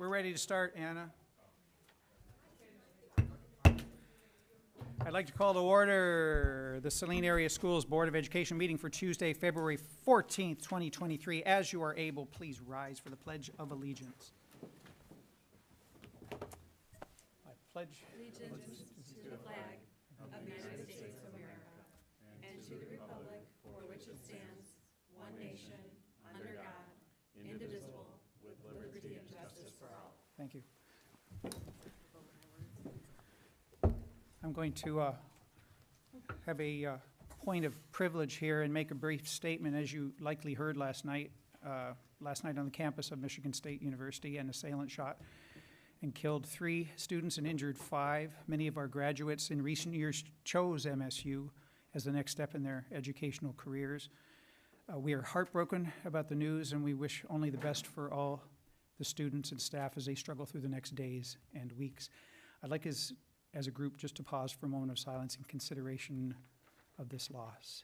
We're ready to start, Anna. I'd like to call to order the Saline Area Schools Board of Education meeting for Tuesday, February 14th, 2023. As you are able, please rise for the Pledge of Allegiance. I pledge Allegiance to the flag of the United States of America and to the republic for which it stands, one nation, under God, indivisible, with liberty and justice for all. Thank you. I'm going to have a point of privilege here and make a brief statement. As you likely heard last night on the campus of Michigan State University, an assailant shot and killed 3 students and injured 5. Many of our graduates in recent years chose MSU as the next step in their educational careers. We are heartbroken about the news, and we wish only the best for all the students and staff as they struggle through the next days and weeks. I'd like as a group just to pause for a moment of silence in consideration of this loss.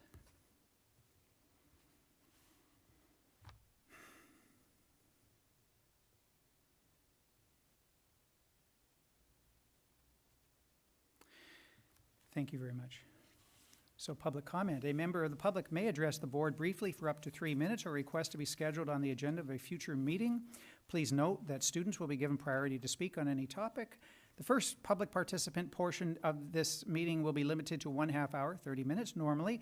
Thank you very much. So, public comment. A member of the public may address the board briefly for up to 3 minutes or request to be scheduled on the agenda of a future meeting. Please note that students will be given priority to speak on any topic. The first public participant portion of this meeting will be limited to 1/2 hour, 30 minutes normally,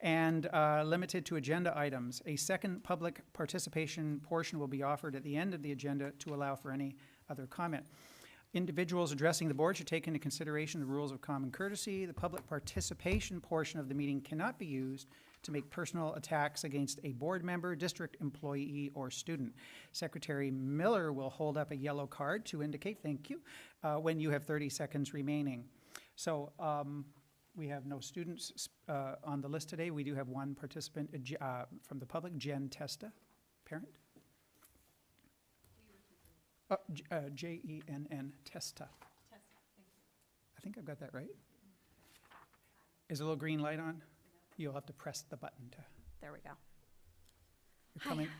and limited to agenda items. A second public participation portion will be offered at the end of the agenda to allow for any other comment. Individuals addressing the board should take into consideration the rules of common courtesy. The public participation portion of the meeting cannot be used to make personal attacks against a board member, district employee, or student. Secretary Miller will hold up a yellow card to indicate, thank you, when you have 30 seconds remaining. So we have no students on the list today. We do have one participant from the public, Jen Testa, parent. Jenn, Testa. I think I've got that right. Is a little green light on? You'll have to press the button to. There we go.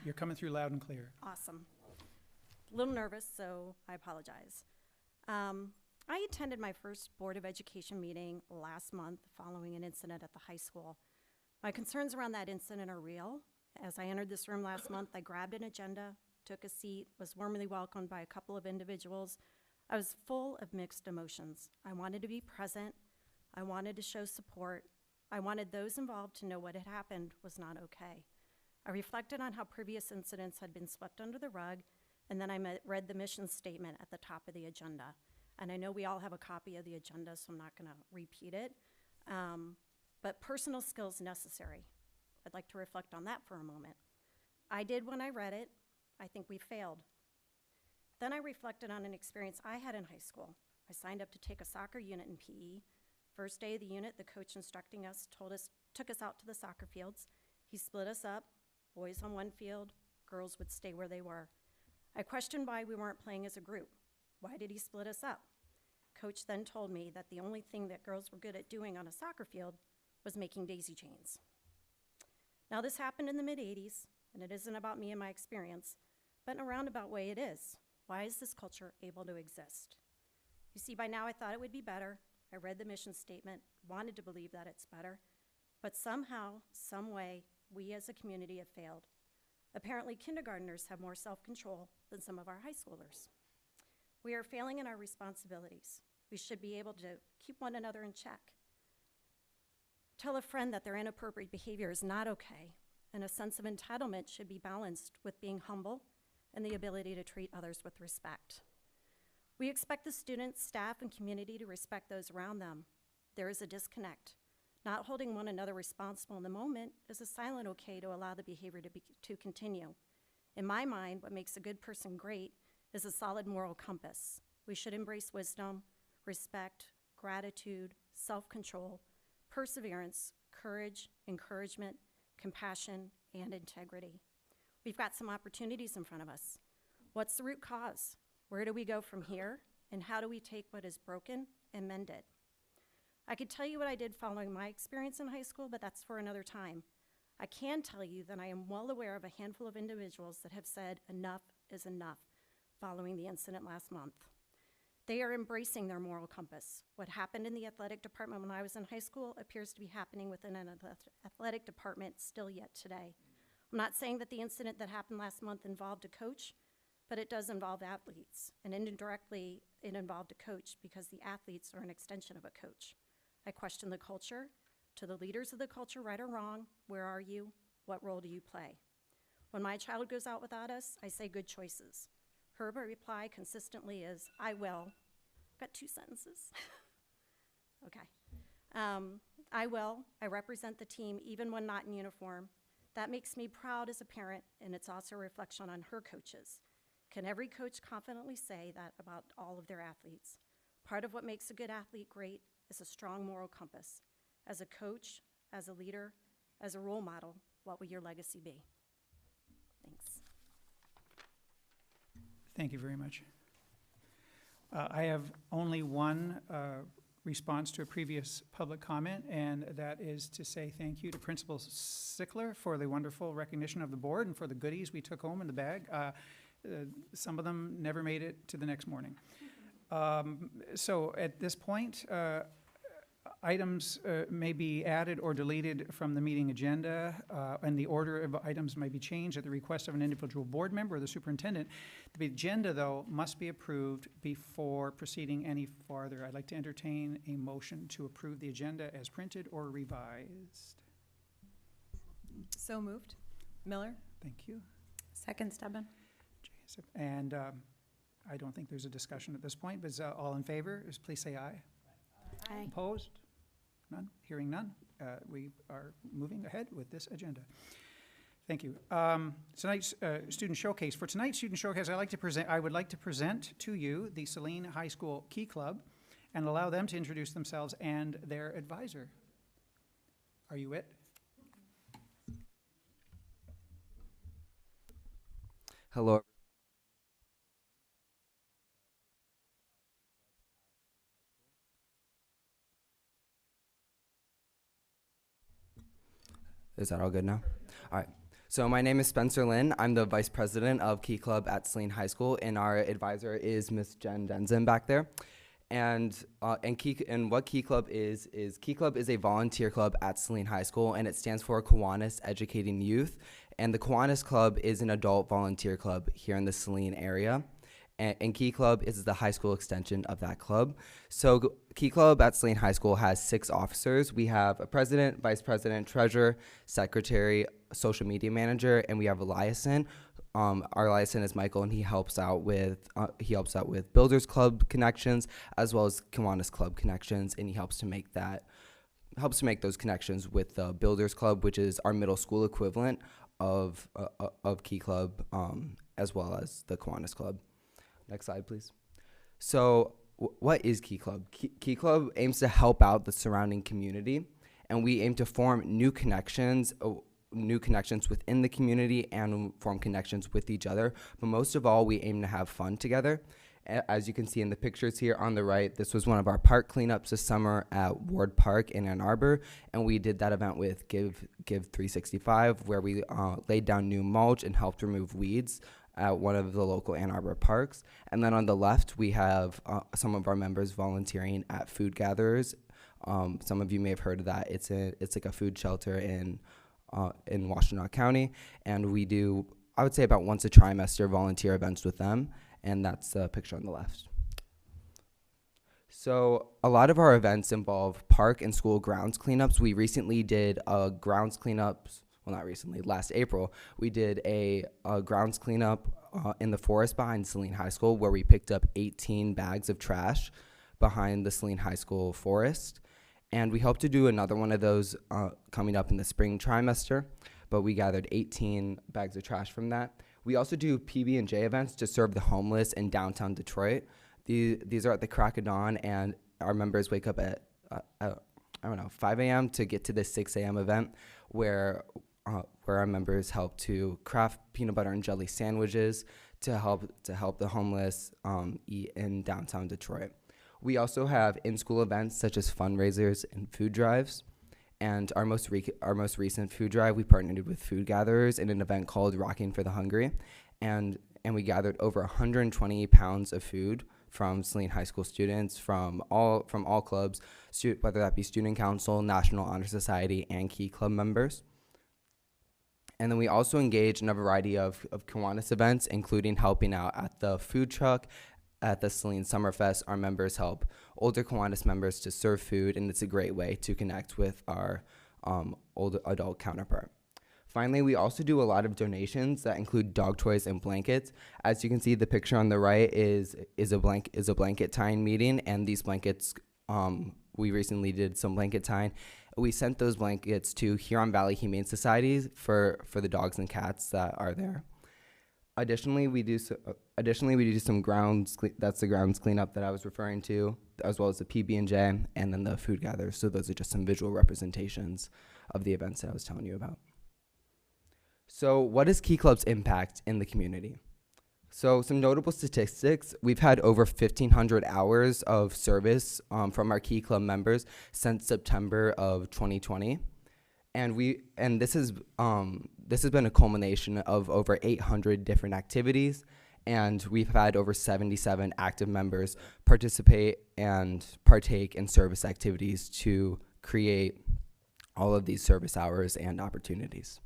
You're coming through loud and clear. Awesome. A little nervous, so I apologize. I attended my first Board of Education meeting last month following an incident at the high school. My concerns around that incident are real. As I entered this room last month, I grabbed an agenda, took a seat, was warmly welcomed by a couple of individuals. I was full of mixed emotions. I wanted to be present. I wanted to show support. I wanted those involved to know what had happened was not okay. I reflected on how previous incidents had been swept under the rug, and then I read the mission statement at the top of the agenda. And I know we all have a copy of the agenda, so I'm not going to repeat it. But personal skills necessary. I'd like to reflect on that for a moment. I did when I read it. I think we failed. Then I reflected on an experience I had in high school. I signed up to take a soccer unit in PE. First day of the unit, the coach instructing us took us out to the soccer fields. He split us up, boys on one field, girls would stay where they were. I questioned why we weren't playing as a group. Why did he split us up? Coach then told me that the only thing that girls were good at doing on a soccer field was making daisy chains. Now this happened in the mid-'80s, and it isn't about me and my experience, but in a roundabout way it is. Why is this culture able to exist? You see, by now I thought it would be better. I read the mission statement, wanted to believe that it's better, but somehow, some way, we as a community have failed. Apparently, kindergartners have more self-control than some of our high schoolers. We are failing in our responsibilities. We should be able to keep one another in check. Tell a friend that their inappropriate behavior is not okay, and a sense of entitlement should be balanced with being humble and the ability to treat others with respect. We expect the students, staff, and community to respect those around them. There is a disconnect. Not holding one another responsible in the moment is a silent okay to allow the behavior to continue. In my mind, what makes a good person great is a solid moral compass. We should embrace wisdom, respect, gratitude, self-control, perseverance, courage, encouragement, compassion, and integrity. We've got some opportunities in front of us. What's the root cause? Where do we go from here? And how do we take what is broken and mend it? I could tell you what I did following my experience in high school, but that's for another time. I can tell you that I am well aware of a handful of individuals that have said enough is enough. following the incident last month. They are embracing their moral compass. What happened in the athletic department when I was in high school appears to be happening within an athletic department still yet today. I'm not saying that the incident that happened last month involved a coach, but it does involve athletes. And indirectly, it involved a coach because the athletes are an extension of a coach. I question the culture. To the leaders of the culture, right or wrong, where are you? What role do you play? When my child goes out without us, I say good choices. Her reply consistently is, I will. Got 2 sentences. Okay. I will. I represent the team even when not in uniform. That makes me proud as a parent, and it's also a reflection on her coaches. Can every coach confidently say that about all of their athletes? Part of what makes a good athlete great is a strong moral compass. As a coach, as a leader, as a role model, what will your legacy be? Thanks. Thank you very much. I have only one response to a previous public comment, and that is to say thank you to Principal Sickler for the wonderful recognition of the board and for the goodies we took home in the bag. Some of them never made it to the next morning. So at this point, items may be added or deleted from the meeting agenda, and the order of items may be changed at the request of an individual board member or the superintendent. The agenda, though, must be approved before proceeding any farther. I'd like to entertain a motion to approve the agenda as printed or revised. So moved. Miller? Thank you. Second, Stebbin. And I don't think there's a discussion at this point, but all in favor, please say aye. Aye. Opposed? None? Hearing none? We are moving ahead with this agenda. Thank you. Tonight's student showcase. For tonight's student showcase, I would like to present to you the Saline High School Key Club and allow them to introduce themselves and their advisor. Are you it? Hello. Is that all good now? All right. So my name is Spencer Lynn. I'm the vice president of Key Club at Saline High School, and our advisor is Miss Jen Denzen back there. And what Key Club is Key Club is a volunteer club at Saline High School, and it stands for Kiwanis Educating Youth. And the Kiwanis Club is an adult volunteer club here in the Saline area. And Key Club is the high school extension of that club. So Key Club at Saline High School has 6 officers. We have a president, vice president, treasurer, secretary, social media manager, and we have a liaison. Our liaison is Michael, and he helps out with Builders Club connections as well as Kiwanis Club connections, and he helps to make those connections with the Builders Club, which is our middle school equivalent of Key Club, as well as the Kiwanis Club. Next slide, please. So what is Key Club? Key Club aims to help out the surrounding community, and we aim to form new connections within the community and form connections with each other. But most of all, we aim to have fun together. As you can see in the pictures here on the right, this was one of our park cleanups this summer at Ward Park in Ann Arbor, and we did that event with Give 365, where we laid down new mulch and helped remove weeds at one of the local Ann Arbor parks. And then on the left, we have some of our members volunteering at Food Gatherers. Some of you may have heard of that. It's like a food shelter in Washtenaw County, and we do, I would say, about once a trimester volunteer events with them, and that's the picture on the left. So a lot of our events involve park and school grounds cleanups. We recently did grounds cleanups. Well, not recently, last April, we did a grounds cleanup in the forest behind Saline High School, where we picked up 18 bags of trash behind the Saline High School forest. And we hope to do another one of those coming up in the spring trimester, but we gathered 18 bags of trash from that. We also do PB&J events to serve the homeless in downtown Detroit. These are at the crack of dawn, and our members wake up at 5 a.m. to get to the 6 a.m. event, where our members help to craft peanut butter and jelly sandwiches to help the homeless eat in downtown Detroit. We also have in-school events such as fundraisers and food drives. And our most recent food drive, we partnered with Food Gatherers in an event called Rocking for the Hungry. And and we gathered over 120 pounds of food from Saline High School students from all clubs, whether that be Student Council, National Honor Society, and Key Club members. And then we also engage in a variety of Kiwanis events, including helping out at the food truck, at the Saline Summerfest. Our members help older Kiwanis members to serve food, and it's a great way to connect with our older adult counterpart. Finally, we also do a lot of donations that include dog toys and blankets. As you can see, the picture on the right is a blanket tying meeting, and these blankets, we recently did some blanket tying. We sent those blankets to Huron Valley Humane Societies for the dogs and cats that are there. Additionally, we do some grounds. That's the grounds cleanup that I was referring to, as well as the PB&J, and then the food gather. So those are just some visual representations of the events that I was telling you about. So what is Key Club's impact in the community? So some notable statistics: we've had over 1,500 hours of service from our Key Club members since September of 2020. And this has been a culmination of over 800 different activities, and we've had over 77 active members participate and partake in service activities to create all of these service hours and opportunities.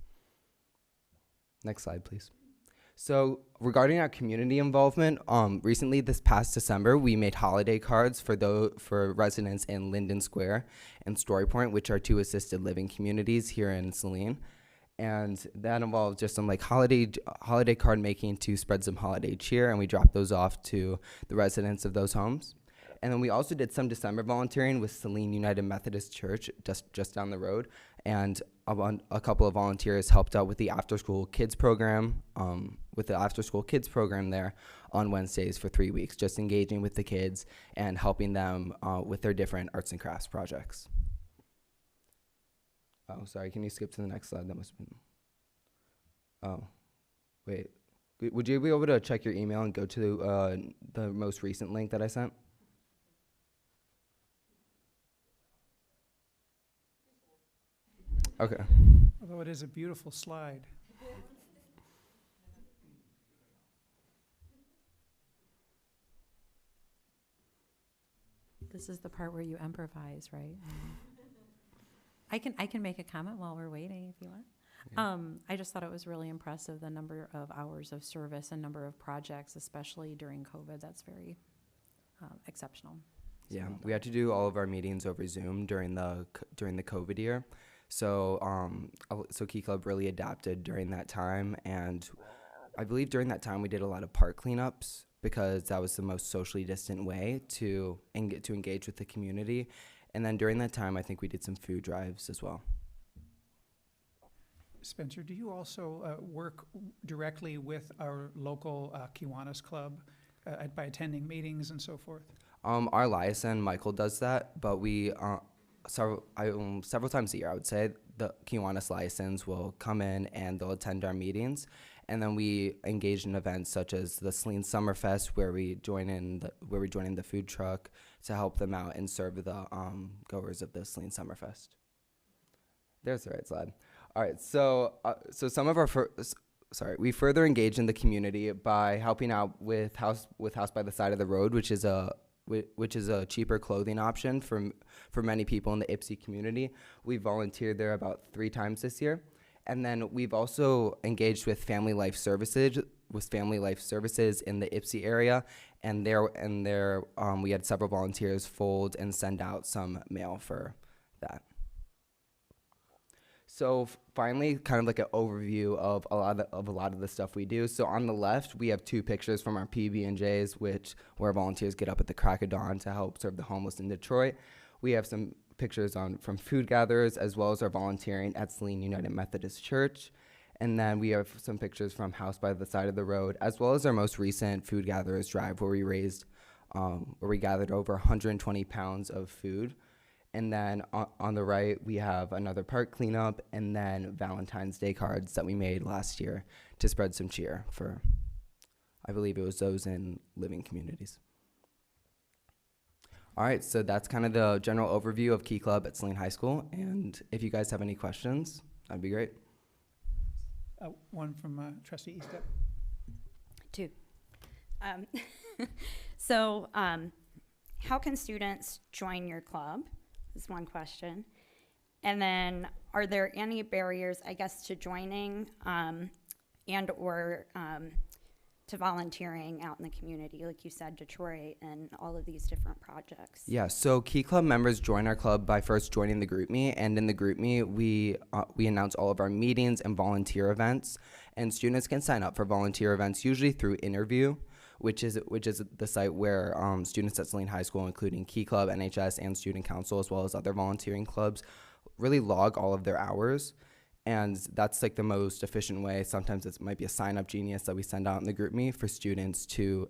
Next slide, please. So regarding our community involvement, recently this past December, we made holiday cards for residents in Linden Square and Story Point, which are two assisted living communities here in Saline. And that involved just some like holiday card making to spread some holiday cheer, and we dropped those off to the residents of those homes. And then we also did some December volunteering with Saline United Methodist Church just down the road, and a couple of volunteers helped out with the after-school kids program, there on Wednesdays for 3 weeks, just engaging with the kids and helping them with their different arts and crafts projects. Oh, sorry, can you skip to the next slide? That must have been, oh, wait. Would you be able to check your email and go to the most recent link that I sent? Okay. Although it is a beautiful slide. This is the part where you improvise, right? I can make a comment while we're waiting if you want. Yeah. I just thought it was really impressive, the number of hours of service and number of projects, especially during COVID. That's very exceptional. So Yeah, well we had to do all of our meetings over Zoom during the COVID year. So Key Club really adapted during that time, and I believe during that time we did a lot of park cleanups because that was the most socially distant way to engage with the community. And then during that time, I think we did some food drives as well. Spencer, do you also work directly with our local Kiwanis Club by attending meetings and so forth? Our liaison, Michael, does that, but we several times a year, I would say, the Kiwanis liaisons will come in and they'll attend our meetings. And then we engage in events such as the Saline Summerfest, where we join in the food truck to help them out and serve the goers of the Saline Summerfest. There's the right slide. All right, so some of our we further engage in the community by helping out with House by the Side of the Road, which is a cheaper clothing option for many people in the Ypsi community. We volunteered there about 3 times this year. And then we've also engaged with Family Life Services in the Ypsi area, and there we had several volunteers fold and send out some mail for that. So finally, kind of like an overview of a lot of the stuff we do. So on the left, we have 2 pictures from our PB&Js, where volunteers get up at the crack of dawn to help serve the homeless in Detroit. We have some pictures from food gatherers, as well as our volunteering at Saline United Methodist Church. And then we have some pictures from House by the Side of the Road, as well as our most recent food gatherers drive, where we gathered over 120 pounds of food. And then on the right, we have another park cleanup, and then Valentine's Day cards that we made last year to spread some cheer for, I believe it was those in living communities. All right, so that's kind of the general overview of Key Club at Saline High School. And if you guys have any questions, that'd be great. One from Trustee Eastep. Two. Um, so, how can students join your club? Is one question. And then, are there any barriers, I guess, to joining and or to volunteering out in the community, like you said, Detroit and all of these different projects? Yeah, so Key Club members join our club by first joining the GroupMe, and in the GroupMe, we announce all of our meetings and volunteer events, and students can sign up for volunteer events usually through Interview, which is the site where students at Saline High School, including Key Club, NHS, and Student Council, as well as other volunteering clubs, really log all of their hours. And that's like the most efficient way. Sometimes it might be a sign-up genius that we send out in the GroupMe for students to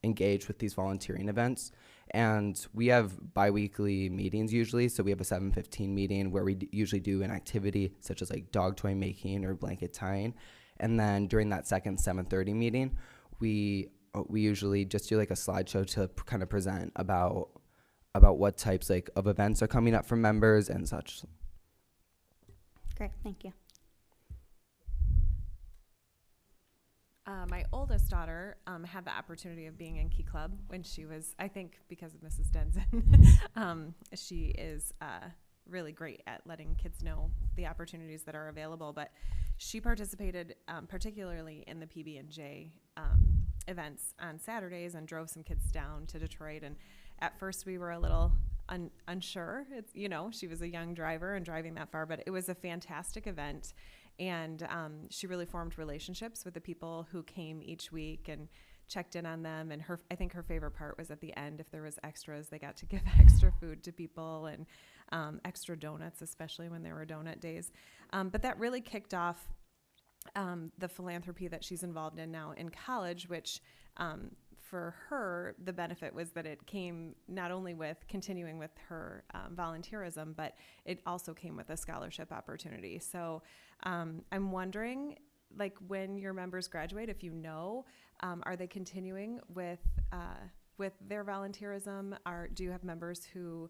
engage with these volunteering events. And we have bi-weekly meetings usually. So we have a 7:15 meeting where we usually do an activity such as like dog toy making or blanket tying. And then during that second 7:30 meeting, we usually just do like a slideshow to kind of present about what types like of events are coming up for members and such. Great, thank you. My oldest daughter had the opportunity of being in Key Club when she was, I think because of Mrs. Denson, she is really great at letting kids know the opportunities that are available. But she participated particularly in the PB&J events on Saturdays and drove some kids down to Detroit. And at first we were a little unsure. It's, she was a young driver and driving that far, but it was a fantastic event. And she really formed relationships with the people who came each week and checked in on them. And I think her favorite part was at the end, if there was extras, they got to give extra food to people and extra donuts, especially when there were donut days. But that really kicked off the philanthropy that she's involved in now in college, which for her, the benefit was that it came not only with continuing with her volunteerism, but it also came with a scholarship opportunity. So I'm wondering, like, when your members graduate, if you know, are they continuing with their volunteerism? Do you have members who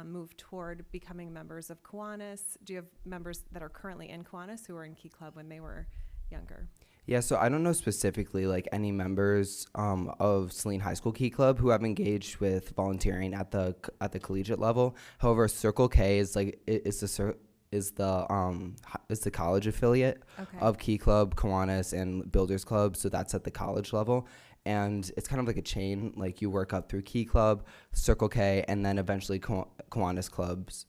move toward becoming members of Kiwanis? Do you have members that are currently in Kiwanis who were in Key Club when they were younger? Yeah, so I don't know specifically like any members of Saline High School Key Club who have engaged with volunteering at the collegiate level. However, Circle K is like is the college affiliate of Key Club, Kiwanis, and Builders Club. So that's at the college level, and it's kind of like a chain. Like you work up through Key Club, Circle K, and then eventually Kiwanis clubs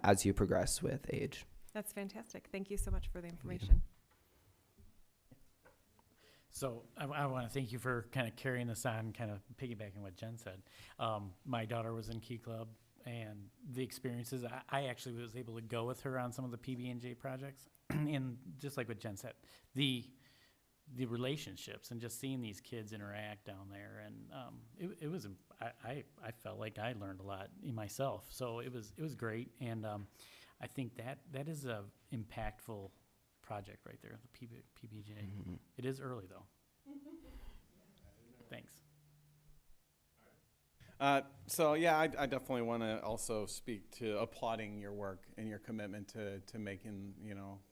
as you progress with age. That's fantastic. Thank you so much for the information. So I want to thank you for kind of carrying this on, kind of piggybacking what Jen said. My daughter was in Key Club, and the experiences, I actually was able to go with her on some of the PB&J projects. And just like what Jen said, the relationships and just seeing these kids interact down there, and it was I felt like I learned a lot in myself. So it was great, and I think that is a impactful project right there, the PBJ. Mm-hmm. It is early though. Thanks. So yeah, I definitely want to also speak to applauding your work and your commitment to making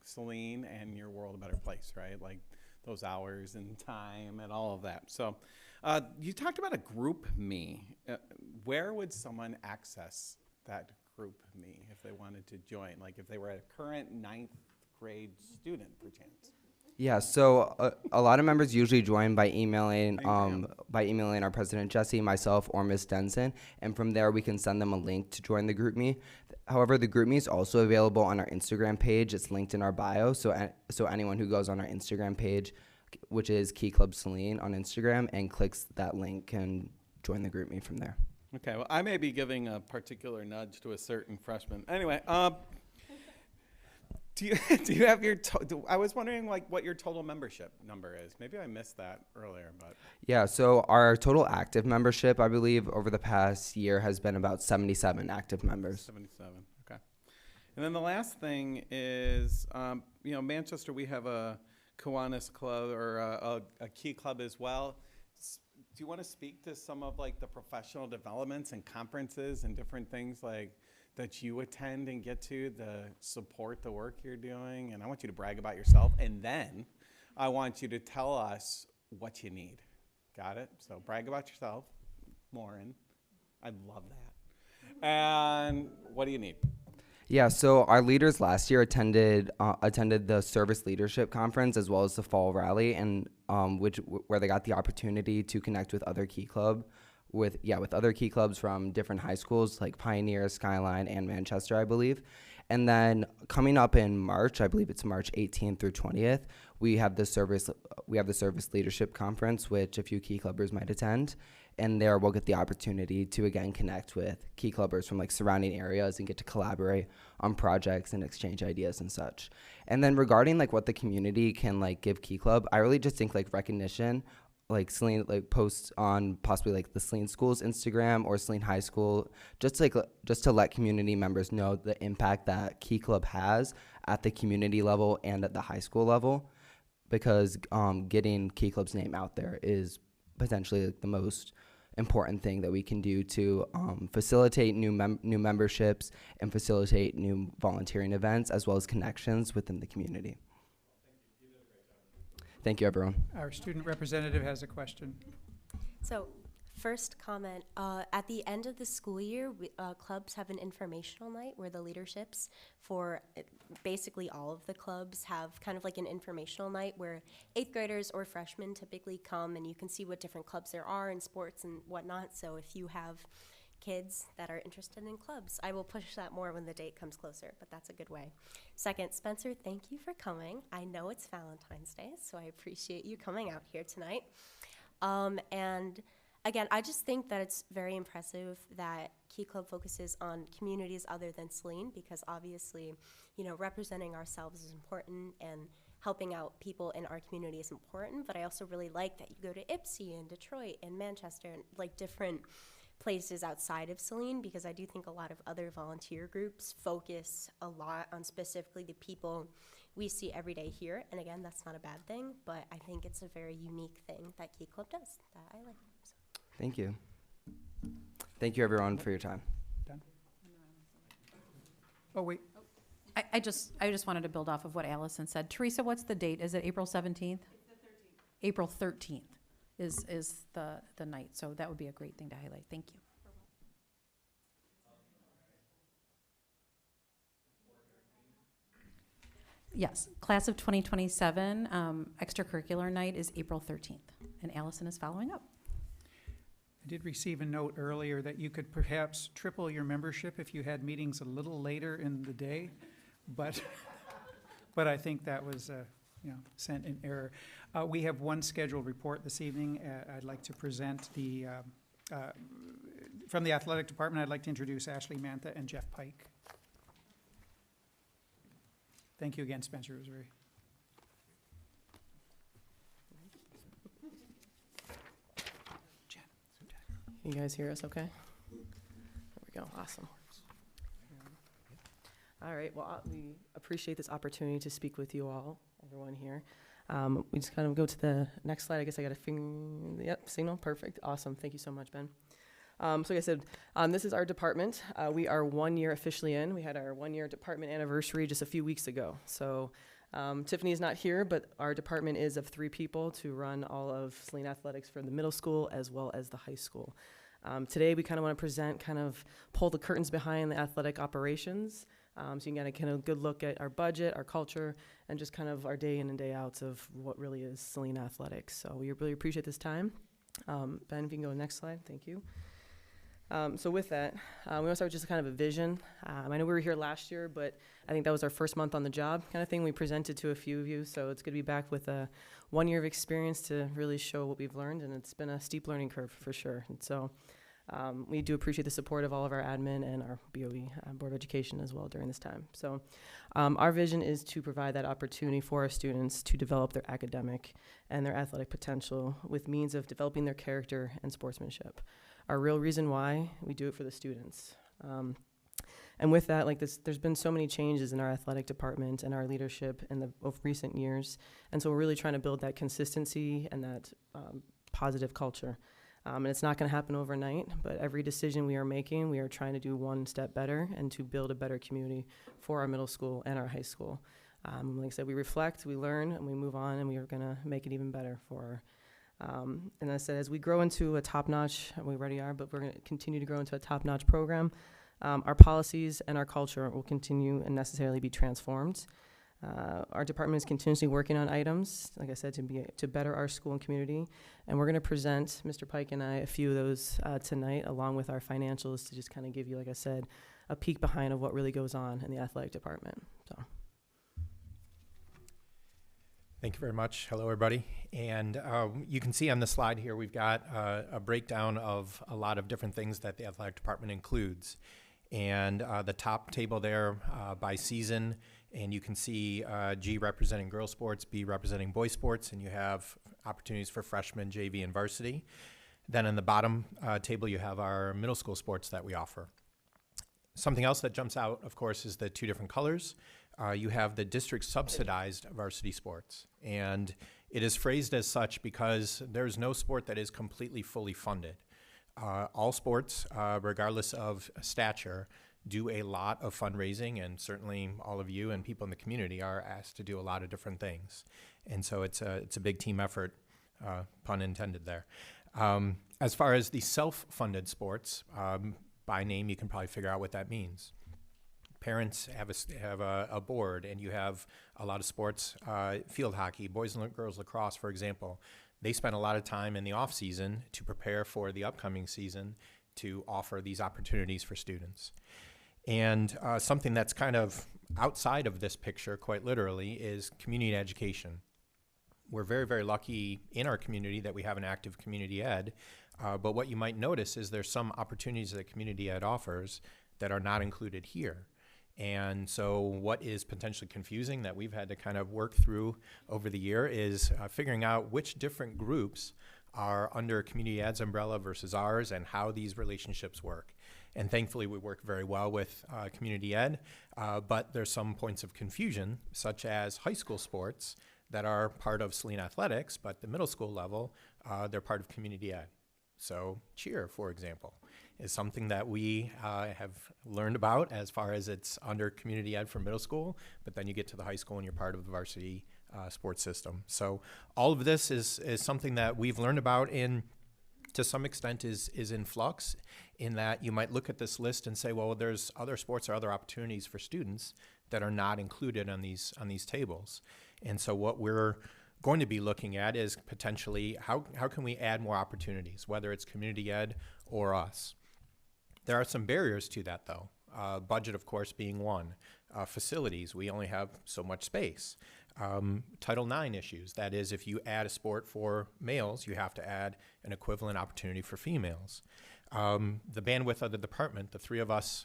Saline and your world a better place, right? Like those hours and time and all of that. So you talked about a group me. Where would someone access that group me if they wanted to join? Like if they were a current 9th grade student, perchance? Yeah, so a lot of members usually join by emailing our president Jesse, myself, or Ms. Denson, and from there we can send them a link to join the GroupMe. However, the GroupMe is also available on our Instagram page. It's linked in our bio, so anyone who goes on our Instagram page, which is Key Club Saline on Instagram, and clicks that link can join the GroupMe from there. Okay, well, I may be giving a particular nudge to a certain freshman. Anyway, do you have your? I was wondering what your total membership number is. Maybe I missed that earlier, but yeah. So our total active membership, I believe, over the past year has been about 77 active members. 77. Okay. And then the last thing is, Manchester. We have a Kiwanis club or a Key Club as well. Do you want to speak to some of the professional developments and conferences and different things that you attend and get to support the work you're doing? And I want you to brag about yourself. And then I want you to tell us what you need. Got it? So brag about yourself, Lauren. I love that. And what do you need? Yeah, so our leaders last year attended the Service Leadership Conference as well as the Fall Rally, and where they got the opportunity to connect with other Key Club, with other Key Clubs from different high schools like Pioneer, Skyline, and Manchester, I believe. And then coming up in March, I believe it's March 18th through 20th, we have the Service Leadership Conference, which a few Key Clubbers might attend. And there we'll get the opportunity to again connect with Key Clubbers from like surrounding areas and get to collaborate on projects and exchange ideas and such. And then regarding like what the community can like give Key Club, I really just think like recognition, like Saline like posts on possibly like the Saline School's Instagram or Saline High School, just to let community members know the impact that Key Club has at the community level and at the high school level, because getting Key Club's name out there is potentially like the most important thing that we can do to facilitate new memberships and facilitate new volunteering events as well as connections within the community. Thank you, everyone. Our student representative has a question. So, first comment, at the end of the school year, clubs have an informational night where the leaderships for basically all of the clubs have kind of like an informational night where 8th graders or freshmen typically come and you can see what different clubs there are in sports and whatnot. So if you have kids that are interested in clubs, I will push that more when the date comes closer, but that's a good way. Second, Spencer, thank you for coming. I know it's Valentine's Day, so I appreciate you coming out here tonight. And again, I just think that it's very impressive that Key Club focuses on communities other than Saline, because obviously, you know, representing ourselves is important and helping out people in our community is important, but I also really like that you go to Ypsi and Detroit and Manchester and like different places outside of Saline, because I do think a lot of other volunteer groups focus a lot on specifically the people we see every day here. And again, that's not a bad thing, but I think it's a very unique thing that Key Club does that I like. So. Thank you. Thank you, everyone, for your time. Done? Oh, wait. I just wanted to build off of what Allison said. Teresa, what's the date? Is it April 17th? It's the 13th. April 13th is the night, so that would be a great thing to highlight. Thank you. Yes, class of 2027 extracurricular night is April 13th, and Allison is following up. I did receive a note earlier that you could perhaps triple your membership if you had meetings a little later in the day, but I think that was sent in error. We have one scheduled report this evening. I'd like to present from the athletic department. I'd like to introduce Ashley Mantha and Jeff Pike. Thank you again, Spencer. It was very. You guys hear us okay? There we go. Awesome. All right. Well, we appreciate this opportunity to speak with you all, everyone here. We just kind of go to the next slide. I guess I got a finger. Yep, signal. Perfect. Awesome. Thank you so much, Ben. So like I said, this is our department. We are 1 year officially in. We had our 1 year department anniversary just a few weeks ago. So Tiffany is not here, but our department is of 3 people to run all of Saline athletics for the middle school as well as the high school. Today we kind of want to present, pull the curtains behind the athletic operations. So you can get a kind of good look at our budget, our culture, and just kind of our day in and day outs of what really is Saline athletics. So we really appreciate this time. Ben, if you can go next slide, thank you. So with that, we want to start with just kind of a vision. I know we were here last year, but I think that was our first month on the job kind of thing. We presented to a few of you, so it's good to be back with a 1 year of experience to really show what we've learned, and it's been a steep learning curve for sure. And so we do appreciate the support of all of our admin and our BOE, Board of Education, as well during this time. So our vision is to provide that opportunity for our students to develop their academic and their athletic potential with means of developing their character and sportsmanship. Our real reason why we do it for the students. And with that, there's been so many changes in our athletic department and our leadership in the recent years. And so we're really trying to build that consistency and that positive culture. And it's not going to happen overnight, but every decision we are making, we are trying to do one step better and to build a better community for our middle school and our high school. Like I said, we reflect, we learn, and we move on, and we are going to make it even better for And I said, as we grow into a top-notch, and we already are, but we're going to continue to grow into a top-notch program, our policies and our culture will continue and necessarily be transformed. Our department is continuously working on items, like I said, to better our school and community. And we're going to present, Mr. Pike and I, a few of those tonight, along with our financials, to just kind of give you, like I said, a peek behind of what really goes on in the athletic department. So. Thank you very much. Hello, everybody. And you can see on the slide here, we've got a breakdown of a lot of different things that the athletic department includes. And the top table there by season, and you can see G representing girls sports, B representing boys sports, and you have opportunities for freshmen, JV, and varsity. Then in the bottom table, you have our middle school sports that we offer. Something else that jumps out, of course, is the two different colors. You have the district subsidized varsity sports, and it is phrased as such because there's no sport that is completely fully funded. All sports, regardless of stature, do a lot of fundraising, and certainly all of you and people in the community are asked to do a lot of different things. And so it's a big team effort, pun intended there. As far as the self-funded sports, by name you can probably figure out what that means. Parents have a board, and you have a lot of sports, field hockey, boys and girls lacrosse, for example. They spend a lot of time in the off season to prepare for the upcoming season to offer these opportunities for students. And something that's kind of outside of this picture, quite literally, is community education. We're very, very lucky in our community that we have an active community ed, but what you might notice is there's some opportunities that community ed offers that are not included here. And so what is potentially confusing that we've had to kind of work through over the year is figuring out which different groups are under community ed's umbrella versus ours and how these relationships work. And thankfully we work very well with community ed, but there's some points of confusion, such as high school sports that are part of Saline athletics, but the middle school level, they're part of community ed. So cheer, for example, is something that we have learned about as far as it's under community ed for middle school, but then you get to the high school and you're part of the varsity sports system. So all of this is something that we've learned about and to some extent is in flux, in that you might look at this list and say, well, there's other sports or other opportunities for students that are not included on these tables. And so what we're going to be looking at is potentially how can we add more opportunities, whether it's community ed or us. There are some barriers to that, though. Budget, of course, being one. Facilities, we only have so much space. Title IX issues, that is, if you add a sport for males, you have to add an equivalent opportunity for females. The bandwidth of the department, the three of us,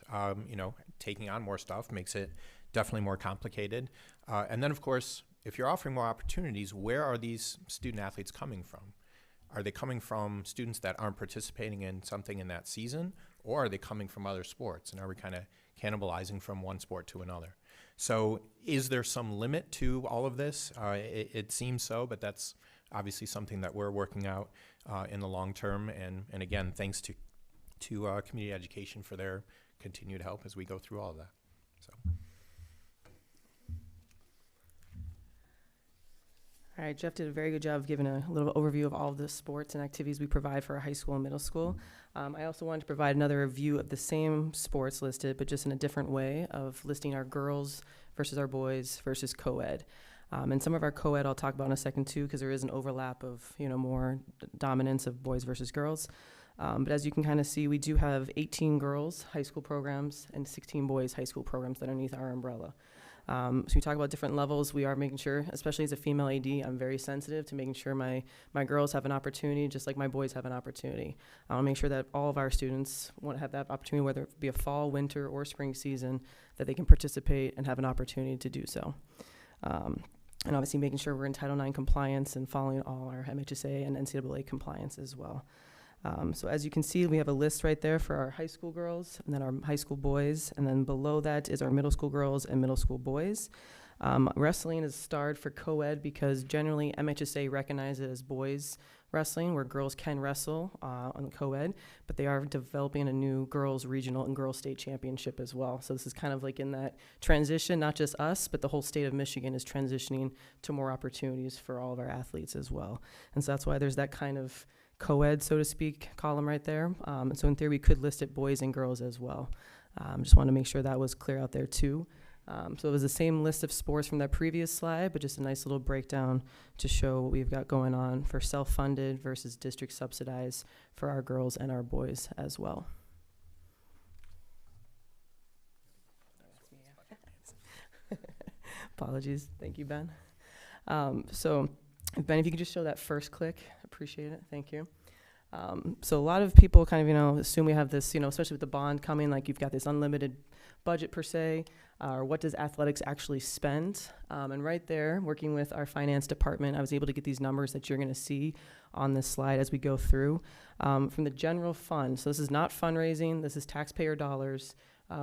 taking on more stuff makes it definitely more complicated. And then, of course, if you're offering more opportunities, where are these student athletes coming from? Are they coming from students that aren't participating in something in that season, or are they coming from other sports? And are we kind of cannibalizing from one sport to another? So is there some limit to all of this? It seems so, but that's obviously something that we're working out in the long term. And again, thanks to community education for their continued help as we go through all of that. So. All right, Jeff did a very good job of giving a little overview of all of the sports and activities we provide for our high school and middle school. I also wanted to provide another view of the same sports listed, but just in a different way of listing our girls versus our boys versus co-ed. And some of our co-ed I'll talk about in a second too, because there is an overlap of, more dominance of boys versus girls. But as you can kind of see, we do have 18 girls high school programs and 16 boys high school programs underneath our umbrella. So we talk about different levels. We are making sure, especially as a female AD, I'm very sensitive to making sure my girls have an opportunity just like my boys have an opportunity. I'll make sure that all of our students want to have that opportunity, whether it be a fall, winter, or spring season, that they can participate and have an opportunity to do so. And obviously making sure we're in Title IX compliance and following all our MHSA and NCAA compliance as well. So as you can see, we have a list right there for our high school girls and then our high school boys. And then below that is our middle school girls and middle school boys. Wrestling is starred for co-ed because generally MHSA recognizes it as boys wrestling, where girls can wrestle on co-ed, but they are developing a new girls regional and girls state championship as well. So this is kind of like in that transition, not just us, but the whole state of Michigan is transitioning to more opportunities for all of our athletes as well. And so that's why there's that kind of co-ed, so to speak, column right there. And so in theory, we could list it boys and girls as well. Just want to make sure that was clear out there too. So it was the same list of sports from that previous slide, but just a nice little breakdown to show what we've got going on for self-funded versus district subsidized for our girls and our boys as well. Apologies. Thank you, Ben. So Ben, if you could just show that first click, appreciate it. Thank you. So a lot of people kind of, assume we have this, especially with the bond coming, like you've got this unlimited budget per se, or what does athletics actually spend? And right there, working with our finance department, I was able to get these numbers that you're going to see on this slide as we go through. From the general fund, so this is not fundraising, this is taxpayer dollars.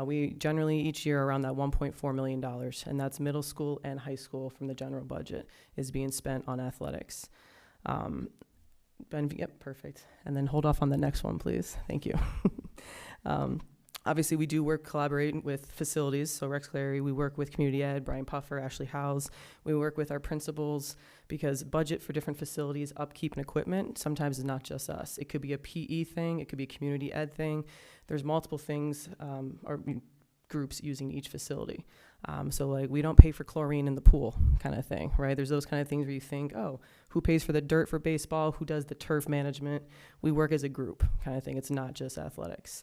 We generally each year around that $1.4 million, and that's middle school and high school from the general budget is being spent on athletics. Ben, yep, perfect. And then hold off on the next one, please. Thank you. Obviously, we do collaborate with facilities. So Rex Clary, we work with Community Ed, Brian Puffer, Ashley Howes. We work with our principals because budget for different facilities, upkeep and equipment, sometimes is not just us. It could be a PE thing. It could be a Community Ed thing. There's multiple things or groups using each facility. So like we don't pay for chlorine in the pool kind of thing, right? There's those kind of things where you think, oh, who pays for the dirt for baseball? Who does the turf management? We work as a group kind of thing. It's not just athletics.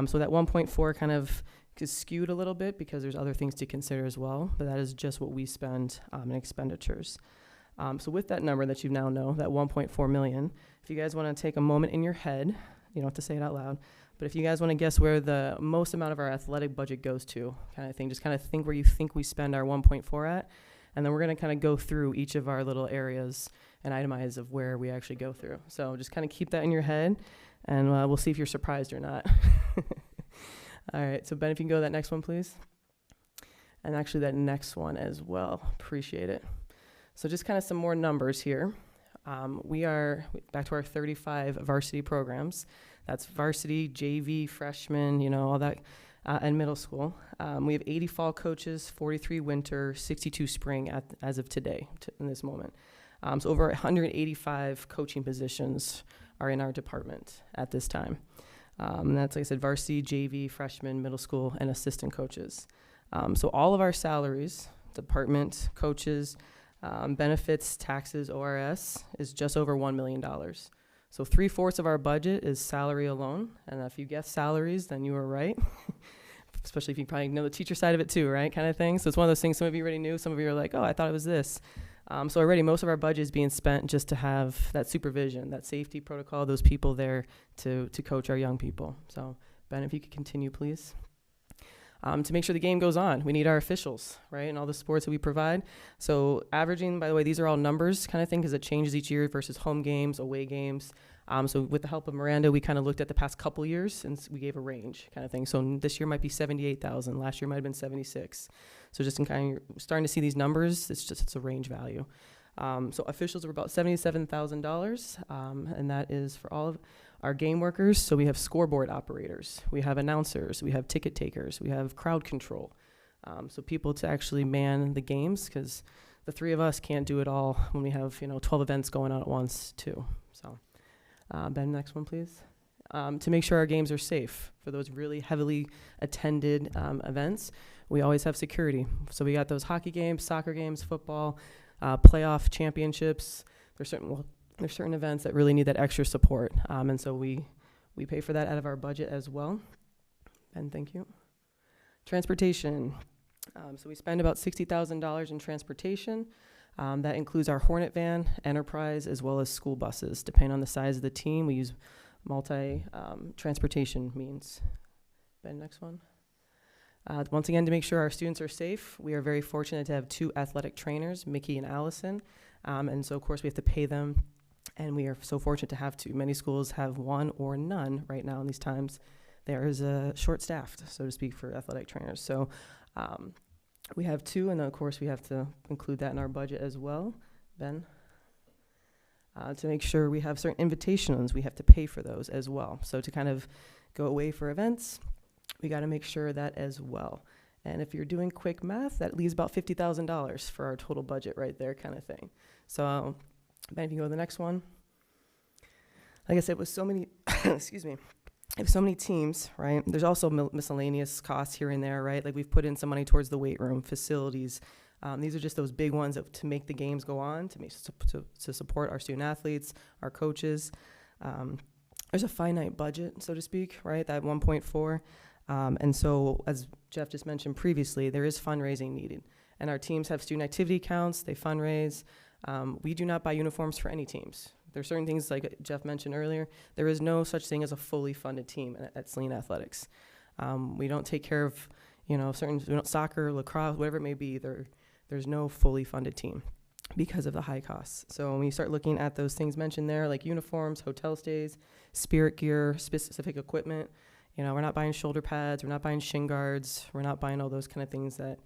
So that 1.4 kind of is skewed a little bit because there's other things to consider as well, but that is just what we spend in expenditures. So with that number that you now know, that 1.4 million, if you guys want to take a moment in your head, you don't have to say it out loud, but if you guys want to guess where the most amount of our athletic budget goes to, kind of thing, just kind of think where you think we spend our 1.4 at, and then we're going to kind of go through each of our little areas and itemize of where we actually go through. So just kind of keep that in your head, and we'll see if you're surprised or not. All right, so Ben, if you can go to that next one, please. And actually that next one as well. Appreciate it. So just kind of some more numbers here. We are back to our 35 varsity programs. That's varsity, JV, freshman, all that, and middle school. We have 80 fall coaches, 43 winter, 62 spring as of today, in this moment. So over 185 coaching positions are in our department at this time. And that's, like I said, varsity, JV, freshman, middle school, and assistant coaches. So all of our salaries, department, coaches, benefits, taxes, ORS, is just over $1 million. So 3/4 of our budget is salary alone. And if you guess salaries, then you were right. Especially if you probably know the teacher side of it too, right? Kind of thing. So it's one of those things some of you already knew. Some of you are like, oh, I thought it was this. So already most of our budget is being spent just to have that supervision, that safety protocol, those people there to coach our young people. So Ben, if you could continue, please. To make sure the game goes on, we need our officials, right, and all the sports that we provide. So averaging, by the way, these are all numbers kind of thing because it changes each year versus home games, away games. So with the help of Miranda, we kind of looked at the past couple years and we gave a range kind of thing. So this year might be 78,000. Last year might have been 76. So just in kind of starting to see these numbers, it's a range value. So officials are about $77,000, and that is for all of our game workers. So we have scoreboard operators, we have announcers, we have ticket takers, we have crowd control. So people to actually man the games because the three of us can't do it all when we have 12 events going on at once too. So Ben, next one please. To make sure our games are safe for those really heavily attended events, we always have security. So we got those hockey games, soccer games, football, playoff championships. There's certain events that really need that extra support, and so we pay for that out of our budget as well. And thank you. Transportation. So we spend about $60,000 in transportation. That includes our Hornet van, Enterprise, as well as school buses. Depending on the size of the team, we use transportation means. Ben, next one. Once again, to make sure our students are safe, we are very fortunate to have 2 athletic trainers, Mickey and Allison. And so, of course, we have to pay them, and we are so fortunate to have 2. Many schools have 1 or none right now in these times. There is short-staffed, so to speak, for athletic trainers. So We have 2, and of course we have to include that in our budget as well, Ben. To make sure we have certain invitations, we have to pay for those as well. So to kind of go away for events, we got to make sure that as well. And if you're doing quick math, that leaves about $50,000 for our total budget right there, kind of thing. So, Ben, if you go to the next one. Like I said, with so many, excuse me, if so many teams, right? There's also miscellaneous costs here and there, right? Like we've put in some money towards the weight room, facilities. These are just those big ones to make the games go on, to support our student athletes, our coaches. There's a finite budget, so to speak, right? That 1.4. And so, as Jeff just mentioned previously, there is fundraising needed. And our teams have student activity counts, they fundraise. We do not buy uniforms for any teams. There are certain things, like Jeff mentioned earlier, there is no such thing as a fully funded team at Saline Athletics. We don't take care of, soccer, lacrosse, whatever it may be, there's no fully funded team because of the high costs. So when you start looking at those things mentioned there, like uniforms, hotel stays, spirit gear, specific equipment, we're not buying shoulder pads, we're not buying shin guards, we're not buying all those kind of things that,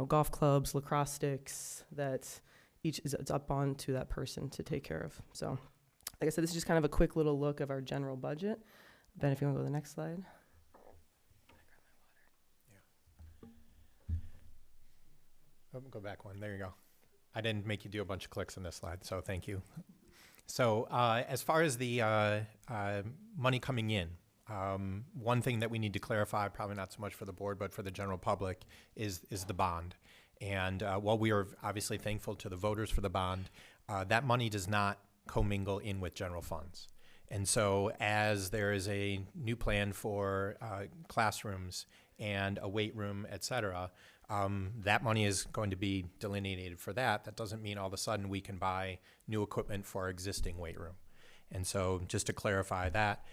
golf clubs, lacrosse sticks, that it's up on to that person to take care of. So, like I said, this is just kind of a quick little look of our general budget. Ben, if you want to go to the next slide. Oh, go back one. There you go. I didn't make you do a bunch of clicks on this slide, so thank you. So as far as the money coming in, one thing that we need to clarify, probably not so much for the board, but for the general public, is the bond. And while we are obviously thankful to the voters for the bond, that money does not commingle in with general funds. And so as there is a new plan for classrooms and a weight room, et cetera, that money is going to be delineated for that. That doesn't mean all of a sudden we can buy new equipment for our existing weight room. And so just to clarify that,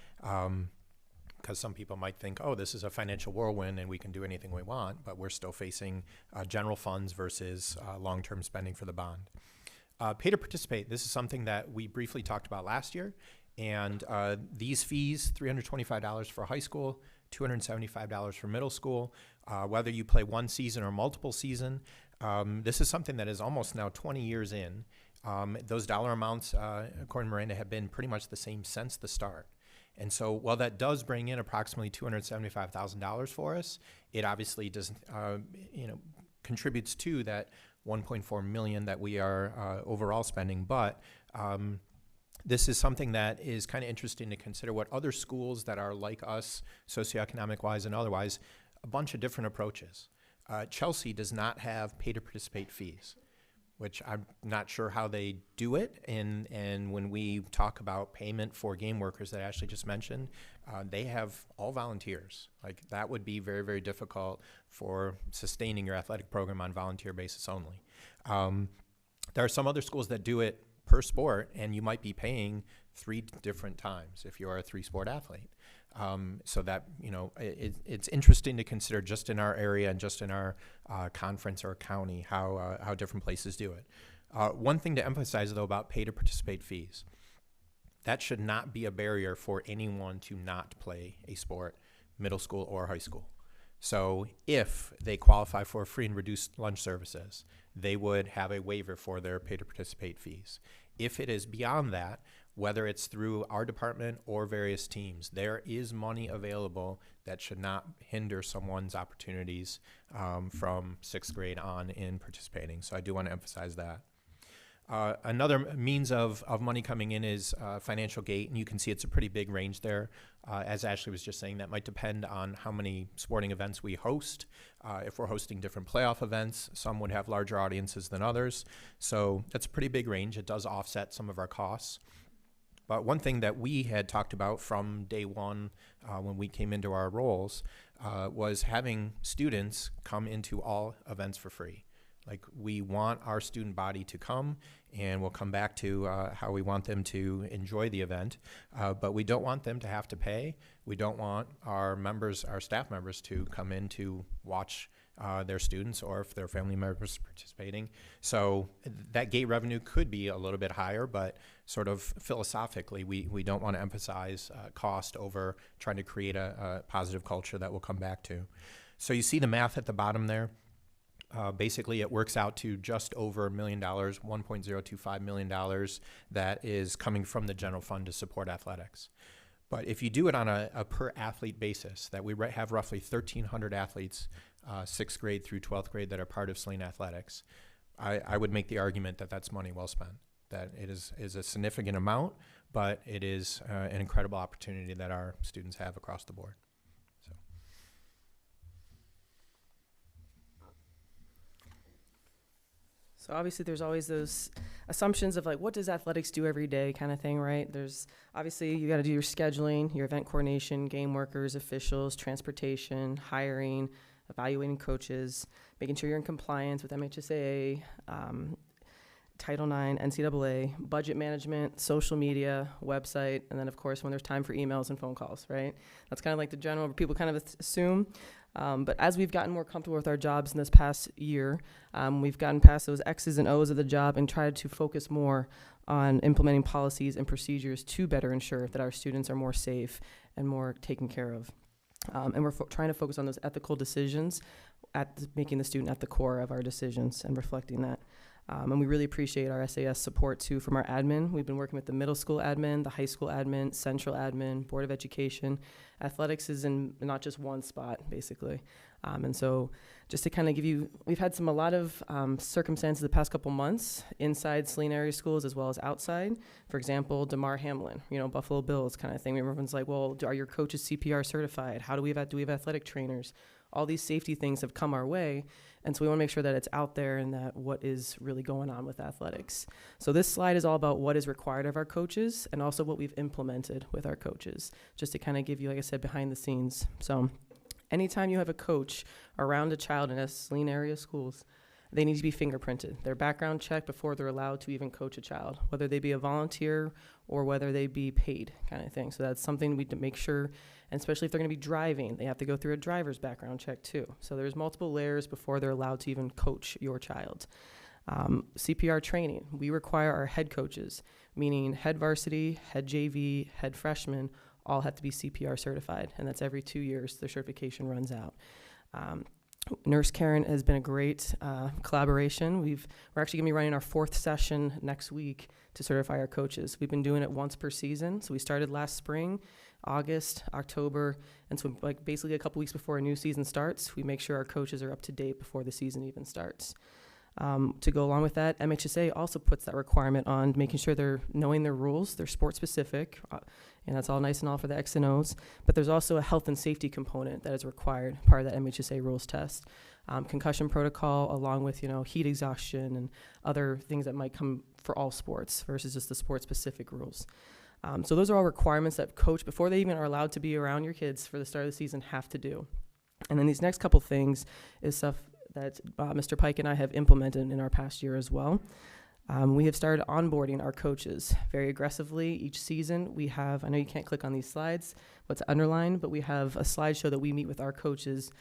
because some people might think, oh, this is a financial whirlwind and we can do anything we want, but we're still facing general funds versus long-term spending for the bond. Pay to participate, this is something that we briefly talked about last year. And these fees, $325 for high school, $275 for middle school, whether you play one season or multiple season. This is something that is almost now 20 years in. Those dollar amounts, according to Miranda, have been pretty much the same since the start. And so while that does bring in approximately $275,000 for us, it obviously does, contributes to that $1.4 million that we are overall spending. But this is something that is kind of interesting to consider what other schools that are like us, socioeconomic-wise and otherwise, a bunch of different approaches. Chelsea does not have pay-to-participate fees, which I'm not sure how they do it. And when we talk about payment for game workers that Ashley just mentioned, they have all volunteers. Like that would be very, very difficult for sustaining your athletic program on volunteer basis only. There are some other schools that do it per sport, and you might be paying 3 different times if you're a 3-sport athlete. So that, it's interesting to consider just in our area and just in our conference or county how different places do it. One thing to emphasize, though, about pay-to-participate fees, that should not be a barrier for anyone to not play a sport, middle school or high school. So if they qualify for free and reduced lunch services, they would have a waiver for their pay-to-participate fees. If it is beyond that, whether it's through our department or various teams, there is money available that should not hinder someone's opportunities from 6th grade on in participating. So I do want to emphasize that. Another means of money coming in is financial gate, and you can see it's a pretty big range there. As Ashley was just saying, that might depend on how many sporting events we host. If we're hosting different playoff events, some would have larger audiences than others. So that's a pretty big range. It does offset some of our costs. But one thing that we had talked about from day one when we came into our roles was having students come into all events for free. Like we want our student body to come, and we'll come back to how we want them to enjoy the event, but we don't want them to have to pay. We don't want our members, our staff members, to come in to watch their students or if their family members participating. So that gate revenue could be a little bit higher, but sort of philosophically, we don't want to emphasize cost over trying to create a positive culture that we'll come back to. So you see the math at the bottom there. Basically, it works out to just over $1 million, $1.025 million that is coming from the general fund to support athletics. But if you do it on a per athlete basis, that we have roughly 1,300 athletes, 6th grade through 12th grade, that are part of Saline Athletics, I would make the argument that that's money well spent, that it is a significant amount, but it is an incredible opportunity that our students have across the board. So obviously there's always those assumptions of like, what does athletics do every day kind of thing, right? There's obviously you got to do your scheduling, your event coordination, game workers, officials, transportation, hiring, evaluating coaches, making sure you're in compliance with MHSAA, Title IX, NCAA, budget management, social media, website, and then of course when there's time for emails and phone calls, right? That's kind of like the general, people kind of assume. But as we've gotten more comfortable with our jobs in this past year, we've gotten past those X's and O's of the job and tried to focus more on implementing policies and procedures to better ensure that our students are more safe and more taken care of. And we're trying to focus on those ethical decisions, making the student at the core of our decisions and reflecting that. And we really appreciate our SAS support too from our admin. We've been working with the middle school admin, the high school admin, central admin, Board of Education. Athletics is in not just one spot, basically. And so just to kind of give you, we've had a lot of circumstances the past couple months inside Saline area schools as well as outside. For example, DeMar Hamlin, Buffalo Bills kind of thing. Everyone's like, well, are your coaches CPR certified? Do we have athletic trainers? All these safety things have come our way. And so we want to make sure that it's out there and that what is really going on with athletics. So this slide is all about what is required of our coaches and also what we've implemented with our coaches, just to kind of give you, like I said, behind the scenes. So anytime you have a coach around a child in a Saline area schools, they need to be fingerprinted. They're background checked before they're allowed to even coach a child, whether they be a volunteer or whether they be paid kind of thing. So that's something we make sure, and especially if they're going to be driving, they have to go through a driver's background check too. So there's multiple layers before they're allowed to even coach your child. CPR training, we require our head coaches, meaning head varsity, head JV, head freshman, all have to be CPR certified, and that's every 2 years their certification runs out. Nurse Karen has been a great collaboration. We're actually going to be running our 4th session next week to certify our coaches. We've been doing it once per season. So we started last spring, August, October, and so like basically a couple weeks before a new season starts, we make sure our coaches are up to date before the season even starts. To go along with that, MHSA also puts that requirement on making sure they're knowing their rules, they're sport specific, and that's all nice and all for the X and O's, but there's also a health and safety component that is required, part of that MHSA rules test. Concussion protocol, along with, heat exhaustion and other things that might come for all sports versus just the sport-specific rules. So those are all requirements that coach, before they even are allowed to be around your kids for the start of the season, have to do. And then these next couple things is stuff that Mr. Pike and I have implemented in our past year as well. We have started onboarding our coaches very aggressively each season. We have, I know you can't click on these slides, what's underlined, but we have a slideshow that we meet with our coaches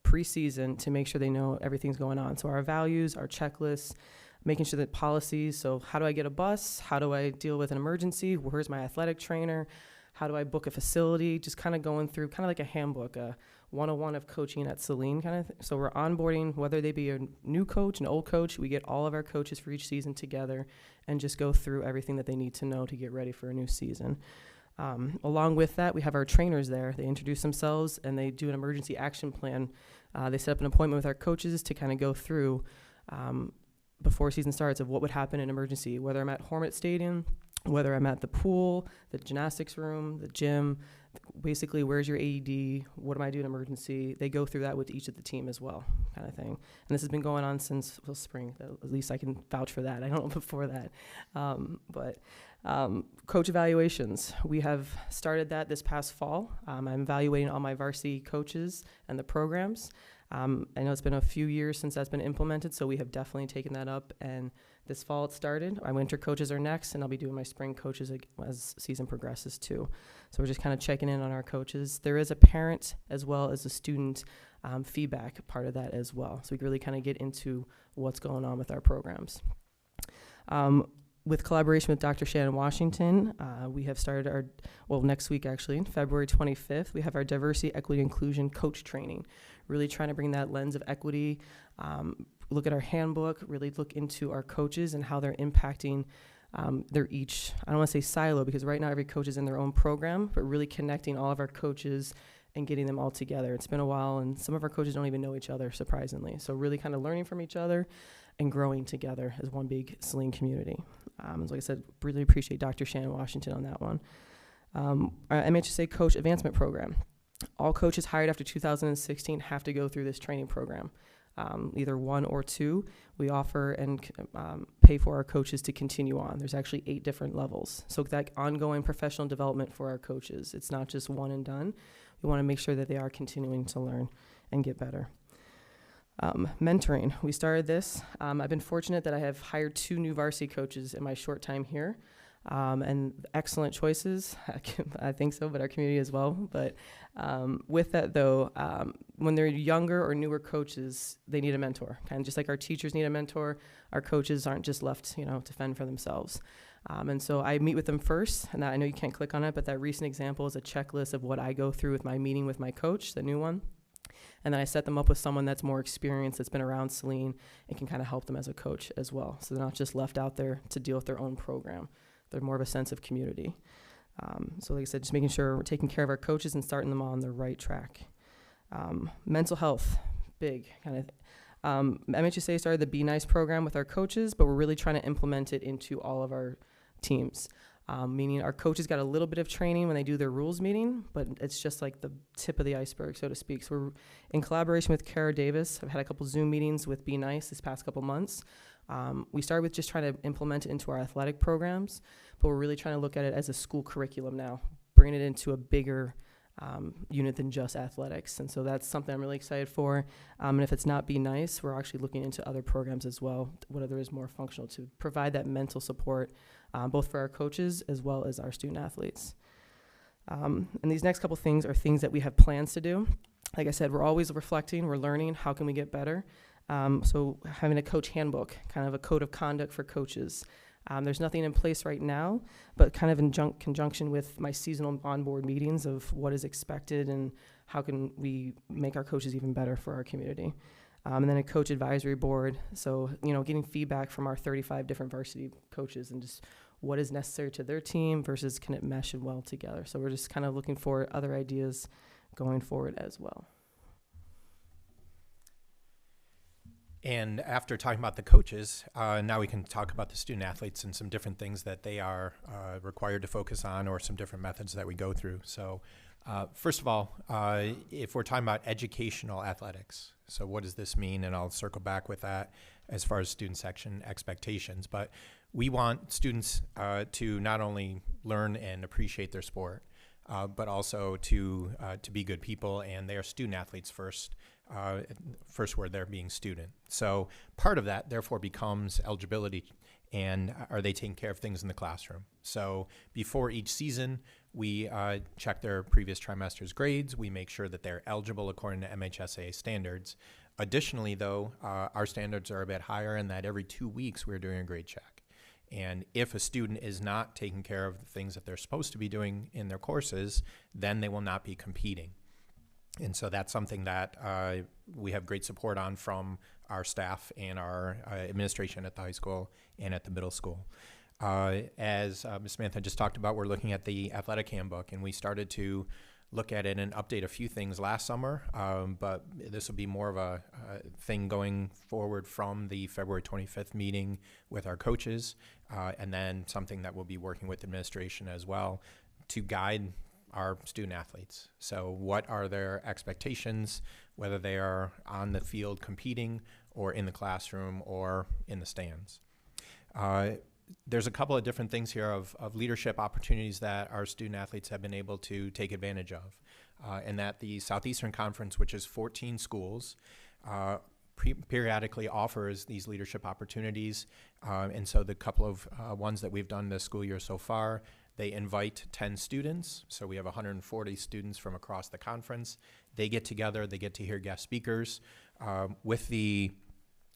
pre-season to make sure they know everything's going on. So our values, our checklists, making sure that policies, so how do I get a bus? How do I deal with an emergency? Where's my athletic trainer? How do I book a facility? Just kind of going through kind of like a handbook, a 101 of coaching at Saline kind of thing. So we're onboarding, whether they be a new coach, an old coach, we get all of our coaches for each season together and just go through everything that they need to know to get ready for a new season. Along with that, we have our trainers there. They introduce themselves and they do an emergency action plan. They set up an appointment with our coaches to kind of go through before season starts of what would happen in emergency, whether I'm at Hormet Stadium, whether I'm at the pool, the gymnastics room, the gym, basically where's your AED, what am I doing in emergency? They go through that with each of the team as well, kind of thing. And this has been going on since spring, at least I can vouch for that. I don't know before that. Coach evaluations, we have started that this past fall. I'm evaluating all my varsity coaches and the programs. I know it's been a few years since that's been implemented, so we have definitely taken that up, and this fall it started. My winter coaches are next, and I'll be doing my spring coaches as season progresses too. So we're just kind of checking in on our coaches. There is a parent as well as a student feedback part of that as well. So we can really kind of get into what's going on with our programs. With collaboration with Dr. Shannon Washington, we have started next week actually, February 25th, we have our Diversity, Equity, Inclusion Coach Training. really trying to bring that lens of equity, look at our handbook, really look into our coaches and how they're impacting their each, I don't want to say silo, because right now every coach is in their own program, but really connecting all of our coaches and getting them all together. It's been a while, and some of our coaches don't even know each other, surprisingly. So really kind of learning from each other and growing together as one big Saline community. So like I said, really appreciate Dr. Shannon Washington on that one. Our MHSA Coach Advancement Program. All coaches hired after 2016 have to go through this training program. Either 1 or 2, we offer and pay for our coaches to continue on. There's actually 8 different levels. So that ongoing professional development for our coaches. It's not just one and done. We want to make sure that they are continuing to learn and get better. Mentoring. We started this. I've been fortunate that I have hired 2 new varsity coaches in my short time here. And excellent choices. I think so, but our community as well. But with that, though, when they're younger or newer coaches, they need a mentor. Kind of just like our teachers need a mentor, our coaches aren't just left, to fend for themselves. And so I meet with them first, and I know you can't click on it, but that recent example is a checklist of what I go through with my meeting with my coach, the new one. And then I set them up with someone that's more experienced, that's been around Saline, and can kind of help them as a coach as well. So they're not just left out there to deal with their own program. They're more of a sense of community. So like I said, just making sure we're taking care of our coaches and starting them on the right track. Mental health, big kind of. MHSA started the Be Nice program with our coaches, but we're really trying to implement it into all of our teams. Meaning our coaches got a little bit of training when they do their rules meeting, but it's just like the tip of the iceberg, so to speak. So we're in collaboration with Kara Davis. I've had a couple Zoom meetings with Be Nice this past couple months. We started with just trying to implement it into our athletic programs, but we're really trying to look at it as a school curriculum now, bringing it into a bigger unit than just athletics. And so that's something I'm really excited for. And if it's not Be Nice, we're actually looking into other programs as well, whether is more functional to provide that mental support, both for our coaches as well as our student athletes. And these next couple things are things that we have plans to do. Like I said, we're always reflecting, we're learning, how can we get better? So having a coach handbook, kind of a code of conduct for coaches. There's nothing in place right now, but kind of in conjunction with my seasonal on-board meetings of what is expected and how can we make our coaches even better for our community. And then a coach advisory board. So, getting feedback from our 35 different varsity coaches and just what is necessary to their team versus can it mesh well together. So we're just kind of looking for other ideas going forward as well. And after talking about the coaches, now we can talk about the student athletes and some different things that they are required to focus on, or some different methods that we go through. So first of all, if we're talking about educational athletics, so what does this mean? And I'll circle back with that as far as student section expectations. But we want students to not only learn and appreciate their sport, but also to be good people, and they are student athletes first. First word there being student. So part of that therefore becomes eligibility, and are they taking care of things in the classroom? So before each season, we check their previous trimester's grades. We make sure that they're eligible according to MHSA standards. Additionally, though, our standards are a bit higher in that every 2 weeks we're doing a grade check. And if a student is not taking care of the things that they're supposed to be doing in their courses, then they will not be competing. And so that's something that we have great support on from our staff and our administration at the high school and at the middle school. As Ms. Samantha just talked about, we're looking at the athletic handbook, and we started to look at it and update a few things last summer, but this will be more of a thing going forward from the February 25th meeting with our coaches, and then something that we'll be working with administration as well to guide our student athletes. So what are their expectations, whether they are on the field competing or in the classroom or in the stands? There's a couple of different things here of leadership opportunities that our student athletes have been able to take advantage of. And that the Southeastern Conference, which is 14 schools, periodically offers these leadership opportunities. And so the couple of ones that we've done this school year so far, they invite 10 students, so we have 140 students from across the conference. They get together, they get to hear guest speakers. With the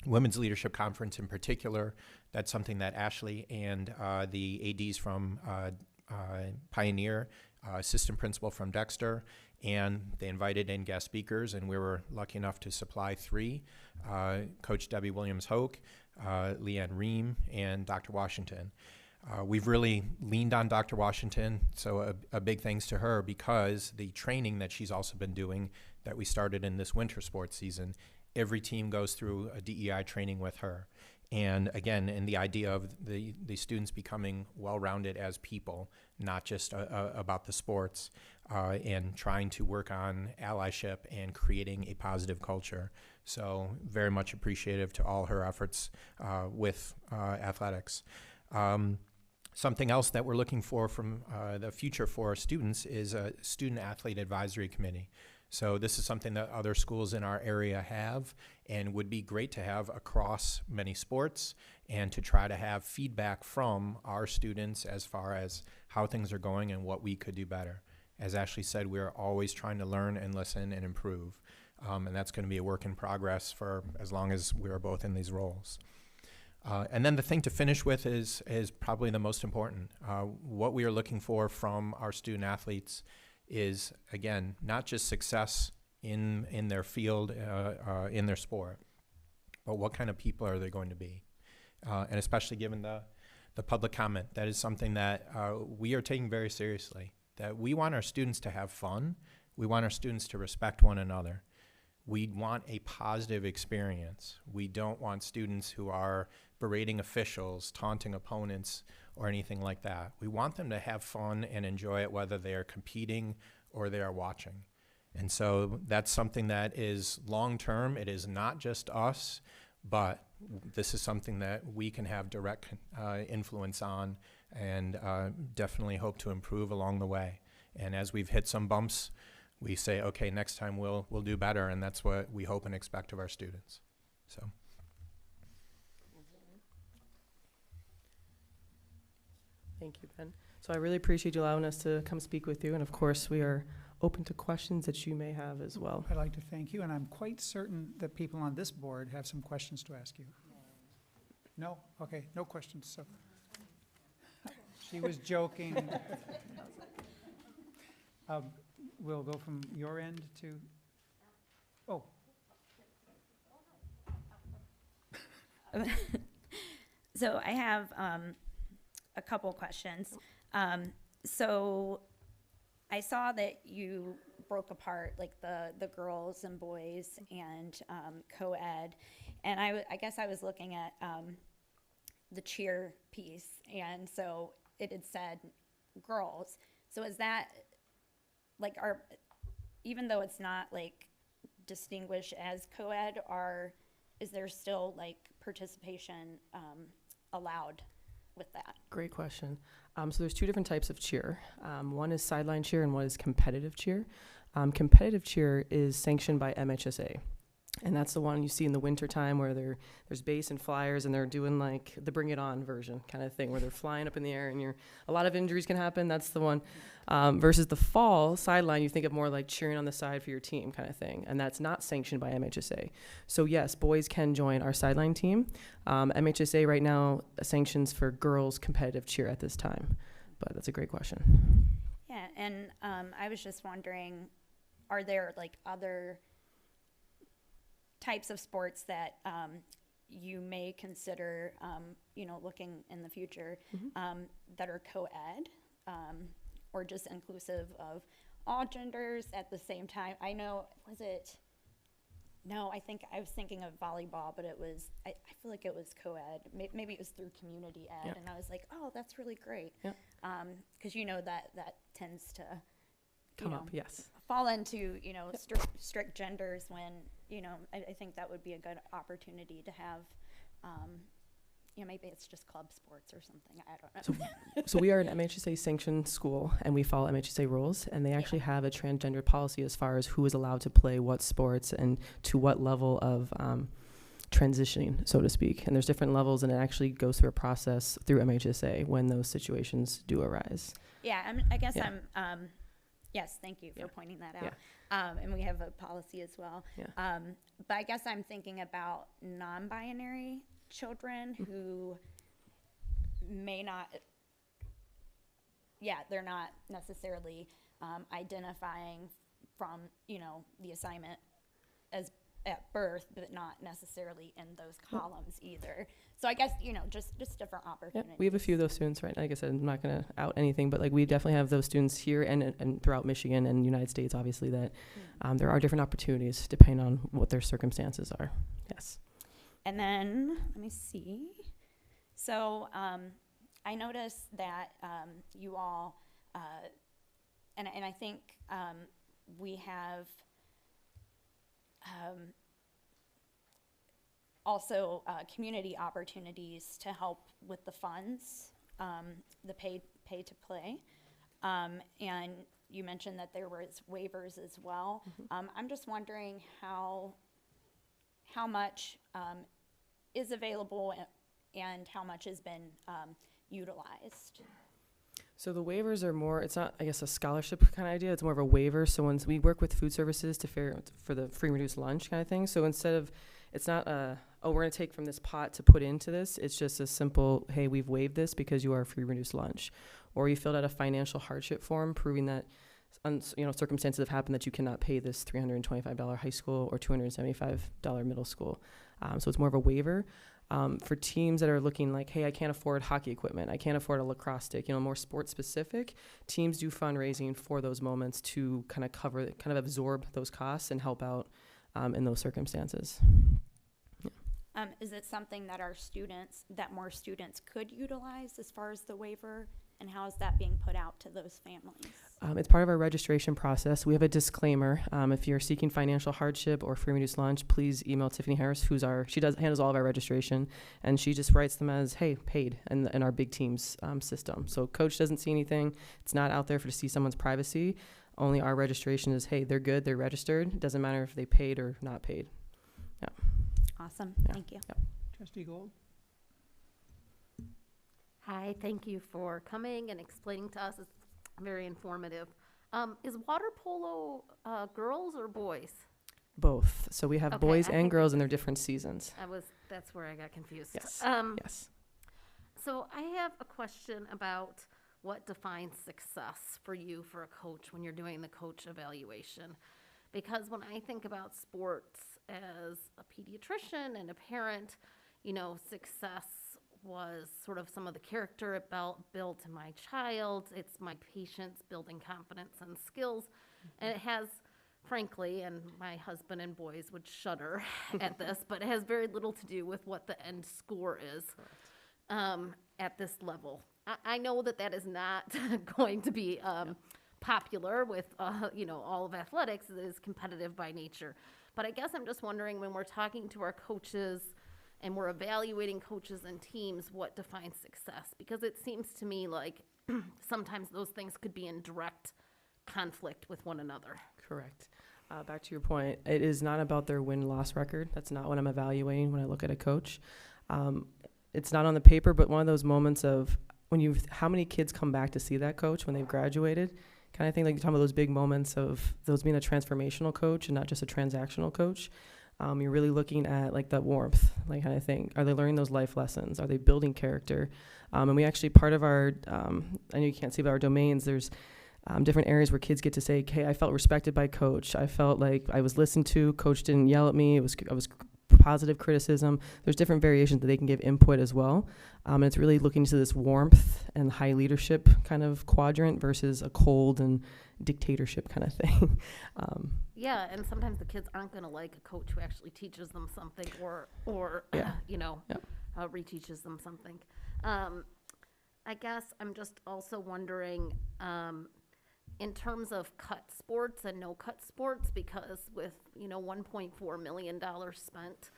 Women's Leadership Conference in particular, that's something that Ashley and the ADs from Pioneer, assistant principal from Dexter, and they invited in guest speakers, and we were lucky enough to supply 3, Coach Debbie Williams-Hoke, Leanne Ream, and Dr. Washington. We've really leaned on Dr. Washington, so a big thanks to her, because the training that she's also been doing that we started in this winter sports season, every team goes through a DEI training with her. And again, in the idea of the students becoming well-rounded as people, not just about the sports, and trying to work on allyship and creating a positive culture. So very much appreciative to all her efforts with athletics. Something else that we're looking for from the future for our students is a student athlete advisory committee. So this is something that other schools in our area have and would be great to have across many sports, and to try to have feedback from our students as far as how things are going and what we could do better. As Ashley said, we're always trying to learn and listen and improve. And that's going to be a work in progress for as long as we're both in these roles. And then the thing to finish with is probably the most important. What we are looking for from our student athletes is, again, not just success in their field, in their sport, but what kind of people are they going to be? And especially given the public comment, that is something that we are taking very seriously, that we want our students to have fun. We want our students to respect one another. We want a positive experience. We don't want students who are berating officials, taunting opponents, or anything like that. We want them to have fun and enjoy it, whether they are competing or they are watching. And so that's something that is long-term. It is not just us, but this is something that we can have direct influence on, and definitely hope to improve along the way. And as we've hit some bumps, we say, okay, next time we'll do better, and that's what we hope and expect of our students. So. Thank you, Ben. So I really appreciate you allowing us to come speak with you, and of course, we are open to questions that you may have as well. I'd like to thank you, and I'm quite certain that people on this board have some questions to ask you. No? Okay, no questions, so. She was joking. We'll go from your end to, oh. So I have a couple questions. So I saw that you broke apart like the girls and boys and co-ed, and I guess I was looking at the cheer piece, and so it had said girls. So is that like even though it's not like distinguished as co-ed, is there still like participation allowed with that? Great question. So there's 2 different types of cheer. One is sideline cheer and one is competitive cheer. Competitive cheer is sanctioned by MHSA. And that's the one you see in the winter time where there's bass and flyers, and they're doing like the Bring It On version kind of thing, where they're flying up in the air and a lot of injuries can happen. That's the one. Versus the fall sideline, you think of more like cheering on the side for your team kind of thing. And that's not sanctioned by MHSA. So yes, boys can join our sideline team. MHSA right now sanctions for girls competitive cheer at this time. But that's a great question. Yeah, and I was just wondering, are there like other types of sports that you may consider, looking in the future, that are co-ed, or just inclusive of all genders at the same time? I know, I think I was thinking of volleyball, but I feel like it was co-ed. Maybe it was through community ed, and I was like, oh, that's really great. Because that tends to Come up, yes. fall into, strict genders when, I think that would be a good opportunity to have, maybe it's just club sports or something. I don't know. So we are an MHSA sanctioned school, and we follow MHSA rules, and they actually have a transgender policy as far as who is allowed to play what sports and to what level of transitioning, so to speak. And there's different levels, and it actually goes through a process through MHSA when those situations do arise. Yeah, I guess yes, thank you for pointing that out. And we have a policy as well. But I guess I'm thinking about non-binary children who may not they're not necessarily identifying from, the assignment as at birth, but not necessarily in those columns either. So I guess, just different Yeah, opportunities. we have a few of those students, right? Like I said, I'm not going to out anything, but like we definitely have those students here and throughout Michigan and United States, obviously, that there are different opportunities depending on what their circumstances are. Yes. And then, let me see. So I noticed that you all, and I think we have also community opportunities to help with the funds, the pay to play. And you mentioned that there was waivers as well. I'm just wondering how much is available and how much has been utilized. So the waivers are more, it's not, I guess, a scholarship kind of idea. It's more of a waiver. So once we work with food services for the free and reduced lunch kind of thing. So instead of, it's not we're going to take from this pot to put into this. It's just a simple, hey, we've waived this because you are free reduced lunch. Or you filled out a financial hardship form proving that, circumstances have happened that you cannot pay this $325 high school or $275 middle school. So it's more of a waiver. For teams that are looking like, hey, I can't afford hockey equipment, I can't afford a lacrosse stick, more sports specific, teams do fundraising for those moments to kind of absorb those costs and help out in those circumstances. Is it something that more students could utilize as far as the waiver? And how is that being put out to those families? It's part of our registration process. We have a disclaimer. If you're seeking financial hardship or free reduced lunch, please email Tiffany Harris, she handles all of our registration, and she just writes them as, hey, paid in our big teams system. So coach doesn't see anything. It's not out there to see someone's privacy. Only our registration is, hey, they're good, they're registered. It doesn't matter if they paid or not paid. Yeah. Awesome. Yeah. Thank you. Yeah. Trustee Gold? Hi, thank you for coming and explaining to us. It's very informative. Is water polo girls or boys? Both. So we have Okay, boys I and think girls in their different seasons. That's where I got confused. Yes. Yes. So I have a question about what defines success for you for a coach when you're doing the coach evaluation. Because when I think about sports as a pediatrician and a parent, success was sort of some of the character it built in my child. It's my patients building confidence and skills. And it has, frankly, and my husband and boys would shudder at this, but it has very little to do with what the end score is at this level. I know that is not going to be popular with, all of athletics. It is competitive by nature. But I guess I'm just wondering, when we're talking to our coaches and we're evaluating coaches and teams, what defines success? Because it seems to me like sometimes those things could be in direct conflict with one another. Correct. Back to your point, it is not about their win-loss record. That's not what I'm evaluating when I look at a coach. It's not on the paper, but one of those moments of how many kids come back to see that coach when they've graduated? Kind of thing, like you're talking about those big moments of those being a transformational coach and not just a transactional coach. You're really looking at like that warmth, like kind of thing. Are they learning those life lessons? Are they building character? And we actually, part of our, I know you can't see, but our domains, there's different areas where kids get to say, hey, I felt respected by coach. I felt like I was listened to. Coach didn't yell at me. I was positive criticism. There's different variations that they can give input as well. And it's really looking to this warmth and high leadership kind of quadrant versus a cold and dictatorship kind of thing. Yeah, and sometimes the kids aren't going to like a coach who actually teaches them something or Yeah. reteaches them something. I guess I'm just also wondering, in terms of cut sports and no cut sports, because with, $1.4 million spent,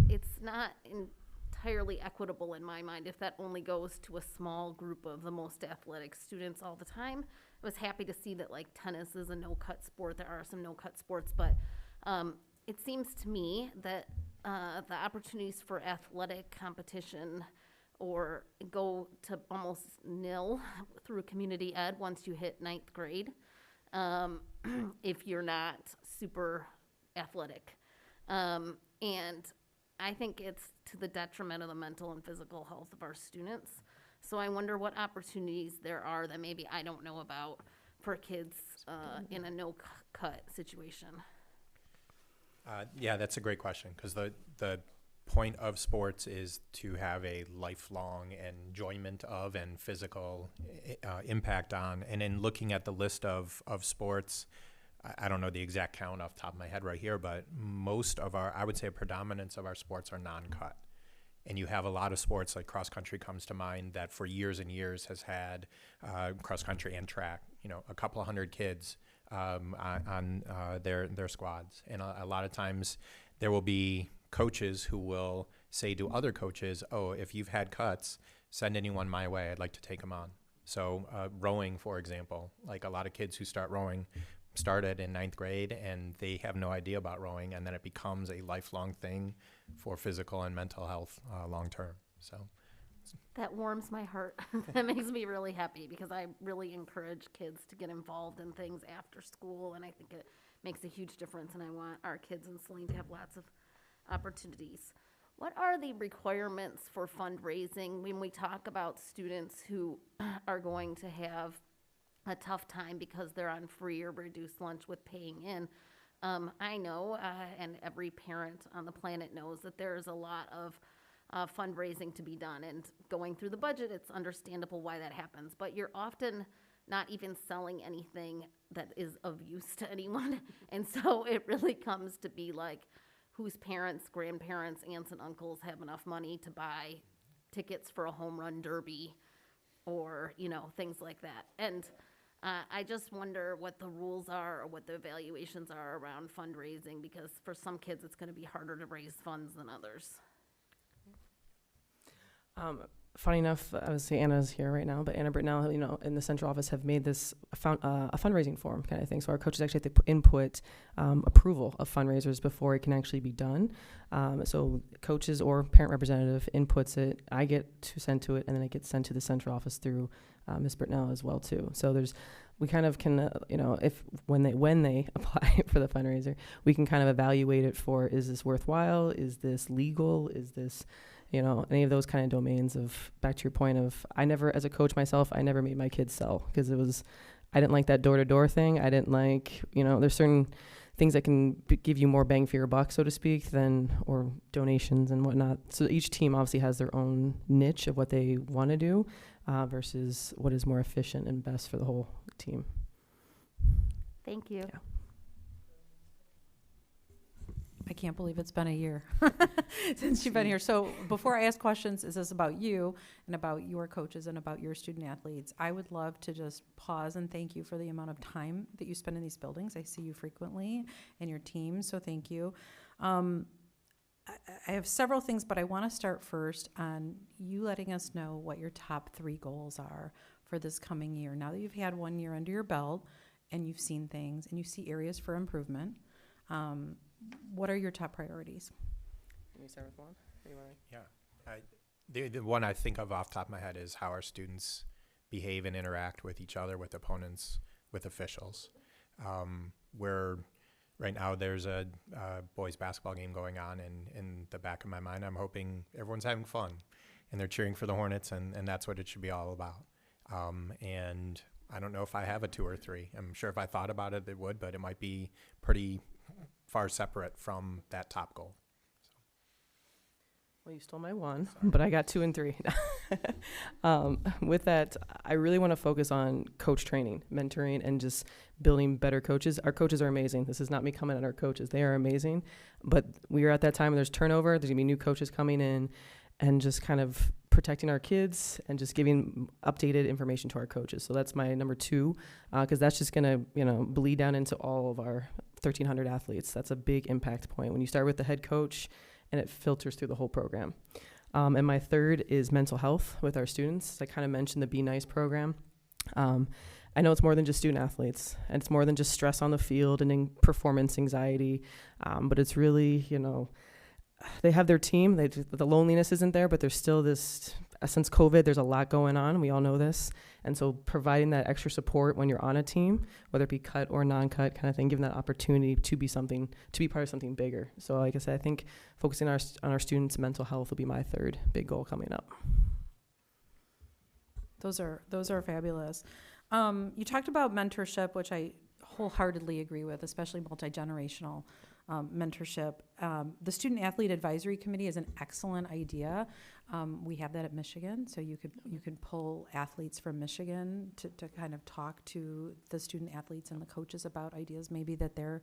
it's not entirely equitable in my mind if that only goes to a small group of the most athletic students all the time. I was happy to see that like tennis is a no cut sport. There are some no cut sports, but it seems to me that the opportunities for athletic competition or go to almost nil through community ed once you hit 9th grade, if you're not super athletic. And I think it's to the detriment of the mental and physical health of our students. So I wonder what opportunities there are that maybe I don't know about for kids in a no-cut situation. Yeah, that's a great question, because the point of sports is to have a lifelong enjoyment of and physical impact on. And in looking at the list of sports, I don't know the exact count off the top of my head right here, but most of I would say a predominance of our sports are non-cut. And you have a lot of sports, like cross country comes to mind, that for years and years has had cross country and track, a couple of hundred kids on their squads. And a lot of times there will be coaches who will say to other coaches, oh, if you've had cuts, send anyone my way. I'd like to take them on. So rowing, for example, like a lot of kids who start rowing started in 9th grade and they have no idea about rowing, and then it becomes a lifelong thing for physical and mental health long term. So That warms my heart. That makes me really happy, because I really encourage kids to get involved in things after school, and I think it makes a huge difference, and I want our kids in Saline to have lots of opportunities. What are the requirements for fundraising when we talk about students who are going to have a tough time because they're on free or reduced lunch with paying in? I know, and every parent on the planet knows, that there's a lot of fundraising to be done, and going through the budget, it's understandable why that happens, but you're often not even selling anything that is of use to anyone. And so it really comes to be like, whose parents, grandparents, aunts, and uncles have enough money to buy tickets for a home run derby, or, things like that. And I just wonder what the rules are, or what the evaluations are around fundraising, because for some kids, it's going to be harder to raise funds than others. Funny enough, I would say Anna's here right now, but Anna Britnell, in the central office have made this a fundraising form kind of thing. So our coaches actually have to input approval of fundraisers before it can actually be done. So coaches or parent representative inputs it. I get to send to it, and then it gets sent to the central office through Ms. Britnell as well too. So we kind of can, if when they apply for the fundraiser, we can kind of evaluate it for, is this worthwhile? Is this legal? Is this any of those kind of domains of, back to your point of, I never, as a coach myself, I never made my kids sell, because I didn't like that door-to-door thing. I didn't like, there's certain things that can give you more bang for your buck, so to speak, or donations and whatnot. So each team obviously has their own niche of what they want to do versus what is more efficient and best for the whole team. Thank you. Yeah. I can't believe it's been a year since you've been here. So before I ask questions, is this about you and about your coaches and about your student athletes? I would love to just pause and thank you for the amount of time that you spend in these buildings. I see you frequently and your team, so thank you. I have several things, but I want to start first on you letting us know what your top 3 goals are for this coming year. Now that you've had 1 year under your belt and you've seen things and you see areas for improvement, what are your top priorities? Can you start with one? Yeah. The one I think of off the top of my head is how our students behave and interact with each other, with opponents, with officials. Where right now there's a boys basketball game going on, and in the back of my mind, I'm hoping everyone's having fun and they're cheering for the Hornets, and that's what it should be all about. And I don't know if I have a 2 or 3. I'm sure if I thought about it, it would, but it might be pretty far separate from that top goal. Well, you stole my 1, but I got 2 and 3. With that, I really want to focus on coach training, mentoring, and just building better coaches. Our coaches are amazing. This is not me coming at our coaches. They are amazing. But we are at that time when there's turnover. There's going to be new coaches coming in, and just kind of protecting our kids and just giving updated information to our coaches. So that's my number 2, because that's just going to, bleed down into all of our 1,300 athletes. That's a big impact point when you start with the head coach and it filters through the whole program. And my 3rd is mental health with our students. I kind of mentioned the Be Nice program. I know it's more than just student athletes, and it's more than just stress on the field and performance anxiety, but it's really, they have their team. The loneliness isn't there, but there's still this, since COVID, there's a lot going on. We all know this. And so providing that extra support when you're on a team, whether it be cut or non-cut kind of thing, giving that opportunity to be part of something bigger. So like I said, I think focusing on our students' mental health will be my 3rd big goal coming up. Those are fabulous. You talked about mentorship, which I wholeheartedly agree with, especially multi-generational mentorship. The Student Athlete Advisory Committee is an excellent idea. We have that at Michigan, so you could pull athletes from Michigan to kind of talk to the student athletes and the coaches about ideas maybe that they're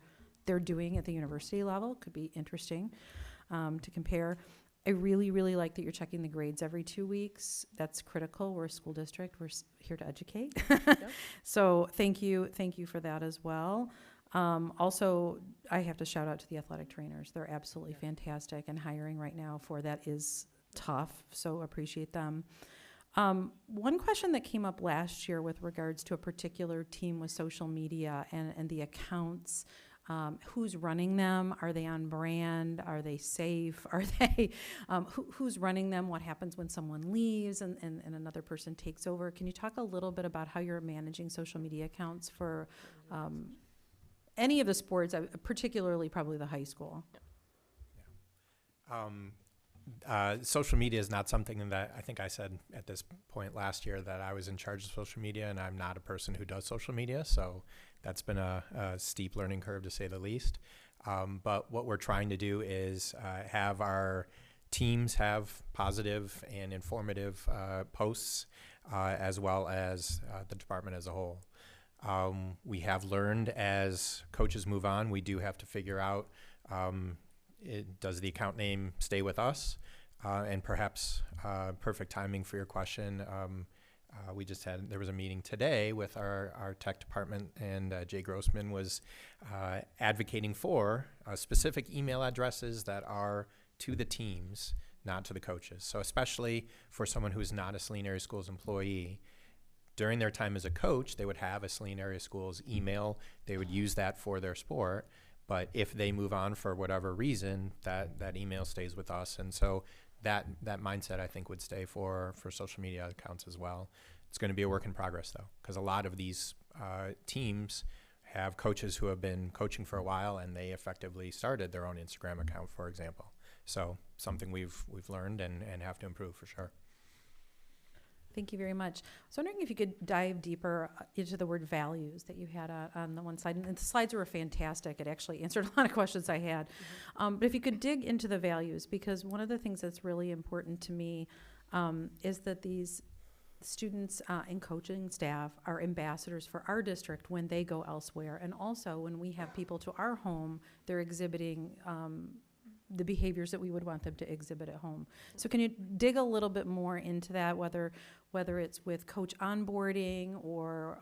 doing at the university level. Could be interesting to compare. I really, really like that you're checking the grades every 2 weeks. That's critical. We're a school district. We're here to educate. So thank you for that as well. Also, I have to shout out to the athletic trainers. They're absolutely fantastic, and hiring right now for that is tough, so appreciate them. One question that came up last year with regards to a particular team with social media and the accounts. Who's running them? Are they on brand? Are they safe? Are they, who's running them? What happens when someone leaves and another person takes over? Can you talk a little bit about how you're managing social media accounts for any of the sports, particularly probably the high school? Social media is not something that I think I said at this point last year that I was in charge of social media, and I'm not a person who does social media, so that's been a steep learning curve, to say the least. But what we're trying to do is have our teams have positive and informative posts, as well as the department as a whole. We have learned as coaches move on, we do have to figure out, does the account name stay with us? And perhaps perfect timing for your question. There was a meeting today with our tech department, and Jay Grossman was advocating for specific email addresses that are to the teams, not to the coaches. So especially for someone who's not a Saline Area Schools employee, during their time as a coach, they would have a Saline Area Schools email. They would use that for their sport. But if they move on for whatever reason, that email stays with us. And so that mindset, I think, would stay for social media accounts as well. It's going to be a work in progress, though, because a lot of these teams have coaches who have been coaching for a while, and they effectively started their own Instagram account, for example. So something we've learned and have to improve for sure. Thank you very much. I was wondering if you could dive deeper into the word values that you had on the one slide. And the slides were fantastic. It actually answered a lot of questions I had. But if you could dig into the values, because one of the things that's really important to me is that these students and coaching staff are ambassadors for our district when they go elsewhere. And also when we have people to our home, they're exhibiting the behaviors that we would want them to exhibit at home. So can you dig a little bit more into that, whether it's with coach onboarding or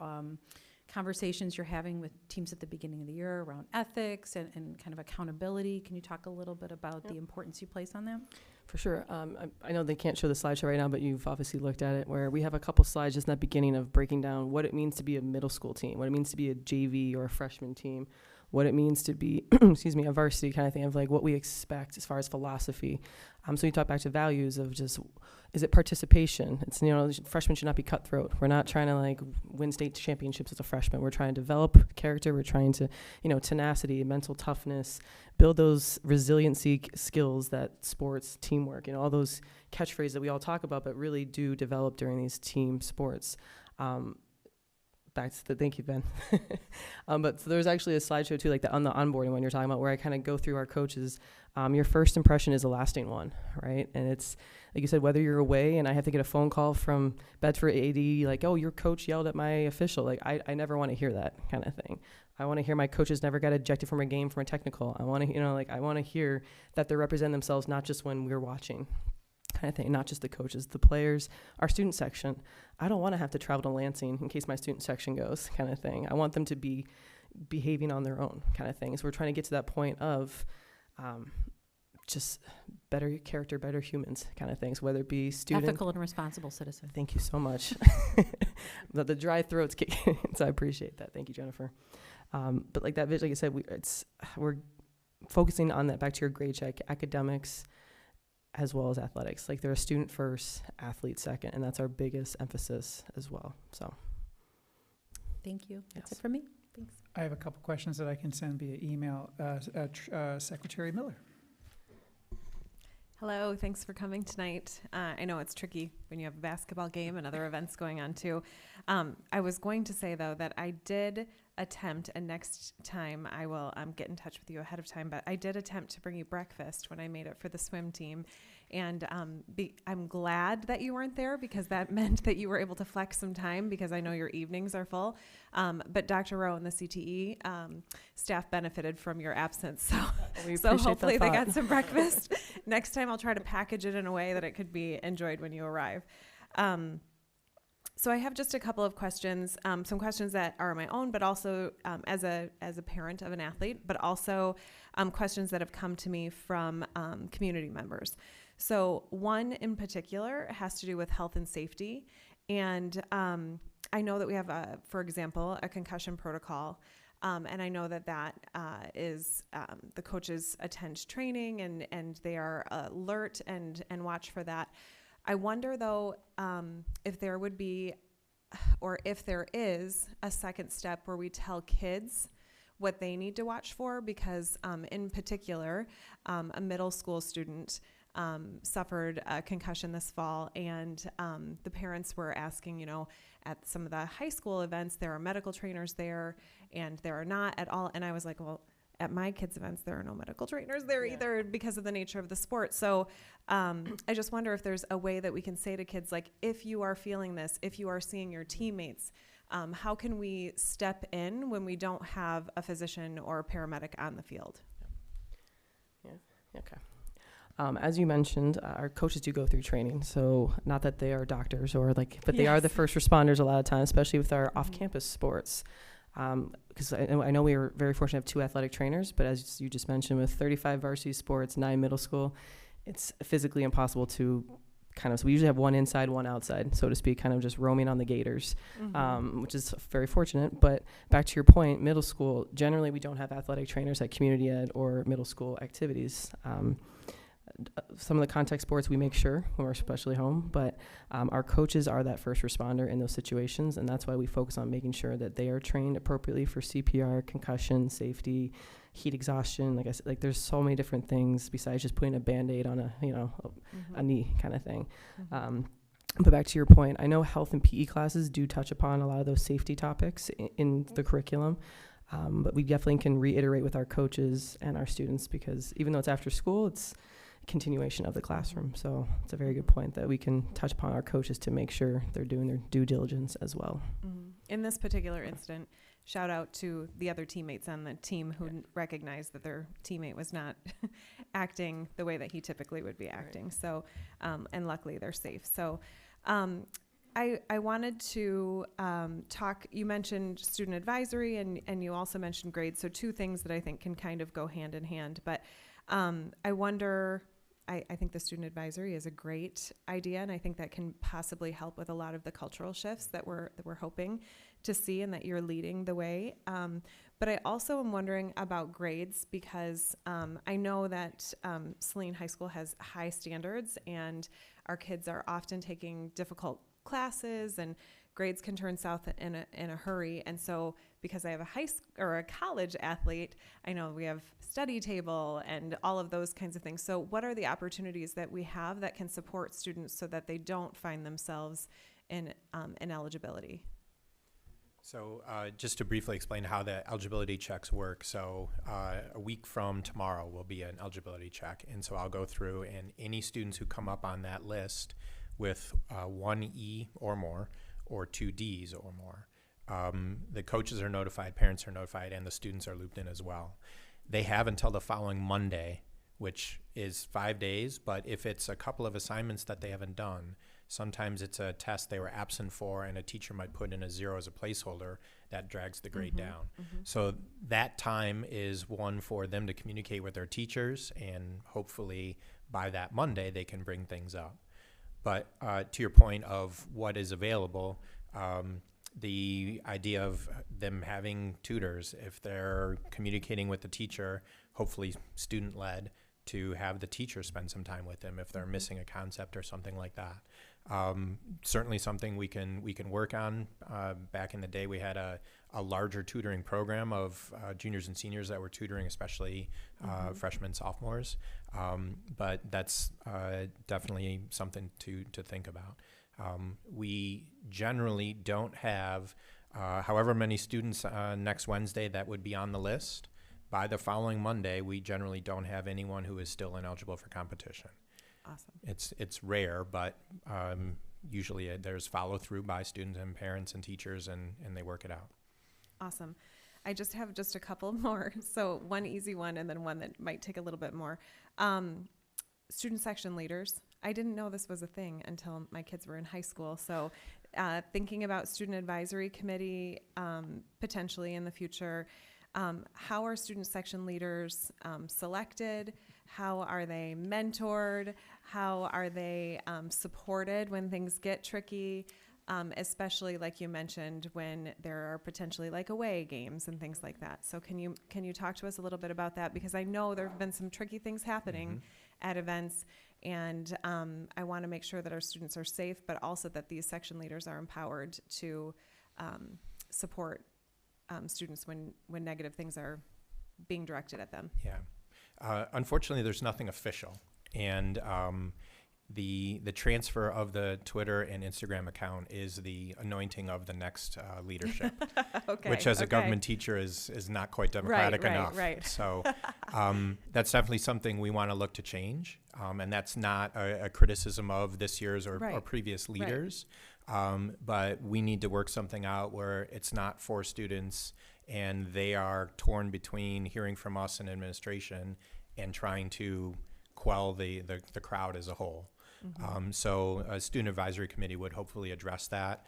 conversations you're having with teams at the beginning of the year around ethics and kind of accountability? Can you talk a little bit about the importance you place on that? For sure. I know they can't show the slideshow right now, but you've obviously looked at it, where we have a couple slides just in that beginning of breaking down what it means to be a middle school team, what it means to be a JV or a freshman team, what it means to be, a varsity kind of thing, of like what we expect as far as philosophy. So you talk back to values of just, is it participation? It's, freshmen should not be cutthroat. We're not trying to like win state championships as a freshman. We're trying to develop character. We're trying to, tenacity, mental toughness, build those resiliency skills that sports, teamwork, all those catchphrases that we all talk about, but really do develop during these team sports. Thank you, Ben. But so there's actually a slideshow too, like on the onboarding one you're talking about, where I kind of go through our coaches. Your first impression is a lasting one, right? And it's, like you said, whether you're away and I have to get a phone call from Bedford AD, like, oh, your coach yelled at my official. Like, I never want to hear that kind of thing. I want to hear my coaches never got ejected from a game from a technical. I want to, I want to hear that they represent themselves, not just when we're watching. Kind of thing, not just the coaches, the players, our student section. I don't want to have to travel to Lansing in case my student section goes, kind of thing. I want them to be behaving on their own, kind of thing. So we're trying to get to that point of just better character, better humans, kind of things, whether it be student. Ethical and responsible citizen. Thank you so much. The dry throats kick in, so I appreciate that. Thank you, Jennifer. But like that, like I said, we're focusing on that, back to your grade check, academics, as well as athletics. Like they're a student first, athlete second, and that's our biggest emphasis as well. So thank you. That's it for me. Thanks. I have a couple questions that I can send via email. Secretary Miller. Hello, thanks for coming tonight. I know it's tricky when you have a basketball game and other events going on too. I was going to say though that I did attempt, and next time I will get in touch with you ahead of time, but I did attempt to bring you breakfast when I made it for the swim team. And I'm glad that you weren't there, because that meant that you were able to flex some time, because I know your evenings are full. But Dr. Rowe and the CTE staff benefited from your absence. So, so hopefully they got some breakfast. Next time I'll try to package it in a way that it could be enjoyed when you arrive. So I have just a couple of questions, some questions that are my own, but also as a parent of an athlete, but also questions that have come to me from community members. So one in particular has to do with health and safety. And I know that we have, for example, a concussion protocol. And I know that is the coaches attend training and they are alert and watch for that. I wonder though, if there would be, or if there is a second step where we tell kids what they need to watch for, because in particular, a middle school student suffered a concussion this fall, and the parents were asking, at some of the high school events, there are medical trainers there, and there are not at all. And I was like, well, at my kids' events, there are no medical trainers there either, because of the nature of the sport. So I just wonder if there's a way that we can say to kids, like, if you are feeling this, if you are seeing your teammates, how can we step in when we don't have a physician or a paramedic on the field? Yeah. Okay. As you mentioned, our coaches do go through training. So not that they are doctors but they are the first responders a lot of times, especially with our off-campus sports. Because I know we are very fortunate to have 2 athletic trainers, but as you just mentioned, with 35 varsity sports, 9 middle school, it's physically impossible to so we usually have 1 inside, 1 outside, so to speak, kind of just roaming on the gators, which is very fortunate. But back to your point, middle school, generally we don't have athletic trainers at community ed or middle school activities. Some of the contact sports we make sure when we're especially home, but our coaches are that first responder in those situations, and that's why we focus on making sure that they are trained appropriately for CPR, concussion, safety, heat exhaustion. Like I said, there's so many different things besides just putting a Band-Aid on a knee kind of thing. But back to your point, I know health and PE classes do touch upon a lot of those safety topics in the curriculum. But we definitely can reiterate with our coaches and our students, because even though it's after school, it's continuation of the classroom. So it's a very good point that we can touch upon our coaches to make sure they're doing their due diligence as well. In this particular incident, shout out to the other teammates on the team who recognized that their teammate was not acting the way that he typically would be acting. Right. So, and luckily they're safe. So, I wanted to talk, you mentioned student advisory and you also mentioned grades. So 2 things that I think can kind of go hand in hand, but I wonder, I think the student advisory is a great idea, and I think that can possibly help with a lot of the cultural shifts that we're hoping to see, and that you're leading the way. But I also am wondering about grades, because I know that Saline High School has high standards, and our kids are often taking difficult classes, and grades can turn south in a hurry. And so, because I have a college athlete, I know we have study table and all of those kinds of things. So what are the opportunities that we have that can support students so that they don't find themselves in ineligibility? So just to briefly explain how the eligibility checks work. So a week from tomorrow will be an eligibility check. And so I'll go through, and any students who come up on that list with 1 E or more, or 2 Ds or more, the coaches are notified, parents are notified, and the students are looped in as well. They have until the following Monday, which is 5 days, but if it's a couple of assignments that they haven't done, sometimes it's a test they were absent for, and a teacher might put in a 0 as a placeholder. That drags the grade down. So that time is one for them to communicate with their teachers, and hopefully by that Monday they can bring things up. But to your point of what is available, the idea of them having tutors, if they're communicating with the teacher, hopefully student-led, to have the teacher spend some time with them if they're missing a concept or something like that. Certainly something we can work on. Back in the day, we had a larger tutoring program of juniors and seniors that were tutoring, especially freshmen, sophomores. But that's definitely something to think about. We generally don't have however many students next Wednesday that would be on the list. By the following Monday, we generally don't have anyone who is still ineligible for competition. Awesome. It's rare, but usually there's follow through by students and parents and teachers, and they work it out. Awesome. I just have just a couple more. So one easy one and then one that might take a little bit more. Student section leaders. I didn't know this was a thing until my kids were in high school. So thinking about student advisory committee potentially in the future, how are student section leaders selected? How are they mentored? How are they supported when things get tricky? Especially like you mentioned, when there are potentially like away games and things like that. So can you talk to us a little bit about that? Because I know there have been some tricky things happening at events, and I want to make sure that our students are safe, but also that these section leaders are empowered to support students when negative things are being directed at them. Yeah. Unfortunately, there's nothing official, and the transfer of the Twitter and Instagram account is the anointing of the next leadership, which as a government teacher is not quite democratic enough. Right. So that's definitely something we want to look to change, and that's not a criticism of this year's or previous leaders, but we need to work something out where it's not for students and they are torn between hearing from us and administration and trying to quell the crowd as a whole. So a student advisory committee would hopefully address that.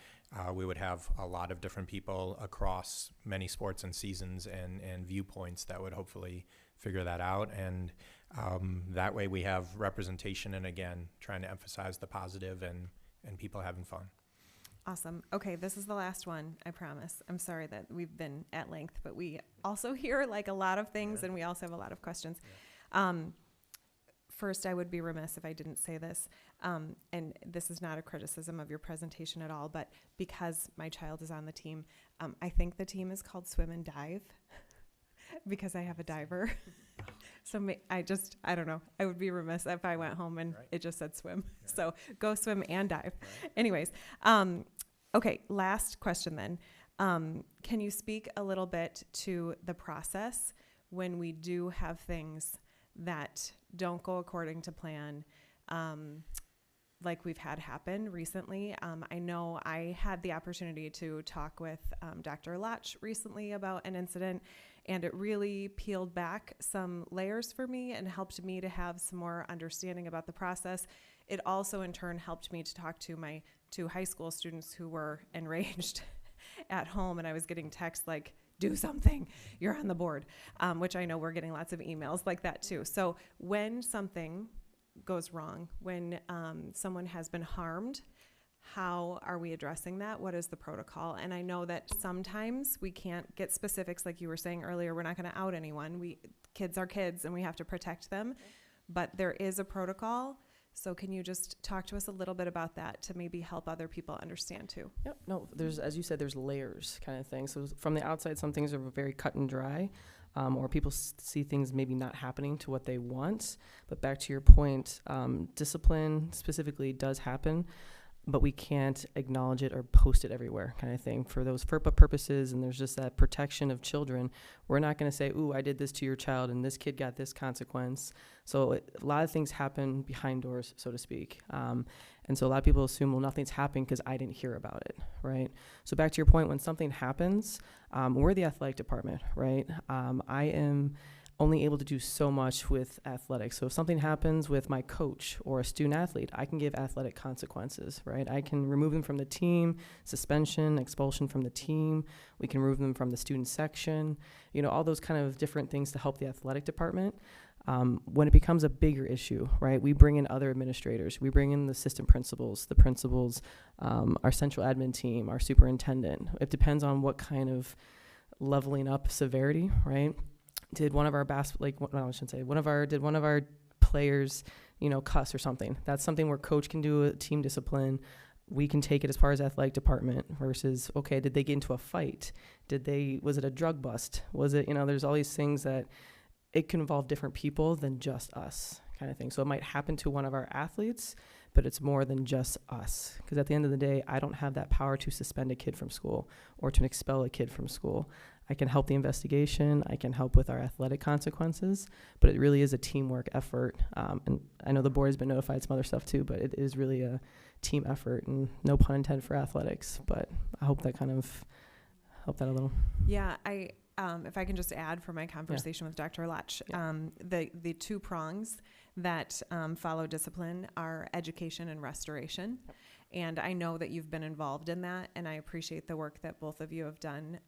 We would have a lot of different people across many sports and seasons and viewpoints that would hopefully figure that out. And that way we have representation and, again, trying to emphasize the positive and people having fun. Awesome. Okay, this is the last one, I promise. I'm sorry that we've been at length, but we also hear like a lot of things and we also have a lot of questions. First, I would be remiss if I didn't say this, and this is not a criticism of your presentation at all, but because my child is on the team, I think the team is called Swim and Dive because I have a diver. So I don't know. I would be remiss if I went home and it just said swim. Yeah. So go swim and dive. Right. Anyways, okay, last question then. Can you speak a little bit to the process when we do have things that don't go according to plan, like we've had happen recently? I know I had the opportunity to talk with Dr. Lotch recently about an incident, and it really peeled back some layers for me and helped me to have some more understanding about the process. It also in turn helped me to talk to my 2 high school students who were enraged at home, and I was getting texts like, do something, you're on the board, which I know we're getting lots of emails like that too. So when something goes wrong, when someone has been harmed, how are we addressing that? What is the protocol? And I know that sometimes we can't get specifics, like you were saying earlier, we're not going to out anyone. Kids are kids and we have to protect them, but there is a protocol. So can you just talk to us a little bit about that to maybe help other people understand too? Yep. No, as you said, there's layers kind of thing. So from the outside, some things are very cut and dry, or people see things maybe not happening to what they want. But back to your point, discipline specifically does happen, but we can't acknowledge it or post it everywhere kind of thing for those FERPA purposes. And there's just that protection of children. We're not going to say, ooh, I did this to your child and this kid got this consequence. So a lot of things happen behind doors, so to speak. And so a lot of people assume, well, nothing's happened because I didn't hear about it, right? So back to your point, when something happens, we're the athletic department, right? I am only able to do so much with athletics. So if something happens with my coach or a student athlete, I can give athletic consequences, right? I can remove them from the team, suspension, expulsion from the team. We can remove them from the student section, all those kind of different things to help the athletic department. When it becomes a bigger issue, right, we bring in other administrators. We bring in the assistant principals, the principals, our central admin team, our superintendent. It depends on what kind of leveling up severity, right? Did one of our players, cuss or something. That's something where coach can do a team discipline. We can take it as far as athletic department versus, okay, did they get into a fight? Was it a drug bust? Was it, there's all these things that it can involve different people than just us kind of thing. So it might happen to one of our athletes, but it's more than just us. Because at the end of the day, I don't have that power to suspend a kid from school or to expel a kid from school. I can help the investigation. I can help with our athletic consequences, but it really is a teamwork effort. And I know the board has been notified some other stuff too, but it is really a team effort, and no pun intended for athletics, but I hope that kind of helped that a little. Yeah, if I can just add for my conversation with Dr. Lotch, the two prongs that follow discipline are education and restoration. Yep. And I know that you've been involved in that, and I appreciate the work that both of you have done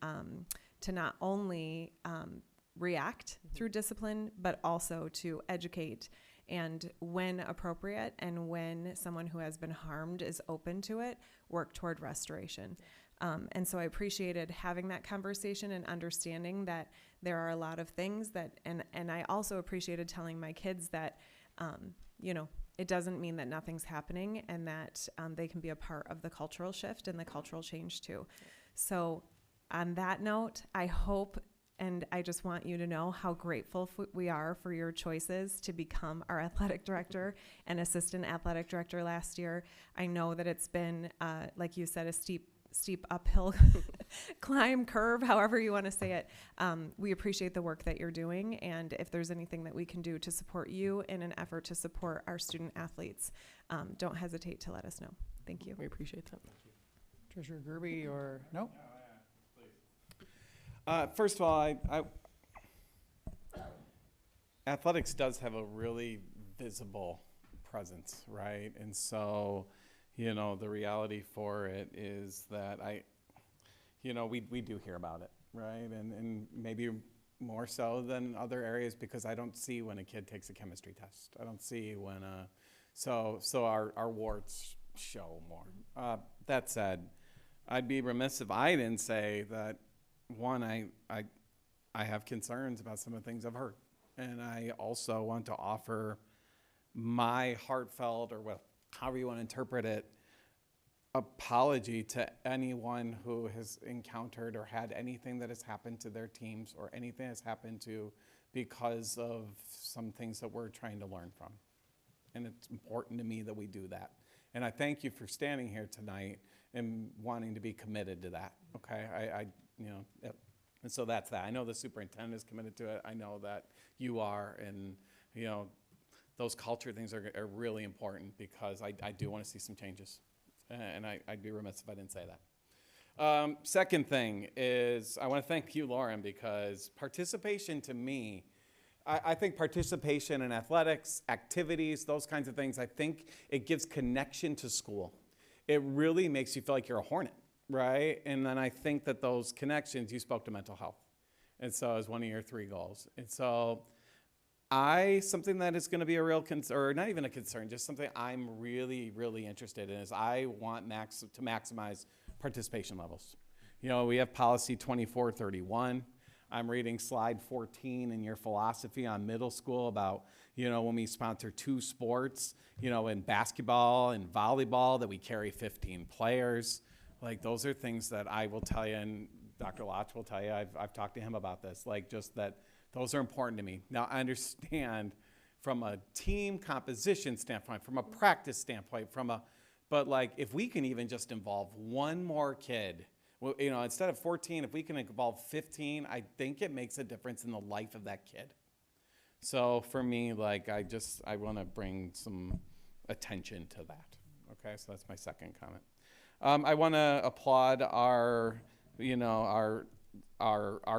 to not only react through discipline, but also to educate, and when appropriate and when someone who has been harmed is open to it, work toward restoration. And so I appreciated having that conversation and understanding that there are a lot of things that, and I also appreciated telling my kids that, it doesn't mean that nothing's happening, and that they can be a part of the cultural shift and the cultural change too. So on that note, I hope, and I just want you to know how grateful we are for your choices to become our athletic director and assistant athletic director last year. I know that it's been, like you said, a steep uphill climb, curve, however you want to say it. We appreciate the work that you're doing, and if there's anything that we can do to support you in an effort to support our student athletes, don't hesitate to let us know. Thank you. We appreciate that. Treasurer Gerby, or no? First of all, athletics does have a really visible presence, right? And so, the reality for it is that we do hear about it, right? And maybe more so than other areas, because I don't see when a kid takes a chemistry test. I don't see when so our warts show more. That said, I'd be remiss if I didn't say that, one, I have concerns about some of the things I've heard. And I also want to offer my heartfelt, or however you want to interpret it, apology to anyone who has encountered or had anything that has happened to their teams, or anything that's happened to because of some things that we're trying to learn from. And it's important to me that we do that. And I thank you for standing here tonight and wanting to be committed to that. Okay, and so that's that. I know the superintendent is committed to it. I know that you are, and those culture things are really important, because I do want to see some changes, and I'd be remiss if I didn't say that. Second thing is, I want to thank you, Lauren, because participation to me, I think participation in athletics, activities, those kinds of things, I think it gives connection to school. It really makes you feel like you're a hornet, right? And then I think that those connections, you spoke to mental health. And so as one of your 3 goals. And so something that is going to be a real concern, or not even a concern, just something I'm really, really interested in, is I want to maximize participation levels. We have policy 2431. I'm reading slide 14 in your philosophy on middle school about, when we sponsor 2 sports, in basketball and volleyball, that we carry 15 players. Like, those are things that I will tell you, and Dr. Lotch will tell you, I've talked to him about this, just that those are important to me. Now, I understand from a team composition standpoint, from a practice standpoint, but if we can even just involve one more kid, instead of 14, if we can involve 15, I think it makes a difference in the life of that kid. So for me, I want to bring some attention to that. Okay, so that's my second comment. I want to applaud our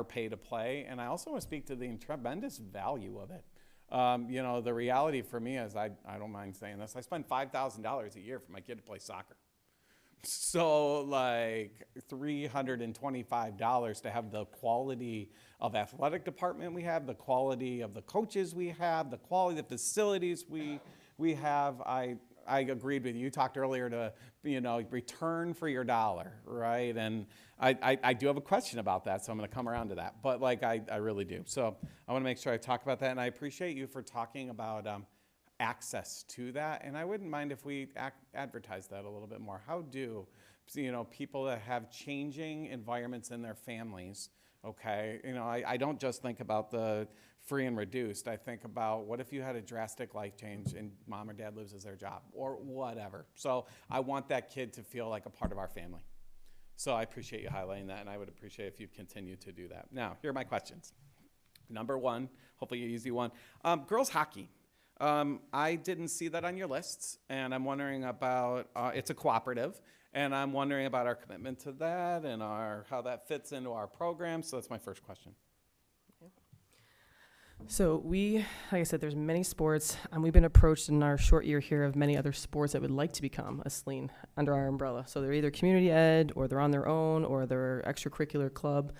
pay to play, and I also want to speak to the tremendous value of it. The reality for me is, I don't mind saying this, I spend $5,000 a year for my kid to play soccer. So $325 to have the quality of athletic department we have, the quality of the coaches we have, the quality of the facilities we have. I agreed with you. You talked earlier to, return for your dollar, right? And I do have a question about that, so I'm going to come around to that. But I really do. So I want to make sure I talk about that, and I appreciate you for talking about access to that. And I wouldn't mind if we advertise that a little bit more. How do, people that have changing environments in their families, okay? I don't just think about the free and reduced. I think about, what if you had a drastic life change and mom or dad loses their job or whatever. So I want that kid to feel like a part of our family. So I appreciate you highlighting that, and I would appreciate if you'd continue to do that. Now, here are my questions. Number one, hopefully an easy one. Girls hockey. I didn't see that on your lists, and I'm wondering about, it's a cooperative, and I'm wondering about our commitment to that and how that fits into our program. So that's my first question. So like I said, there's many sports, and we've been approached in our short year here of many other sports that would like to become a Saline under our umbrella. So they're either community ed, or they're on their own, or they're extracurricular club.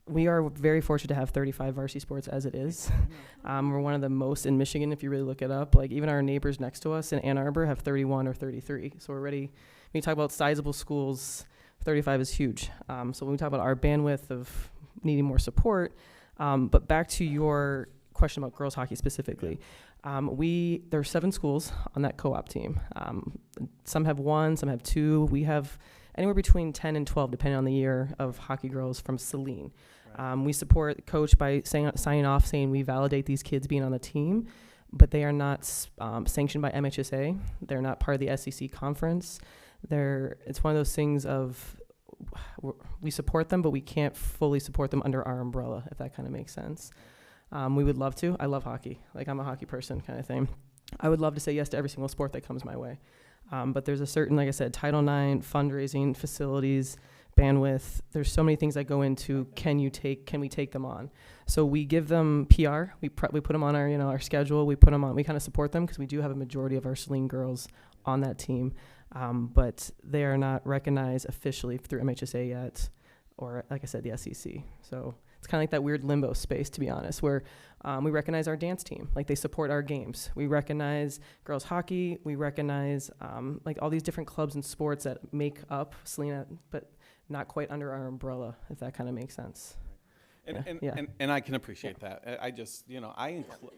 We are very fortunate to have 35 varsity sports as it is. We're one of the most in Michigan, if you really look it up. Like, even our neighbors next to us in Ann Arbor have 31 or 33. So we're already, when you talk about sizable schools, 35 is huge. So when we talk about our bandwidth of needing more support, but back to your question about girls hockey specifically, there are 7 schools on that co-op team. Some have 1, some have 2. We have anywhere between 10 and 12, depending on the year, of hockey girls from Saline. We support the coach by signing off saying we validate these kids being on the team, but they are not sanctioned by MHSA. They're not part of the SEC conference. It's one of those things of, we support them, but we can't fully support them under our umbrella, if that kind of makes sense. We would love to. I love hockey. Like, I'm a hockey person kind of thing. I would love to say yes to every single sport that comes my way. But there's a certain, like I said, Title IX, fundraising, facilities, bandwidth. There's so many things that go into, can we take them on? So we give them PR. We put them on our schedule. We put them on. We kind of support them because we do have a majority of our Saline girls on that team. But they are not recognized officially through MHSA yet, or, like I said, the SEC. So it's kind of like that weird limbo space, to be honest, where we recognize our dance team. Like, they support our games. We recognize girls hockey. We recognize like all these different clubs and sports that make up Saline, but not quite under our umbrella, if that kind of makes sense. And I can appreciate that. I just,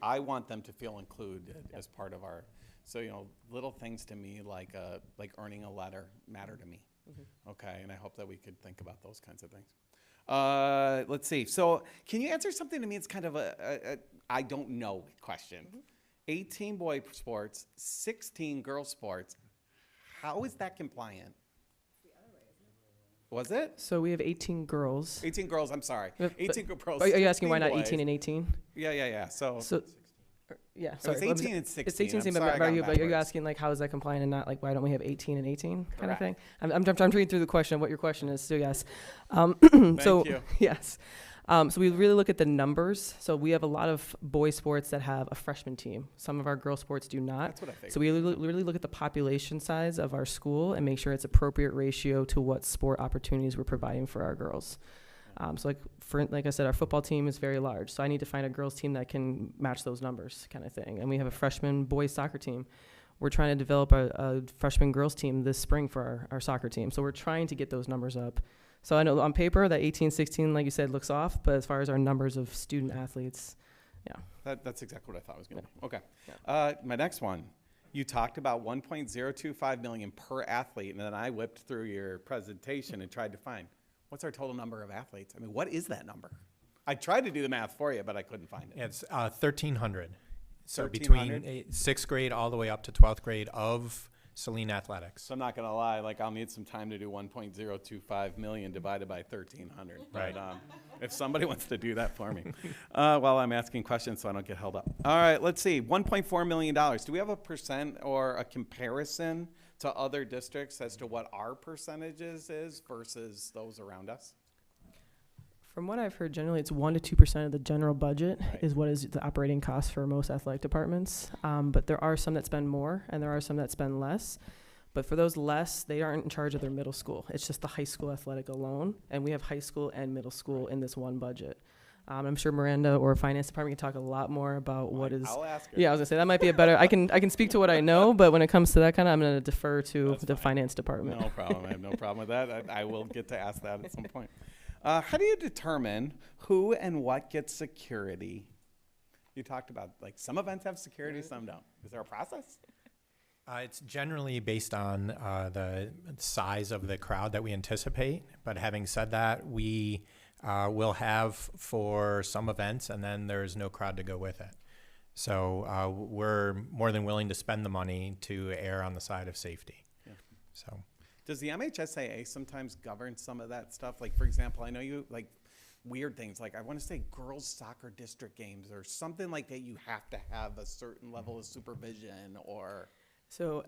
I want them to feel included as part of our. So, little things to me, like earning a letter, matter to me. Mm-hmm. Okay, and I hope that we could think about those kinds of things. Let's see. So, can you answer something to me? It's kind of a I don't know question. Mm-hmm. 18 boy sports, 16 girl sports. How is that compliant? Was it? So we have 18 girls. 18 girls, I'm sorry. 18 girls. Are you asking why not boys. 18 and 18? Yeah. So yeah, sorry. It was 18 and 16. It's 18, but are you asking, like, how is that compliant and not, like, why don't we have 18 and 18 kind of thing? I'm reading through the question of what your question is, so yes. Thank you. Yes. So we really look at the numbers. So we have a lot of boys sports that have a freshman team. Some of our girl sports do not. That's what I figured. So we really look at the population size of our school and make sure it's appropriate ratio to what sport opportunities we're providing for our girls. So like I said, our football team is very large. So I need to find a girls team that can match those numbers, kind of thing. And we have a freshman boys soccer team. We're trying to develop a freshman girls team this spring for our soccer team. So we're trying to get those numbers up. So I know on paper that 18, 16, like you said, looks off. But as far as our numbers of student athletes, yeah. That's exactly what I thought was going to be. Okay. Yeah. My next one. You talked about $1.025 million per athlete, and then I whipped through your presentation and tried to find, what's our total number of athletes? I mean, what is that number? I tried to do the math for you, but I couldn't find it. It's 1,300. So 1,300? between 6th grade all the way up to 12th grade of Saline athletics. So I'm not going to lie, like, I'll need some time to do 1.025 million divided by 1,300. Right. But if somebody wants to do that for me while I'm asking questions so I don't get held up. All right, let's see. $1.4 million. Do we have a percent or a comparison to other districts as to what our percentages is versus those around us? From what I've heard, generally it's 1 to 2% of the general budget Right. is what is the operating cost for most athletic departments. But there are some that spend more, and there are some that spend less. But for those less, they aren't in charge of their middle school. It's just the high school athletic alone, and we have high school and middle school in this one budget. I'm sure Miranda or finance department can talk a lot more about what is. I'll ask her. Yeah, I was gonna say that might be a better. I can speak to what I know, but when it comes to that kind of, I'm gonna defer to That's the fine. finance department. No problem. I have no problem with that. I will get to ask that at some point. How do you determine who and what gets security You talked about, like, some events have security, some don't. Is there a process? It's generally based on the size of the crowd that we anticipate. But having said that, we will have for some events, and then there's no crowd to go with it. So we're more than willing to spend the money to err on the side of safety. Yeah. So Does the MHSAA sometimes govern some of that stuff? Like, for example, I know you, like, weird things, like I want to say girls soccer district games or something like that, you have to have a certain level of supervision or... So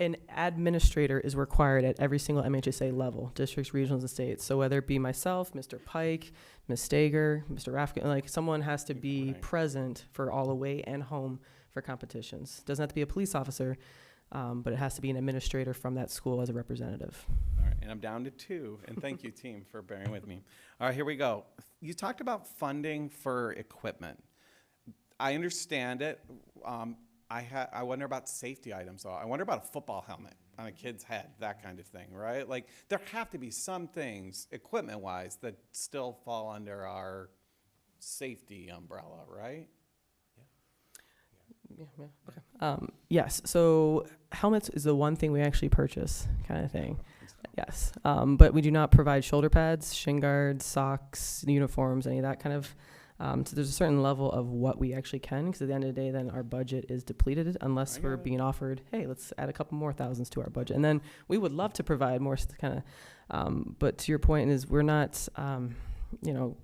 an administrator is required at every single MHSA level, districts, regionals, and states. So whether it be myself, Mr. Pike, Ms. Stager, Mr. Rafkin, like someone has to be Right. present for all away and home for competitions. Doesn't have to be a police officer, but it has to be an administrator from that school as a representative. All right, and I'm down to 2, and thank you, team, for bearing with me. All right, here we go. You talked about funding for equipment. I understand it. I wonder about safety items, though. I wonder about a football helmet on a kid's head, that kind of thing, right? Like, there have to be some things, equipment-wise, that still fall under our safety umbrella, right? Yes, so helmets is the one thing we actually purchase, kind of thing. Yes, but we do not provide shoulder pads, shin guards, socks, uniforms, any of that kind of. So there's a certain level of what we actually can, because at the end of the day, then our budget is depleted unless I we're got it. being offered, hey, let's add a couple more thousands to our budget. And then we would love to provide more kind of, but to your point is we're not,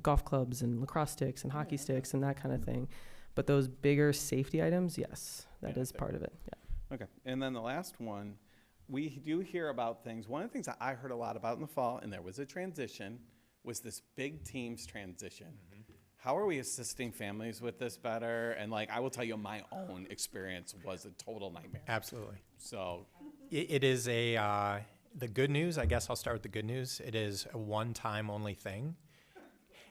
golf clubs and lacrosse sticks and hockey sticks and that kind of thing. But those bigger safety items, yes, that Yeah, is part of it. Yeah. Okay, and then the last one, we do hear about things. One of the things that I heard a lot about in the fall, and there was a transition, was this big teams transition. How are we assisting families with this better? And like, I will tell you, my own experience was a total nightmare. absolutely. So, It is the good news, I guess I'll start with the good news. It is a one-time only thing.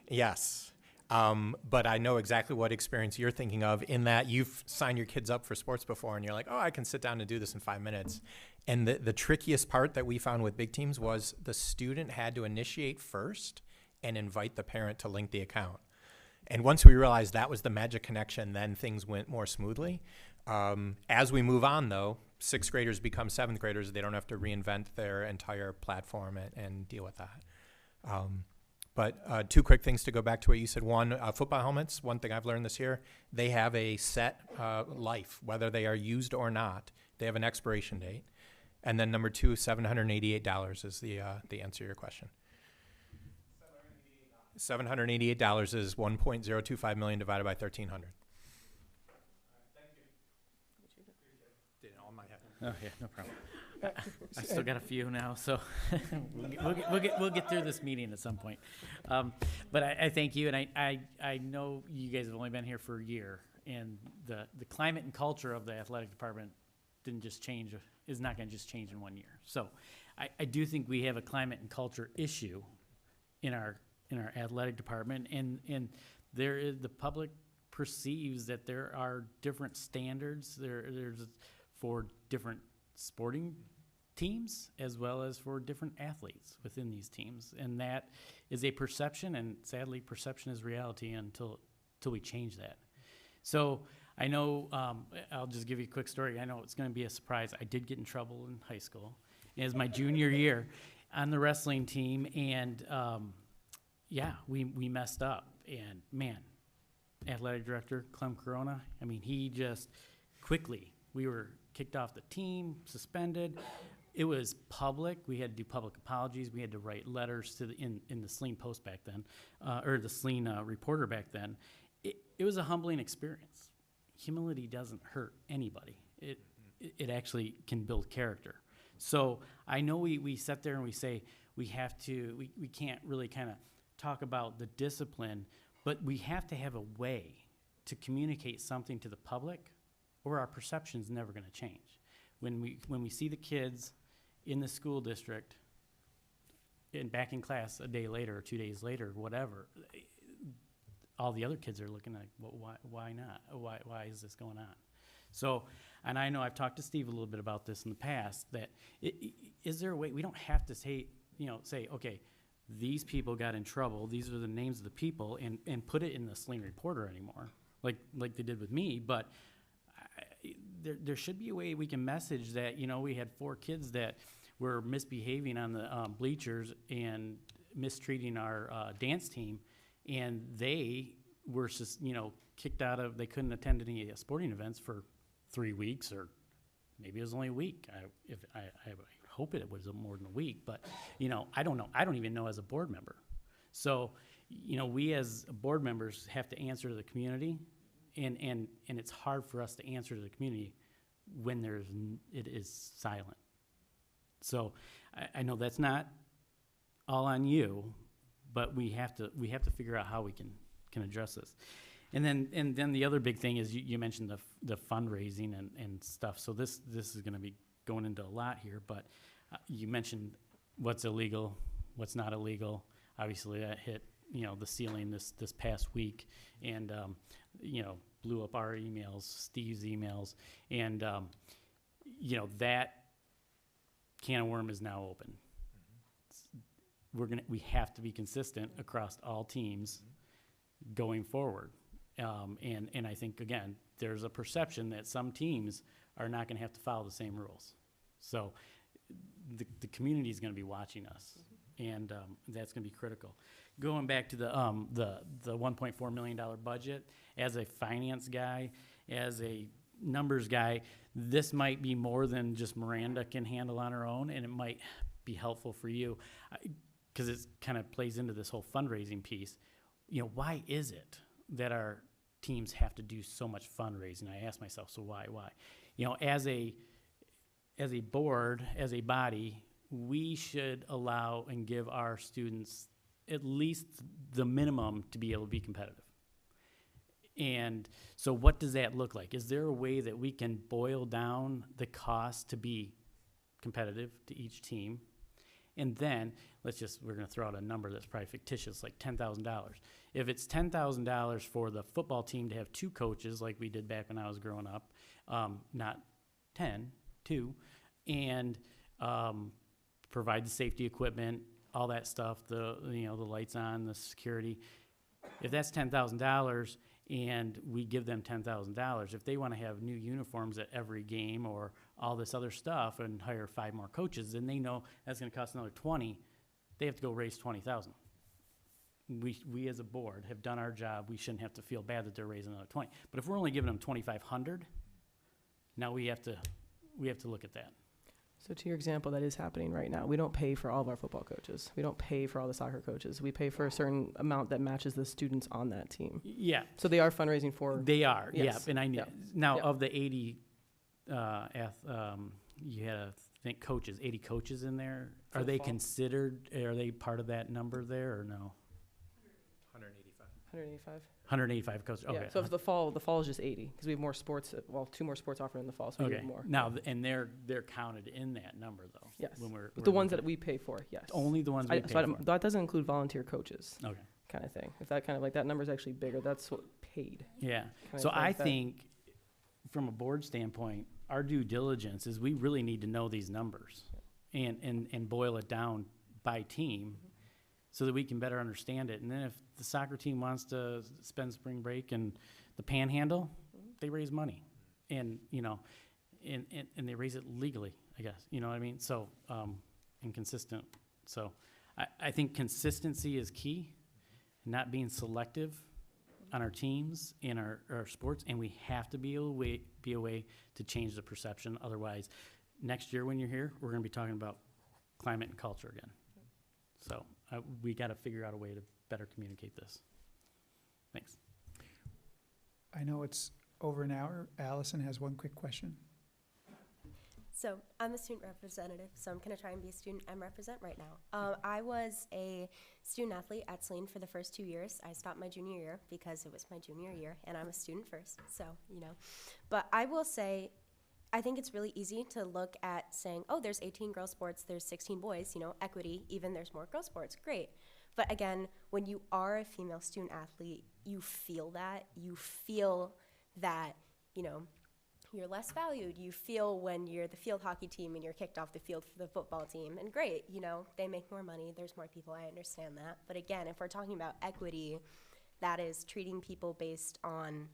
Yes. But I know exactly what experience you're thinking of in that you've signed your kids up for sports before and you're like, oh, I can sit down and do this in 5 minutes. And the trickiest part that we found with big teams was the student had to initiate first and invite the parent to link the account. And once we realized that was the magic connection, then things went more smoothly. As we move on, though, 6th graders become 7th graders. They don't have to reinvent their entire platform and deal with that. But 2 quick things to go back to what you said. One, football helmets, one thing I've learned this year, they have a set life, whether they are used or not. They have an expiration date. And then number 2, $788 is the answer to your question. $788 is 1.025 million divided by 1,300. Did it all in my head. Oh, yeah, no problem. I still got a few now, so we'll get through this meeting at some point. But I thank you, and I know you guys have only been here for a year, and the climate and culture of the athletic department didn't just change, is not going to just change in 1 year. So I do think we have a climate and culture issue in our athletic department, and there is, the public perceives that there are different standards there's for different sporting teams as well as for different athletes within these teams, and that is a perception, and sadly perception is reality until we change that. So I know, I'll just give you a quick story. I know it's going to be a surprise. I did get in trouble in high school. It was my junior year on the wrestling team, and yeah, we messed up, and man, athletic director Clem Corona, I mean, he just quickly, we were kicked off the team, suspended. It was public. We had to do public apologies. We had to write letters to in the Saline Post back then, or the Saline Reporter back then. It was a humbling experience. Humility doesn't hurt anybody. It actually can build character. So I know we sit there and we say we can't really kind of talk about the discipline, but we have to have a way to communicate something to the public, or our perception's never going to change. When we see the kids in the school district and back in class a day later or 2 days later, whatever, all the other kids are looking like, well, why not? Why is this going on? So, and I know I've talked to Steve a little bit about this in the past, that is there a way, we don't have to say, okay, these people got in trouble, these are the names of the people, and put it in the Saline Reporter anymore. like they did with me, but there should be a way we can message that, we had 4 kids that were misbehaving on the bleachers and mistreating our dance team, and they were just, kicked out of, they couldn't attend any sporting events for 3 weeks, or maybe it was only a week. I hope it was more than a week, but, I don't know. I don't even know as a board member. So, we as board members have to answer to the community, and it's hard for us to answer to the community when it is silent. So I know that's not all on you, but we have to figure out how we can address this. And then the other big thing is you mentioned the fundraising and stuff. So this is going to be going into a lot here, but you mentioned what's illegal, what's not illegal. Obviously that hit the ceiling this past week, and blew up our emails, Steve's emails, and that can of worm is now open. We have to be consistent across all teams going forward. And I think, again, there's a perception that some teams are not going to have to follow the same rules. So the community is going to be watching us, and that's going to be critical. Going back to the $1.4 million budget, as a finance guy, as a numbers guy, this might be more than just Miranda can handle on her own, and it might be helpful for you because it kind of plays into this whole fundraising piece. Why is it that our teams have to do so much fundraising? I ask myself, so why? As a board, as a body, we should allow and give our students at least the minimum to be able to be competitive. And so what does that look like? Is there a way that we can boil down the cost to be competitive to each team? And then we're going to throw out a number that's probably fictitious, like $10,000. If it's $10,000 for the football team to have 2 coaches, like we did back when I was growing up, not 10, 2, and provide the safety equipment, all that stuff, the lights on, the security. If that's $10,000 and we give them $10,000, if they want to have new uniforms at every game or all this other stuff and hire 5 more coaches, then they know that's going to cost another 20. They have to go raise 20,000. We as a board have done our job. We shouldn't have to feel bad that they're raising another 20. But if we're only giving them 2,500, now we have to look at that. So to your example, that is happening right now. We don't pay for all of our football coaches. We don't pay for all the soccer coaches. We pay for a certain amount that matches the students on that team. Yeah. So they are fundraising for. They are, Yes. yeah. And I know. Yeah. Now, Yeah. of the 80, you had, I think, 80 coaches in there. For Are the they fall? considered, are they part of that number there or no? 185. 185. 185 coaches, okay. Yeah. So if the fall is just 80 because we have more sports. 2 more sports offered in the fall, so we Okay. have more. Now, and they're counted in that number, though? Yes. When we're But the ones looking- that we pay for, yes. Only the ones we pay for? That doesn't include volunteer coaches, Okay, kind of thing. If that kind of that number is actually bigger, that's what paid. yeah. Kind So of I like that. think, from a board standpoint, our due diligence is we really need to know these numbers and boil it down by team so that we can better understand it. And then if the soccer team wants to spend spring break in the Panhandle, they raise money, and and they raise it legally, I guess. You know what I mean? So and consistent. So I think consistency is key, not being selective on our teams and our sports, and we have to be a way to change the perception. Otherwise, next year when you're here, we're going to be talking about climate and culture again. So we got to figure out a way to better communicate this. Thanks. I know it's over an hour. Allison has one quick question. So I'm a student representative, so I'm going to try and be a student and represent right now. I was a student athlete at Saline for the first 2 years. I stopped my junior year because it was my junior year, and I'm a student first, so, But I will say, I think it's really easy to look at saying, oh, there's 18 girls sports, there's 16 boys, equity, even there's more girls sports, great. But again, when you are a female student athlete, you feel that, you're less valued. You feel when you're the field hockey team and you're kicked off the field for the football team. And great, they make more money. There's more people. I understand that. But again, if we're talking about equity, that is treating people based on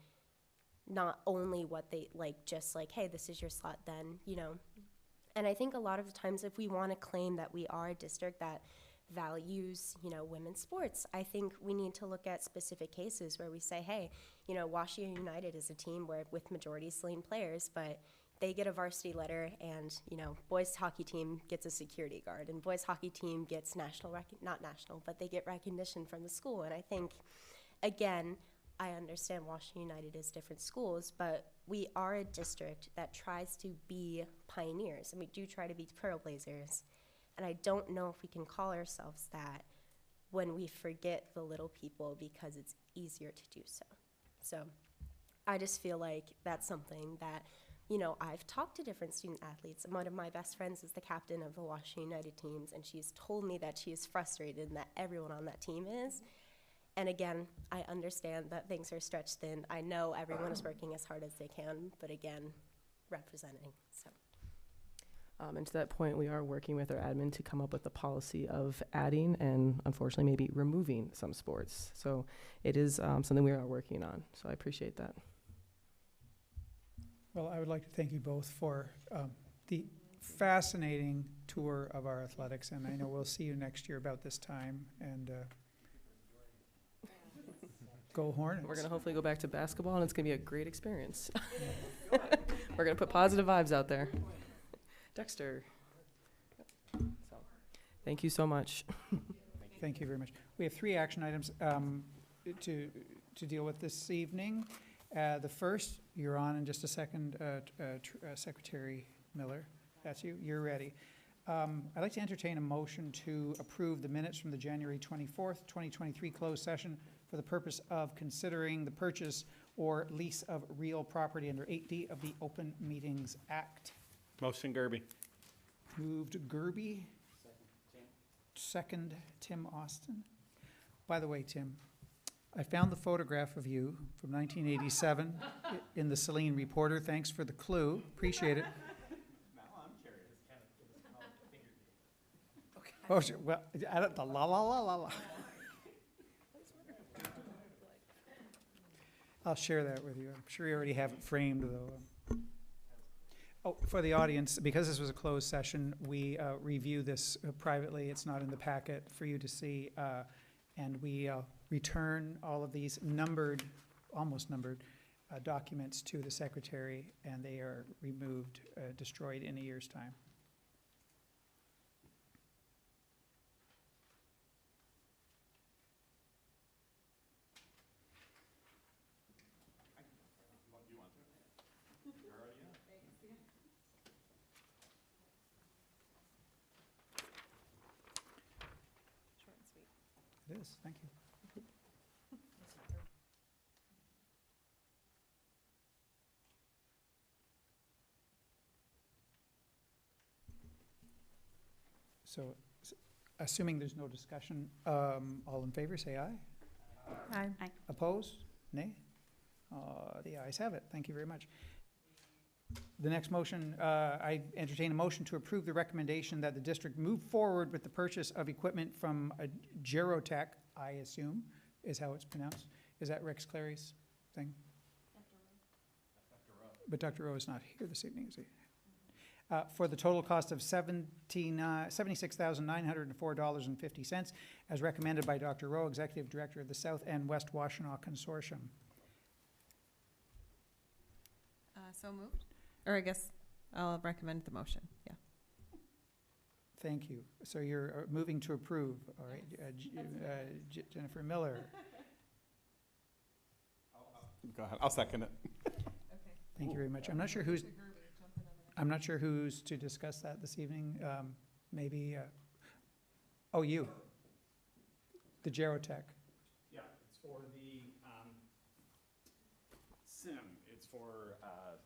not only what they like, just like, hey, this is your slot then, you know. And I think a lot of the times if we want to claim that we are a district that values, you know, women's sports, I think we need to look at specific cases where we say, hey, you know, Washington United is a team where with majority Saline players, but they get a varsity letter, and, you know, boys hockey team gets a security guard, and boys hockey team gets not national, but they get recognition from the school. And I think, again, I understand Washington United is different schools, but we are a district that tries to be pioneers, and we do try to be trailblazers. And I don't know if we can call ourselves that when we forget the little people because it's easier to do so. So I just feel like that's something that, you know, I've talked to different student athletes, and one of my best friends is the captain of the Washington United teams, and she's told me that she is frustrated and that everyone on that team is. And again, I understand that things are stretched thin. I know everyone is working as hard as they can, but again, representing, so. And to that point, we are working with our admin to come up with a policy of adding and unfortunately maybe removing some sports. So it is something we are working on. So I appreciate that. Well, I would like to thank you both for the fascinating tour of our athletics, and I know we'll see you next year about this time, and go Hornets. We're going to hopefully go back to basketball, and it's going to be a great experience. We're going to put positive vibes out there. Dexter. So, thank you so much. Thank you very much. We have 3 action items to deal with this evening. The first, you're on in just a second, Secretary Miller. That's you. You're ready. I'd like to entertain a motion to approve the minutes from the January 24th, 2023 closed session for the purpose of considering the purchase or lease of real property under 8D of the Open Meetings Act. Motion Gerby. Moved Gerby. Second, Tim Austin. By the way, Tim, I found the photograph of you from 1987 in the Saline Reporter. Thanks for the clue. Appreciate it. Now I'm curious. Oh, sure. Well, I don't, the la la la la la. I'll share that with you. I'm sure you already have it framed, though. Oh, for the audience, because this was a closed session, we review this privately. It's not in the packet for you to see. And we return all of these numbered, almost numbered, documents to the secretary, and they are removed, destroyed in a year's time. It is, thank you. So, assuming there's no discussion, all in favor, say aye. Aye. Aye. Opposed? Nay? The ayes have it. Thank you very much. The next motion, I entertain a motion to approve the recommendation that the district move forward with the purchase of equipment from Gerotech, I assume, is how it's pronounced. Is that Rex Clary's thing? But Dr. O is not here this evening, is he? For the total cost of $76,904.50, as recommended by Dr. Rowe, Executive Director of the South and West Washtenaw Consortium. So moved. Or I guess I'll recommend the motion, yeah. Thank you. So you're moving to approve, all right? Jennifer Miller. Go ahead. I'll second it. Thank you very much. I'm not sure who's to discuss that this evening. Maybe, oh, you. The Gerotech. Yeah, it's for the SIM. It's for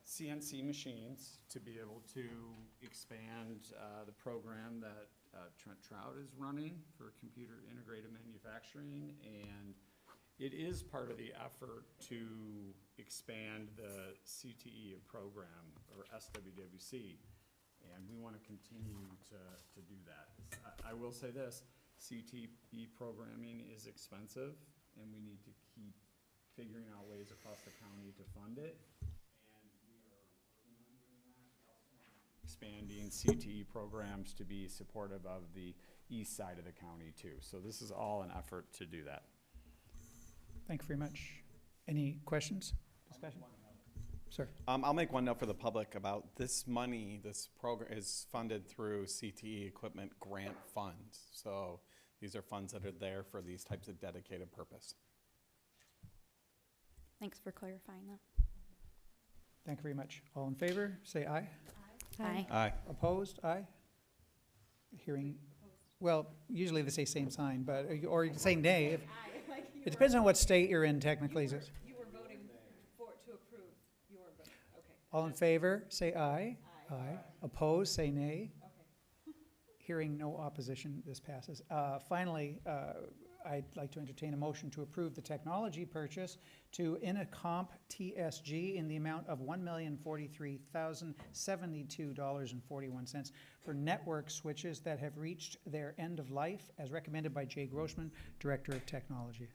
CNC machines to be able to expand the program that Trent Trout is running for computer integrated manufacturing. And it is part of the effort to expand the CTE program, or SWWC, and we want to continue to do that. I will say this, CTE programming is expensive, and we need to keep figuring out ways across the county to fund it. And we are working on doing that. We also want to expanding CTE programs to be supportive of the east side of the county too. So this is all an effort to do that. Thank you very much. Any questions, discussion? Sir? I'll make one note for the public about this money. This program is funded through CTE equipment grant funds. So these are funds that are there for these types of dedicated purpose. Thanks for clarifying that. Thank you very much. All in favor, say aye. Aye. Aye. Opposed, aye. Hearing, well, usually they say same sign, but, or you can say nay. It depends on what state you're in technically. You were voting for, to approve your vote, okay. All in favor, say aye. Aye. Opposed, say nay. Okay. Hearing no opposition, this passes. Finally, I'd like to entertain a motion to approve the technology purchase to Inacomp TSG in the amount of $1,043,072.41 for network switches that have reached their end of life, as recommended by Jay Grossman, Director of Technology.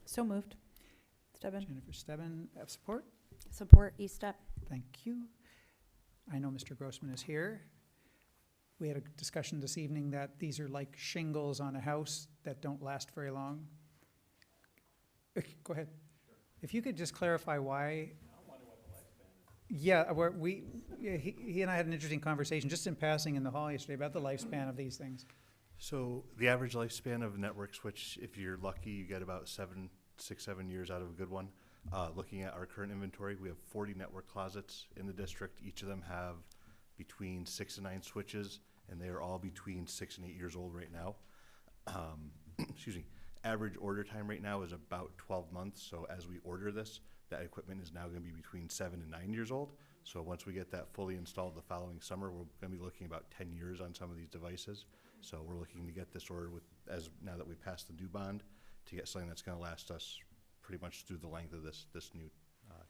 So moved. Stebbin. Jennifer Stebbin, support? Support E-Step. Thank you. I know Mr. Grossman is here. We had a discussion this evening that these are like shingles on a house that don't last very long. Go ahead. If you could just clarify why. Yeah, he and I had an interesting conversation just in passing in the hall yesterday about the lifespan of these things. So the average lifespan of a network switch, if you're lucky, you get about 7 years out of a good one. Looking at our current inventory, we have 40 network closets in the district. Each of them have between 6 and 9 switches, and they are all between 6 and 8 years old right now. Excuse me. Average order time right now is about 12 months. So as we order this, that equipment is now going to be between 7 and 9 years old. So once we get that fully installed the following summer, we're going to be looking about 10 years on some of these devices. So we're looking to get this ordered now that we passed the new bond, to get something that's going to last us pretty much through the length of this new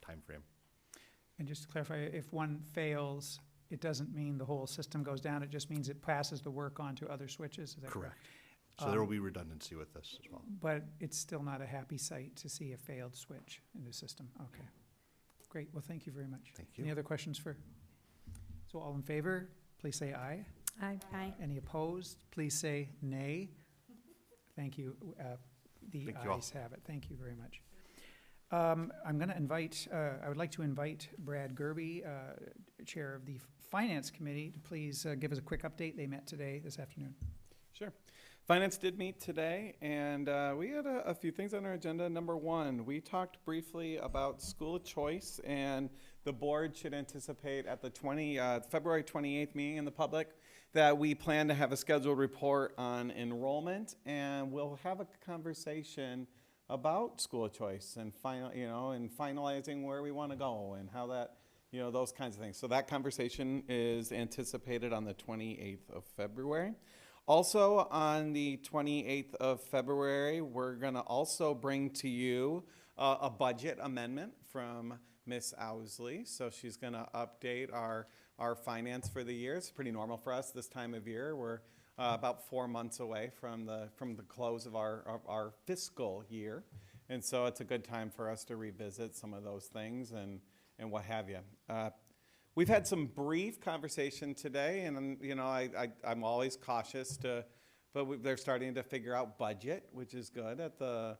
time frame. And just to clarify, if one fails, it doesn't mean the whole system goes down. It just means it passes the work on to other switches. Is that correct? So there will be redundancy with this as well. But it's still not a happy sight to see a failed switch in the system. Okay. Great. Well, thank you very much. Thank you. Any other questions for? So all in favor, please say aye. Aye. Aye. Any opposed, please say nay. Thank you. The Thank you all. ayes have it. Thank you very much. I'm going to invite, I would like to invite Brad Gerby, Chair of the Finance Committee, to please give us a quick update. They met today, this afternoon. Sure. Finance did meet today, and we had a few things on our agenda. Number one, we talked briefly about school choice, and the board should anticipate at the February 28th meeting in the public that we plan to have a scheduled report on enrollment, and we'll have a conversation about school choice and finalizing where we want to go and how that, those kinds of things. So that conversation is anticipated on the 28th of February. Also on the 28th of February, we're going to also bring to you a budget amendment from Miss Owsley. So she's going to update our finance for the year. It's pretty normal for us this time of year. We're about 4 months away from the close of our fiscal year. And so it's a good time for us to revisit some of those things and what have you. We've had some brief conversation today, and I'm always cautious but they're starting to figure out budget, which is good at the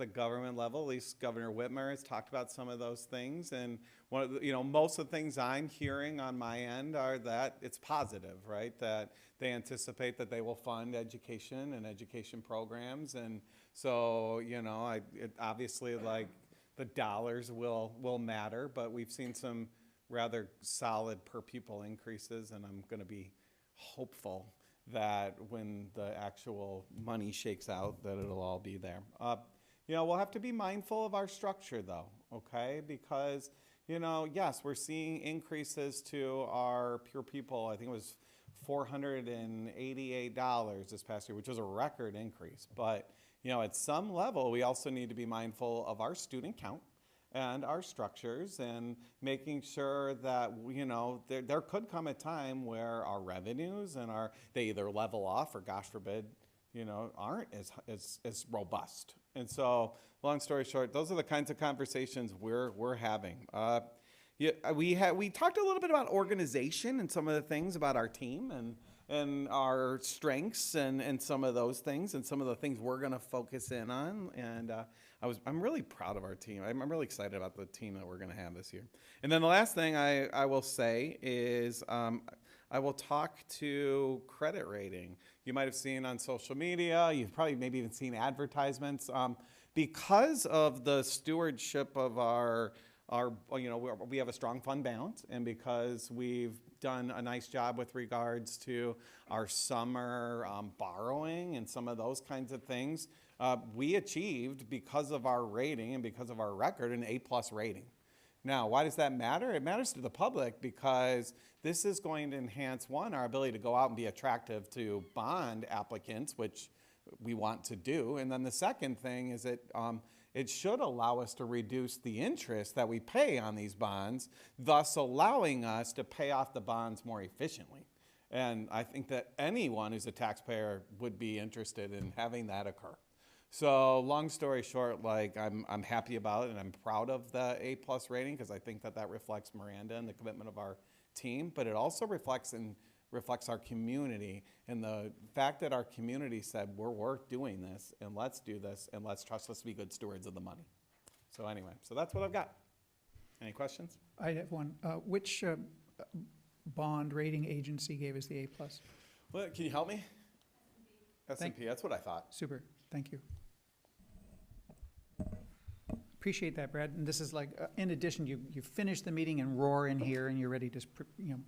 government level. At least Governor Whitmer has talked about some of those things, and one of the, most of the things I'm hearing on my end are that it's positive, right? That they anticipate that they will fund education and education programs, and so obviously the dollars will matter, but we've seen some rather solid per pupil increases, and I'm going to be hopeful that when the actual money shakes out that it'll all be there. We'll have to be mindful of our structure though, okay? Because, yes, we're seeing increases to our per pupil. I think it was $488 this past year, which was a record increase. But, at some level, we also need to be mindful of our student count and our structures, and making sure that there could come a time where our revenues and they either level off or, gosh forbid, aren't as robust. And so, long story short, those are the kinds of conversations we're having. We talked a little bit about organization and some of the things about our team and our strengths and some of those things and some of the things we're going to focus in on. And I'm really proud of our team. I'm really excited about the team that we're going to have this year. And then the last thing I will say is I will talk to credit rating. You might have seen on social media, you've probably maybe even seen advertisements. Because of the stewardship of we have a strong fund balance, and because we've done a nice job with regards to our summer borrowing and some of those kinds of things, we achieved, because of our rating and because of our record, an A+ rating. Now, why does that matter? It matters to the public because this is going to enhance, one, our ability to go out and be attractive to bond applicants, which we want to do. And then the second thing is it should allow us to reduce the interest that we pay on these bonds, thus allowing us to pay off the bonds more efficiently. And I think that anyone who's a taxpayer would be interested in having that occur. So long story short, I'm happy about it and I'm proud of the A+ rating because I think that reflects Miranda and the commitment of our team, but it also reflects our community and the fact that our community said we're worth doing this and let's do this and let's trust us to be good stewards of the money. So anyway, so that's what I've got. Any questions? I have one. Which bond rating agency gave us the A+? Well, can you help me? Thank- S&P, that's what I thought. Super, thank you. Appreciate that, Brad. And this is in addition, you finished the meeting and roar in here and you're ready to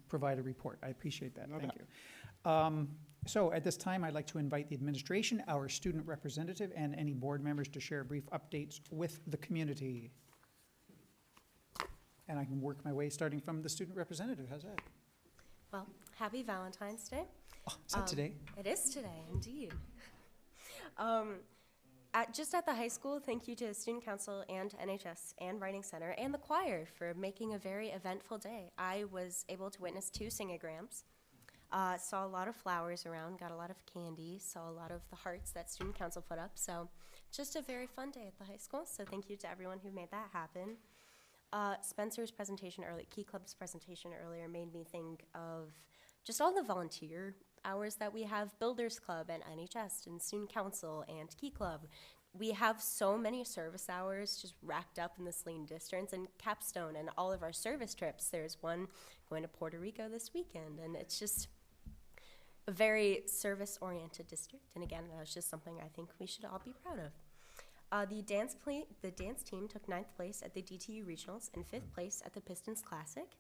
provide a report. I appreciate that, thank you. So at this time, I'd like to invite the administration, our student representative, and any board members to share brief updates with the community. And I can work my way starting from the student representative, how's that? Well, happy Valentine's Day. Oh, is that today? It is today, indeed. Just at the high school, thank you to Student Council and NHS and Writing Center and the choir for making a very eventful day. I was able to witness 2 singograms, saw a lot of flowers around, got a lot of candy, saw a lot of the hearts that Student Council put up. So just a very fun day at the high school. So thank you to everyone who made that happen. Spencer's presentation earlier, Key Club's presentation earlier made me think of just all the volunteer hours that we have, Builders Club and NHS and Student Council and Key Club. We have so many service hours just racked up in the Saline districts and Capstone and all of our service trips. There's one going to Puerto Rico this weekend, and it's just a very service-oriented district. And again, that's just something I think we should all be proud of. The dance team took 9th place at the DTU Regionals and 5th place at the Pistons Classic.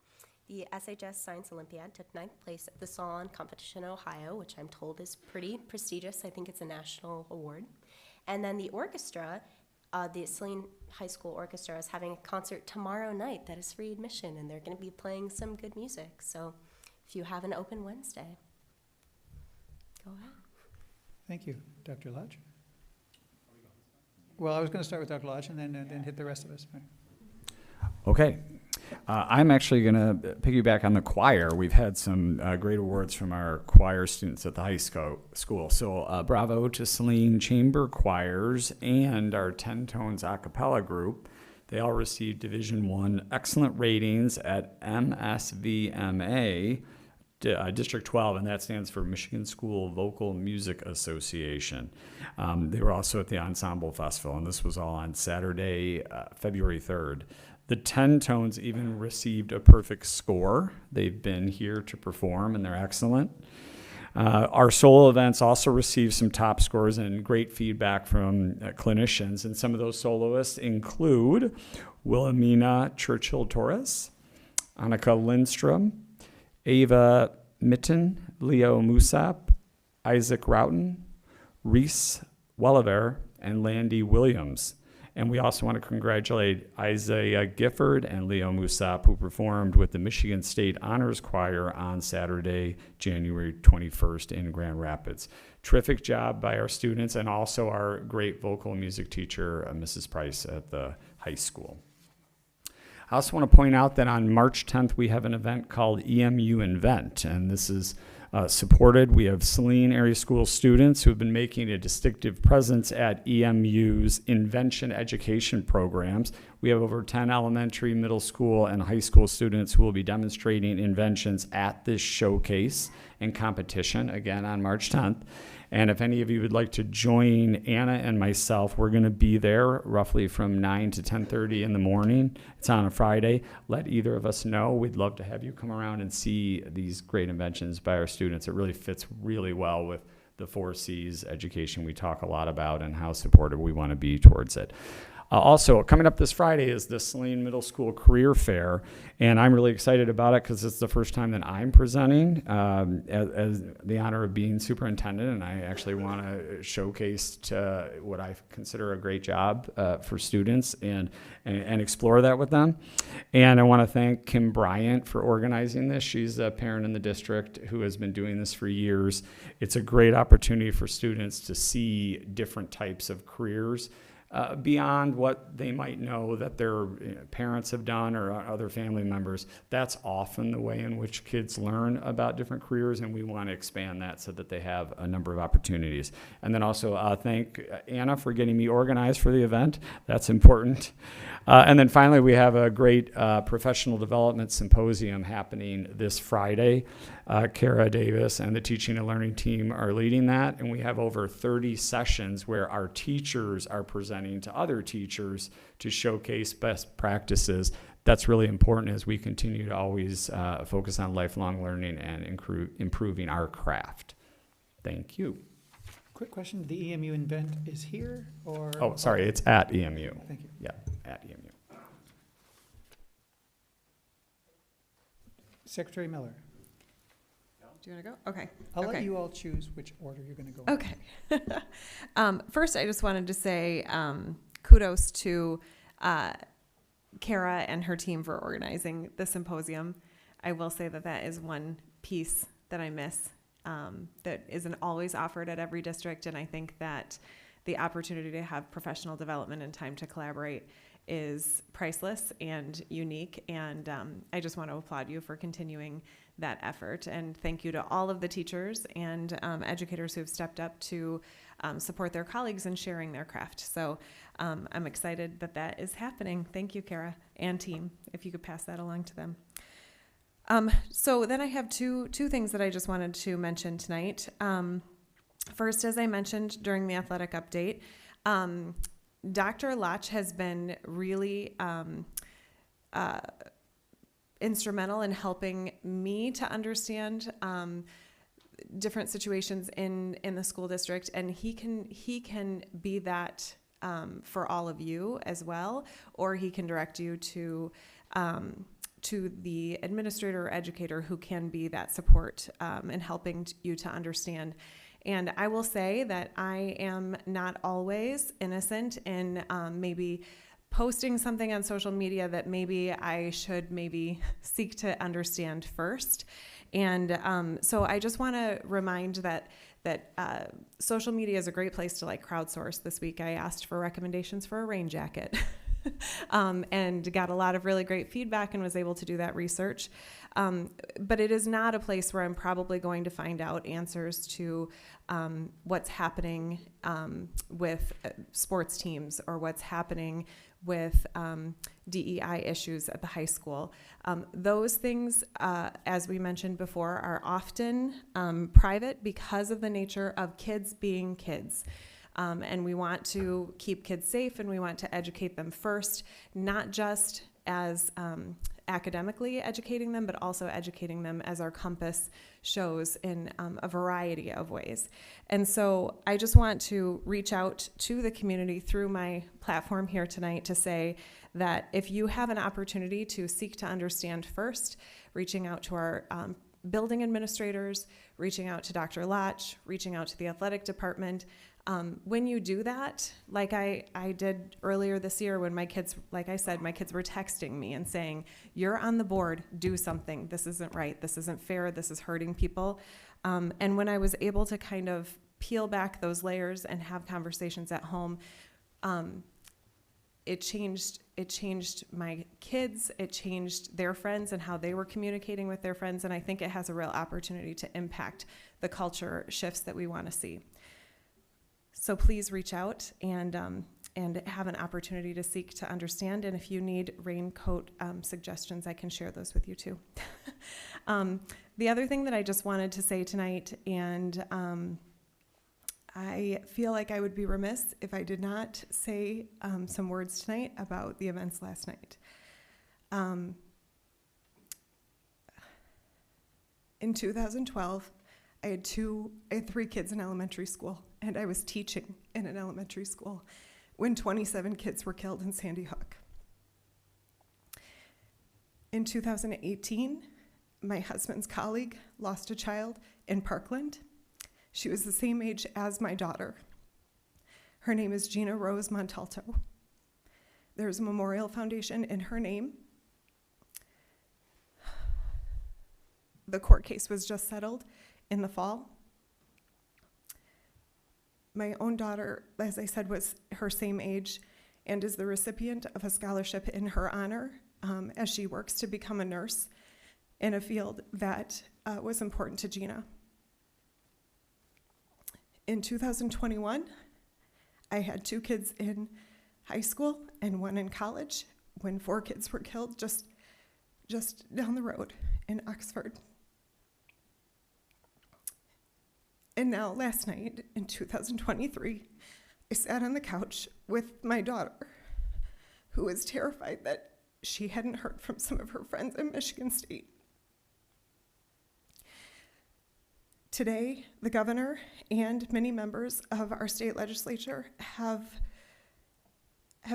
The SHS Science Olympiad took 9th place at the Saline Competition in Ohio, which I'm told is pretty prestigious. I think it's a national award. And then the orchestra, the Saline High School Orchestra, is having a concert tomorrow night that is free admission, and they're going to be playing some good music. So if you have an open Wednesday, go ahead. Thank you. Dr. Lodge? Well, I was going to start with Dr. Lodge and then hit the rest of us. Okay. I'm actually going to piggyback on the choir. We've had some great awards from our choir students at the high school. So bravo to Saline Chamber Choirs and our 10 Tones a cappella group. They all received Division I excellent ratings at MSVMA District 12, and that stands for Michigan School Vocal Music Association. They were also at the Ensemble Festival, and this was all on Saturday, February 3rd. The 10 Tones even received a perfect score. They've been here to perform, and they're excellent. Our solo events also received some top scores and great feedback from clinicians, and some of those soloists include Wilhelmina Churchill-Torres, Annika Lindstrom, Ava Mitten, Leo Musap, Isaac Routen, Reese Welliver, and Landy Williams. And we also want to congratulate Isaiah Gifford and Leo Musap, who performed with the Michigan State Honors Choir on Saturday, January 21st in Grand Rapids. Terrific job by our students and also our great vocal music teacher, Mrs. Price at the high school. I also want to point out that on March 10th, we have an event called EMU Invent, and this is supported. We have Saline area school students who have been making a distinctive presence at EMU's invention education programs. We have over 10 elementary, middle school, and high school students who will be demonstrating inventions at this showcase and competition, again on March 10th. And if any of you would like to join Anna and myself, we're going to be there roughly from 9 to 10:30 in the morning. It's on a Friday. Let either of us know. We'd love to have you come around and see these great inventions by our students. It really fits really well with the 4 C's education we talk a lot about and how supportive we want to be towards it. Also, coming up this Friday is the Saline Middle School Career Fair, and I'm really excited about it because it's the first time that I'm presenting as the honor of being superintendent, and I actually want to showcase what I consider a great job for students and explore that with them. And I want to thank Kim Bryant for organizing this. She's a parent in the district who has been doing this for years. It's a great opportunity for students to see different types of careers beyond what they might know that their parents have done or other family members. That's often the way in which kids learn about different careers, and we want to expand that so that they have a number of opportunities. And then also thank Anna for getting me organized for the event. That's important. And then finally, we have a great professional development symposium happening this Friday. Kara Davis and the teaching and learning team are leading that, and we have over 30 sessions where our teachers are presenting to other teachers to showcase best practices. That's really important as we continue to always focus on lifelong learning and improving our craft. Thank you. Quick question, the EMU event is here or? Oh, sorry, it's at EMU. Thank you. Yeah, at EMU. Secretary Miller, Do you want to go? Okay. I'll Okay. let you all choose which order you're going to go in. Okay. First, I just wanted to say kudos to Kara and her team for organizing the symposium. I will say that that is one piece that I miss that isn't always offered at every district, and I think that the opportunity to have professional development and time to collaborate is priceless and unique, and I just want to applaud you for continuing that effort, and thank you to all of the teachers and educators who have stepped up to support their colleagues in sharing their craft. So I'm excited that that is happening. Thank you, Kara and team, if you could pass that along to them. So then I have two things that I just wanted to mention tonight. First, as I mentioned during the athletic update, Dr. Lach has been really instrumental in helping me to understand different situations in the school district, and he can be that for all of you as well, or he can direct you to the administrator or educator who can be that support in helping you to understand. And I will say that I am not always innocent in maybe posting something on social media that maybe I should maybe seek to understand first. And so I just want to remind that social media is a great place to like crowdsource. This week I asked for recommendations for a rain jacket and got a lot of really great feedback and was able to do that research. But it is not a place where I'm probably going to find out answers to what's happening with sports teams or what's happening with DEI issues at the high school. Those things, as we mentioned before, are often private because of the nature of kids being kids. And we want to keep kids safe, and we want to educate them first, not just as academically educating them, but also educating them as our compass shows in a variety of ways. And so I just want to reach out to the community through my platform here tonight to say that if you have an opportunity to seek to understand first, reaching out to our building administrators, reaching out to Dr. Lach, reaching out to the athletic department, when you do that, like I did earlier this year when my kids, like I said, my kids were texting me and saying, you're on the board, do something. This isn't right. This isn't fair. This is hurting people. And when I was able to kind of peel back those layers and have conversations at home, it changed my kids, it changed their friends and how they were communicating with their friends, and I think it has a real opportunity to impact the culture shifts that we want to see. So please reach out and have an opportunity to seek to understand, and if you need raincoat suggestions, I can share those with you too. The other thing that I just wanted to say tonight, and I feel like I would be remiss if I did not say some words tonight about the events last night. In 2012, I had 3 kids in elementary school, and I was teaching in an elementary school when 27 kids were killed in Sandy Hook. In 2018, my husband's colleague lost a child in Parkland. She was the same age as my daughter. Her name is Gina Rose Montalto. There's a memorial foundation in her name. The court case was just settled in the fall. My own daughter, as I said, was her same age and is the recipient of a scholarship in her honor as she works to become a nurse in a field that was important to Gina. In 2021, I had 2 kids in high school and 1 in college when 4 kids were killed just down the road in Oxford. And now, last night, in 2023, I sat on the couch with my daughter, who was terrified that she hadn't heard from some of her friends in Michigan State. Today, the governor and many members of our state legislature have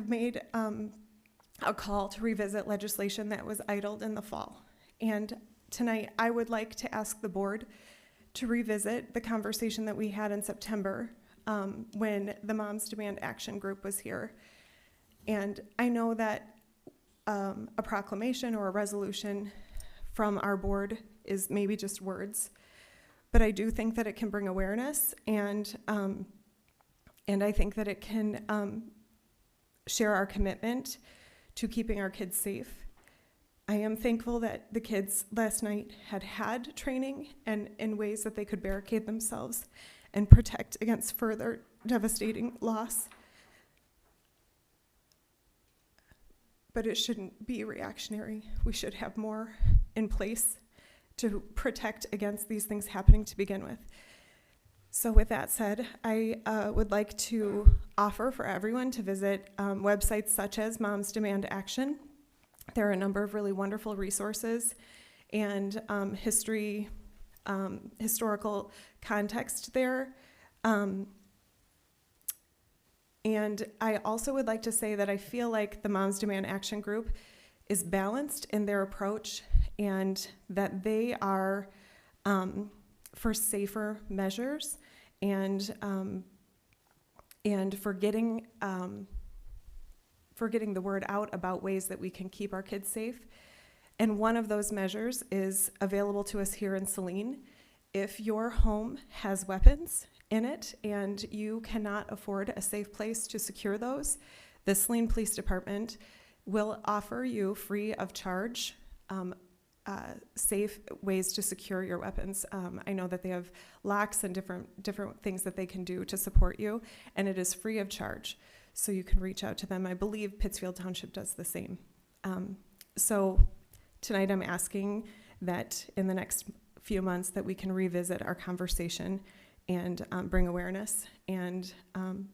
made a call to revisit legislation that was idled in the fall. And tonight, I would like to ask the board to revisit the conversation that we had in September when the Moms Demand Action Group was here. And I know that a proclamation or a resolution from our board is maybe just words, but I do think that it can bring awareness, and I think that it can share our commitment to keeping our kids safe. I am thankful that the kids last night had training and in ways that they could barricade themselves and protect against further devastating loss. But it shouldn't be reactionary. We should have more in place to protect against these things happening to begin with. So with that said, I would like to offer for everyone to visit websites such as Moms Demand Action. There are a number of really wonderful resources and historical context there. And I also would like to say that I feel like the Moms Demand Action Group is balanced in their approach, and that they are for safer measures and for getting the word out about ways that we can keep our kids safe. And one of those measures is available to us here in Saline. If your home has weapons in it and you cannot afford a safe place to secure those, the Saline Police Department will offer you free of charge safe ways to secure your weapons. I know that they have locks and different things that they can do to support you, and it is free of charge. So you can reach out to them. I believe Pittsfield Township does the same. So tonight I'm asking that in the next few months that we can revisit our conversation and bring awareness. And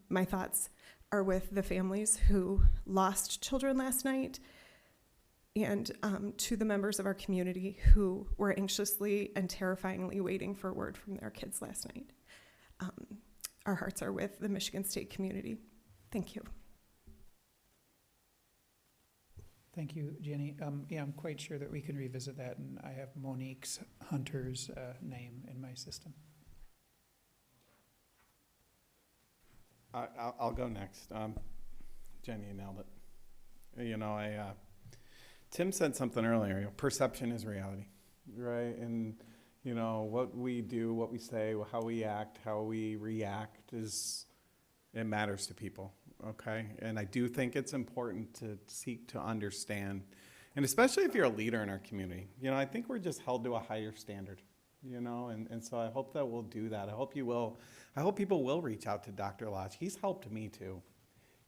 my thoughts are with the families who lost children last night, and to the members of our community who were anxiously and terrifyingly waiting for word from their kids last night. Our hearts are with the Michigan State community. Thank you. Thank you, Jenny. Yeah, I'm quite sure that we can revisit that, and I have Monique's Hunter's name in my system. I'll go next. Jenny nailed it. You know, Tim said something earlier. Perception is reality, right? And you know what we do, what we say, how we act, how we react it matters to people. okay? And I do think it's important to seek to understand, and especially if you're a leader in our community. You know, I think we're just held to a higher standard, you know, and so I hope that we'll do that. I hope people will reach out to Dr. Lodge. He's helped me too.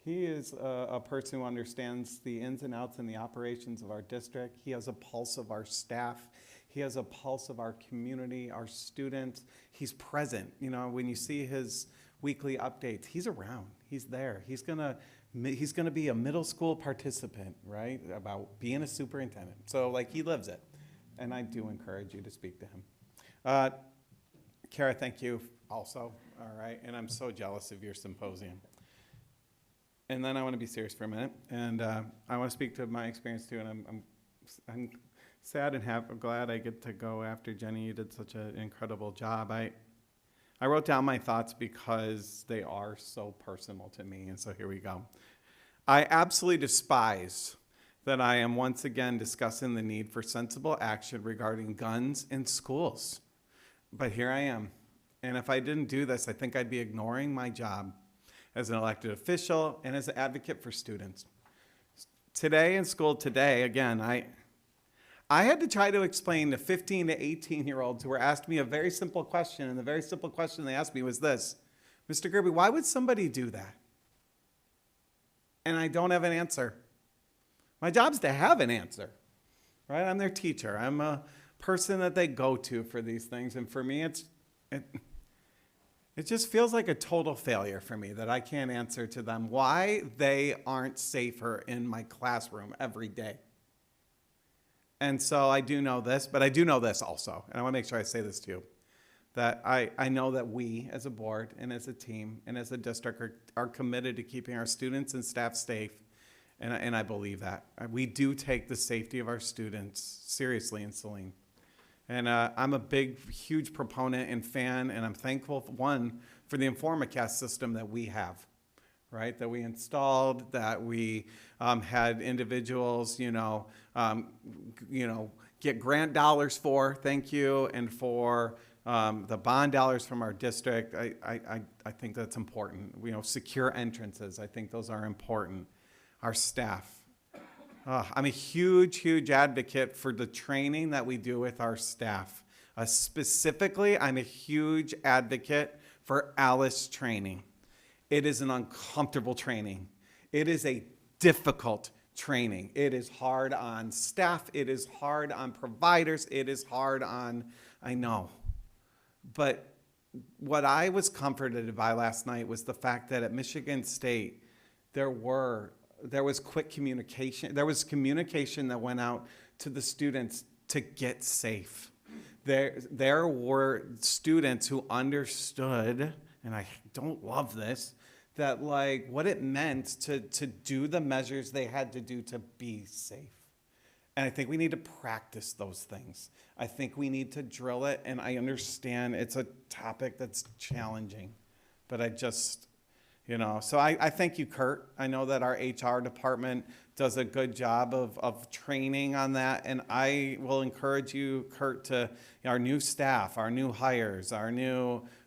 He is a person who understands the ins and outs and the operations of our district. He has a pulse of our staff. He has a pulse of our community, our students. He's present. You know, when you see his weekly updates, he's around. He's there. He's gonna be a middle school participant, right? About being a superintendent. So like he lives it, and I do encourage you to speak to him. Kara, thank you also. All right, and I'm so jealous of your symposium. And then I want to be serious for a minute, and I want to speak to my experience too. And I'm sad and glad I get to go after Jenny. You did such an incredible job. I wrote down my thoughts because they are so personal to me, and so here we go. I absolutely despise that I am once again discussing the need for sensible action regarding guns in schools. But here I am, and if I didn't do this, I think I'd be ignoring my job as an elected official and as an advocate for students. Today in school today, again, I had to try to explain to 15 to 18-year-olds who were asked me a very simple question, and the very simple question they asked me was this: Mr. Gerby, why would somebody do that? And I don't have an answer. My job's to have an answer, right? I'm their teacher. I'm a person that they go to for these things, and for me, it just feels like a total failure for me that I can't answer to them why they aren't safer in my classroom every day. And so I do know this, but I do know this also, and I want to make sure I say this to you, that I know that we as a board and as a team and as a district are committed to keeping our students and staff safe, and I believe that. We do take the safety of our students seriously in Saline. And I'm a big, huge proponent and fan, and I'm thankful, one, for the InformaCast system that we have, right? That we installed, that we had individuals, get grant dollars for, thank you, and for the bond dollars from our district. I think that's important. Secure entrances, I think those are important. Our staff. I'm a huge, huge advocate for the training that we do with our staff. Specifically, I'm a huge advocate for ALICE training. It is an uncomfortable training. It is a difficult training. It is hard on staff. It is hard on providers. It is hard on, I know. But what I was comforted by last night was the fact that at Michigan State, there was quick communication. There was communication that went out to the students to get safe. There were students who understood, and I don't love this, that like what it meant to do the measures they had to do to be safe. And I think we need to practice those things. I think we need to drill it, and I understand it's a topic that's challenging, but I just, so I thank you, Kurt. I know that our HR department does a good job of training on that, and I will encourage you, Kurt, to our new staff, our new hires,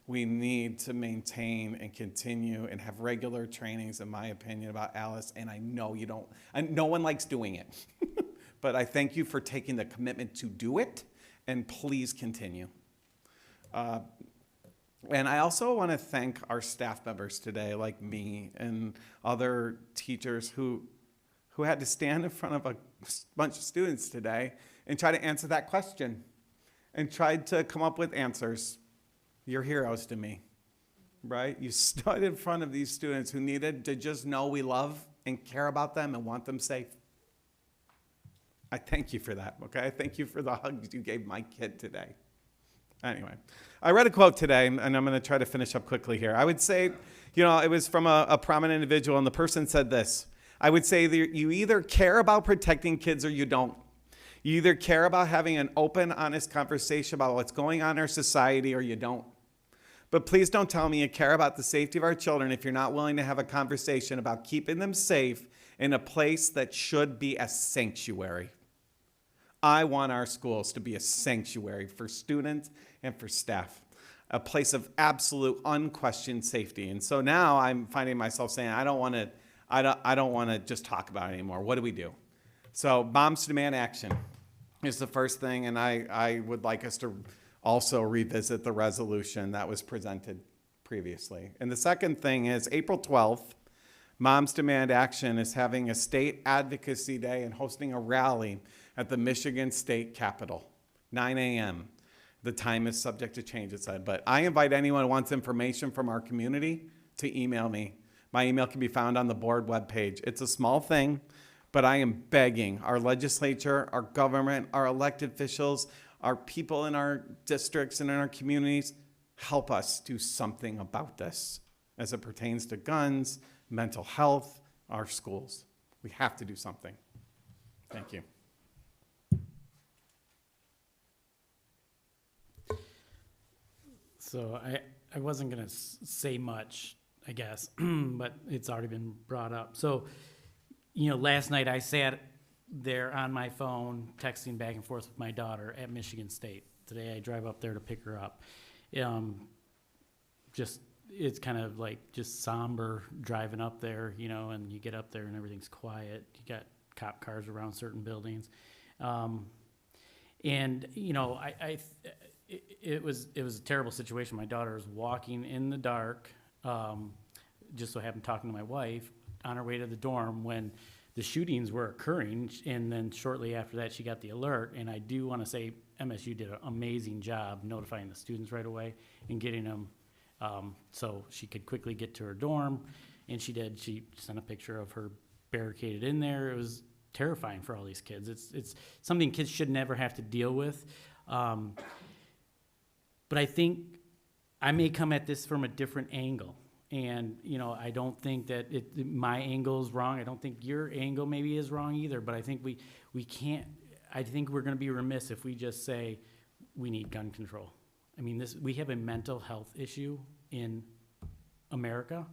we need to maintain and continue and have regular trainings, in my opinion, about ALICE, and I know you don't, and no one likes doing it, but I thank you for taking the commitment to do it, and please continue. And I also want to thank our staff members today, like me and other teachers who had to stand in front of a bunch of students today and try to answer that question and tried to come up with answers. You're heroes to me, right? You stood in front of these students who needed to just know we love and care about them and want them safe. I thank you for that, okay? I thank you for the hugs you gave my kid today. Anyway, I read a quote today, and I'm going to try to finish up quickly here. I would say, it was from a prominent individual, and the person said this. I would say that you either care about protecting kids or you don't. You either care about having an open, honest conversation about what's going on in our society or you don't. But please don't tell me you care about the safety of our children if you're not willing to have a conversation about keeping them safe in a place that should be a sanctuary. I want our schools to be a sanctuary for students and for staff. a place of absolute unquestioned safety. And so now I'm finding myself saying, I don't want to just talk about it anymore. What do we do? So Moms Demand Action is the first thing, and I would like us to also revisit the resolution that was presented previously. And the second thing is April 12th, Moms Demand Action is having a state advocacy day and hosting a rally at the Michigan State Capitol, 9 a.m. The time is subject to change, it said. But I invite anyone who wants information from our community to email me. My email can be found on the board webpage. It's a small thing, but I am begging our legislature, our government, our elected officials, our people in our districts and in our communities, help us do something about this as it pertains to guns, mental health, our schools. We have to do something. Thank you. So I wasn't going to say much, I guess, but it's already been brought up. So, last night I sat there on my phone texting back and forth with my daughter at Michigan State. Today I drive up there to pick her up. It's kind of like just somber driving up there, and you get up there and everything's quiet. You got cop cars around certain buildings. It was a terrible situation. My daughter was walking in the dark, just so happened talking to my wife on her way to the dorm when the shootings were occurring, and then shortly after that she got the alert. And I do want to say MSU did an amazing job notifying the students right away and getting them so she could quickly get to her dorm, and she did. She sent a picture of her barricaded in there. It was terrifying for all these kids. It's something kids should never have to deal with. But I think I may come at this from a different angle. And, I don't think that my angle is wrong. I don't think your angle maybe is wrong either. But I think we can't, I think we're going to be remiss if we just say we need gun control. I mean, we have a mental health issue in America,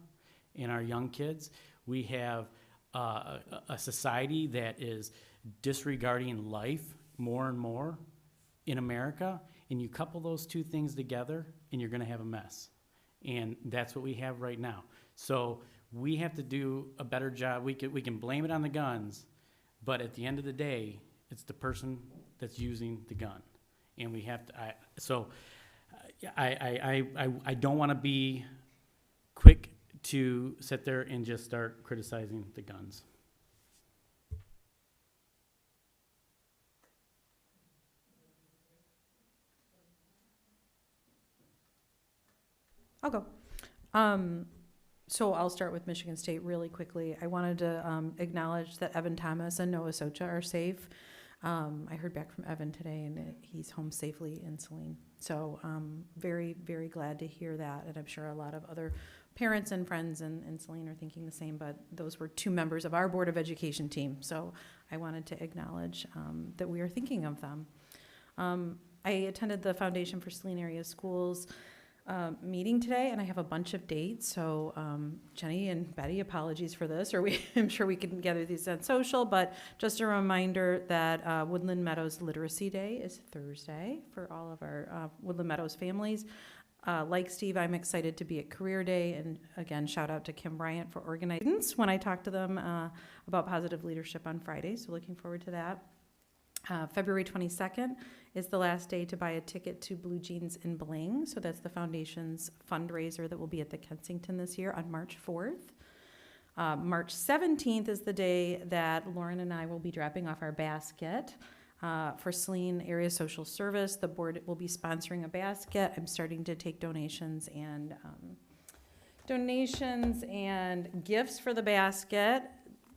in our young kids. We have a society that is disregarding life more and more in America. And you couple those two things together, and you're going to have a mess. And that's what we have right now. So we have to do a better job. We can blame it on the guns, but at the end of the day, it's the person that's using the gun. And we have to. I don't want to be quick to sit there and just start criticizing the guns. I'll go. So I'll start with Michigan State really quickly. I wanted to acknowledge that Evan Thomas and Noah Socha are safe. I heard back from Evan today, and he's home safely in Saline. So very, very glad to hear that, and I'm sure a lot of other parents and friends in Saline are thinking the same, but those were two members of our Board of Education team, so I wanted to acknowledge that we are thinking of them. I attended the Foundation for Saline Area Schools meeting today, and I have a bunch of dates. So Jenny and Betty, apologies for this, or I'm sure we can gather these on social, but just a reminder that Woodland Meadows Literacy Day is Thursday for all of our Woodland Meadows families. Like Steve, I'm excited to be at Career Day, and again, shout out to Kim Bryant for organizing when I talked to them about positive leadership on Friday, so looking forward to that. February 22nd is the last day to buy a ticket to Blue Jeans and Bling. So that's the foundation's fundraiser that will be at the Kensington this year on March 4th. March 17th is the day that Lauren and I will be dropping off our basket for Saline Area Social Service. The board will be sponsoring a basket. I'm starting to take donations and gifts for the basket.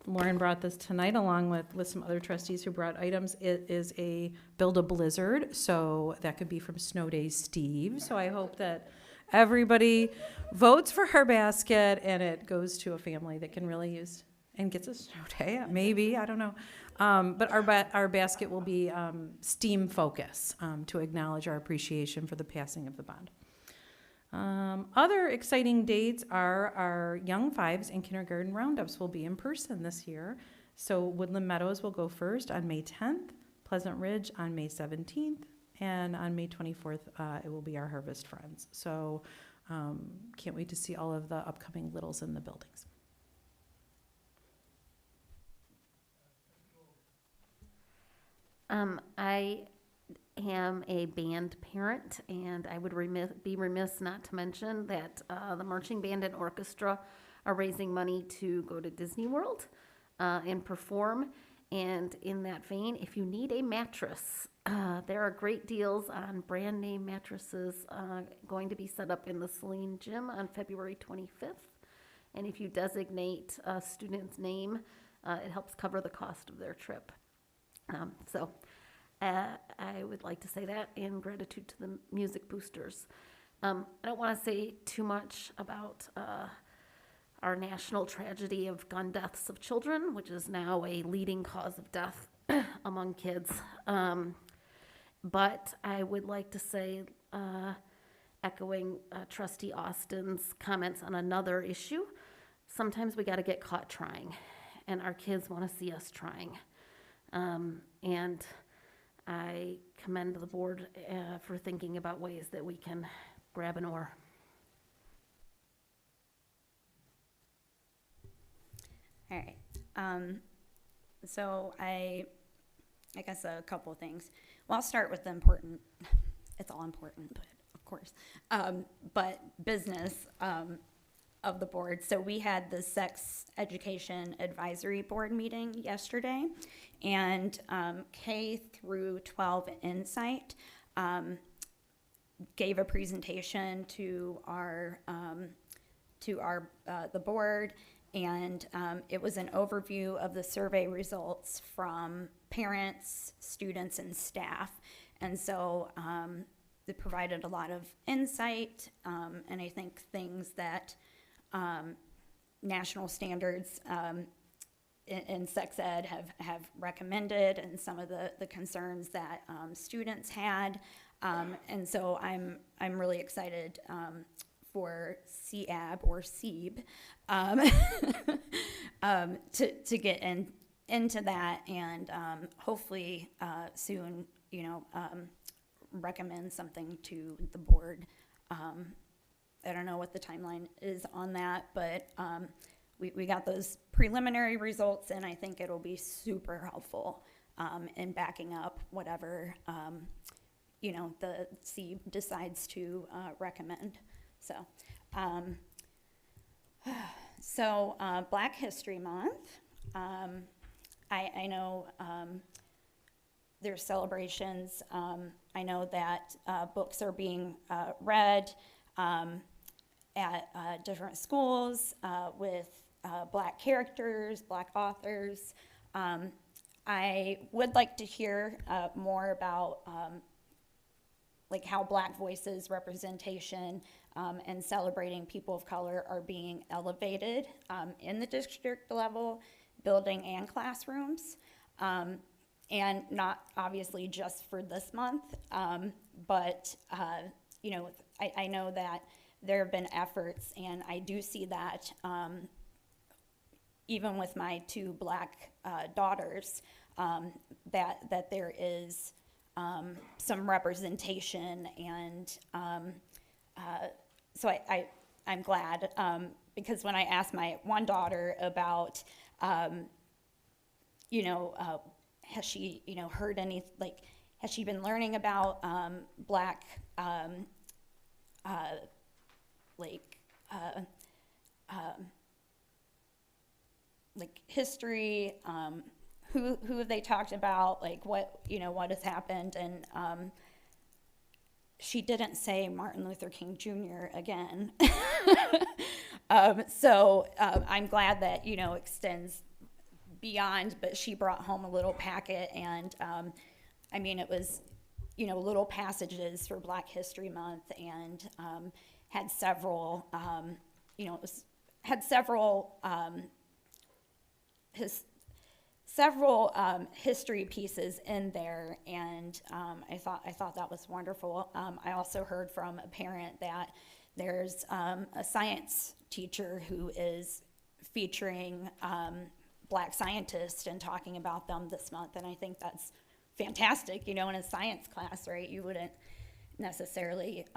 Lauren brought this tonight along with some other trustees who brought items. It is a Build a Blizzard, so that could be from Snow Days Steve. So I hope that everybody votes for her basket and it goes to a family that can really use and gets a snow day, maybe, I don't know. But our basket will be STEAM focus to acknowledge our appreciation for the passing of the bond. Other exciting dates are our Young Fives and Kindergarten Roundups will be in person this year. So Woodland Meadows will go first on May 10th, Pleasant Ridge on May 17th, And on May 24th, it will be our Harvest Friends. So can't wait to see all of the upcoming littles in the buildings. I am a band parent, and I would be remiss not to mention that the marching band and orchestra are raising money to go to Disney World and perform. And in that vein, if you need a mattress, there are great deals on brand name mattresses going to be set up in the Saline gym on February 25th. And if you designate a student's name, it helps cover the cost of their trip. So I would like to say that in gratitude to the music boosters. I don't want to say too much about our national tragedy of gun deaths of children, which is now a leading cause of death among kids. But I would like to say, echoing Trustee Austin's comments on another issue, sometimes we got to get caught trying, and our kids want to see us trying. And I commend the board for thinking about ways that we can grab an oar. All right. So I guess a couple of things. Well, I'll start with the important. It's all important, but of course. But business of the board. So we had the Sex Education Advisory Board meeting yesterday, and K through 12 Insight gave a presentation to the board. And it was an overview of the survey results from parents, students, and staff. And so it provided a lot of insight, and I think things that national standards in sex ed have recommended, and some of the concerns that students had. And so I'm really excited for CAB or SEEB to get into that, and hopefully soon, recommend something to the board. I don't know what the timeline is on that, but we got those preliminary results, and I think it'll be super helpful in backing up whatever the SEEB decides to recommend. So, Black History Month. I know there's celebrations. I know that books are being read at different schools with Black characters, Black authors. I would like to hear more about like how Black voices, representation, and celebrating people of color are being elevated in the district level, building and classrooms. And not obviously just for this month, but I know that there have been efforts, and I do see that even with my two Black daughters, that there is some representation, and so I'm glad, because when I asked my one daughter about, has she, heard any, has she been learning about Black, history, who have they talked about, what has happened, and she didn't say Martin Luther King Jr. again. So I'm glad that, extends beyond, but she brought home a little packet, and it was, little passages for Black History Month, and had several, history pieces in there, and I thought that was wonderful. I also heard from a parent that there's a science teacher who is featuring Black scientists and talking about them this month, and I think that's fantastic, you know, in a science class, right? You wouldn't necessarily,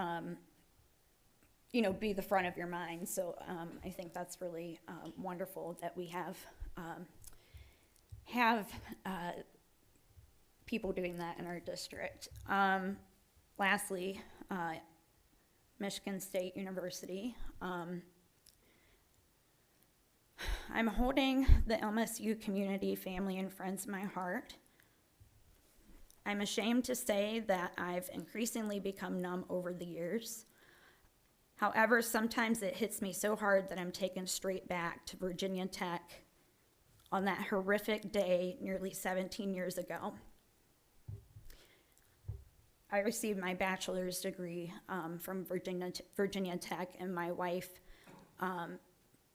you know, be the front of your mind. So I think that's really wonderful that we have people doing that in our district. Lastly, Michigan State University. I'm holding the LMSU community, family, and friends in my heart. I'm ashamed to say that I've increasingly become numb over the years. However, sometimes it hits me so hard that I'm taken straight back to Virginia Tech on that horrific day nearly 17 years ago. I received my bachelor's degree from Virginia Tech, and my wife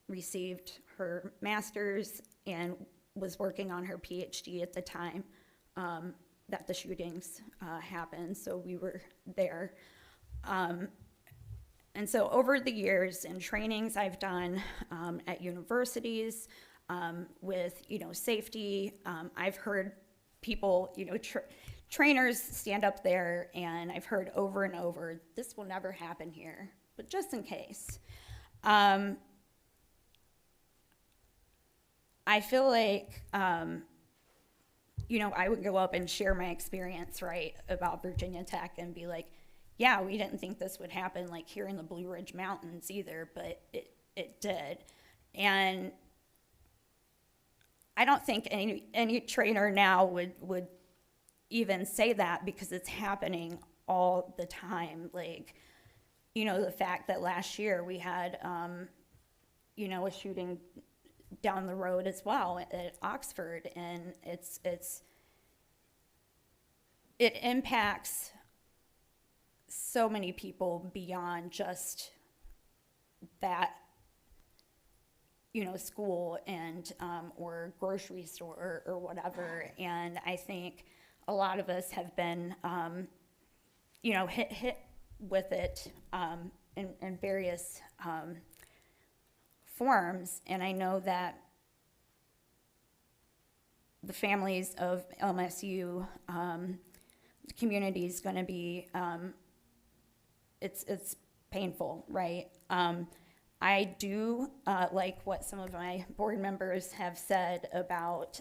received her master's and was working on her PhD at the time that the shootings happened, so we were there. And so over the years in trainings I've done at universities with, you know, safety, I've heard people, you know, trainers stand up there, and I've heard over and over, this will never happen here, but just in case. I feel like, you know, I would go up and share my experience, right, about Virginia Tech and be like, yeah, we didn't think this would happen, like, here in the Blue Ridge Mountains either, but it did. And I don't think any trainer now would even say that, because it's happening all the time. Like, you know, the fact that last year we had, you know, a shooting down the road as well at Oxford, and it impacts so many people beyond just that, you know, school and or grocery store or whatever. And I think a lot of us have been, you know, hit with it in various forms. And I know that the families of LMSU community is going to be, it's painful, right? I do like what some of my board members have said about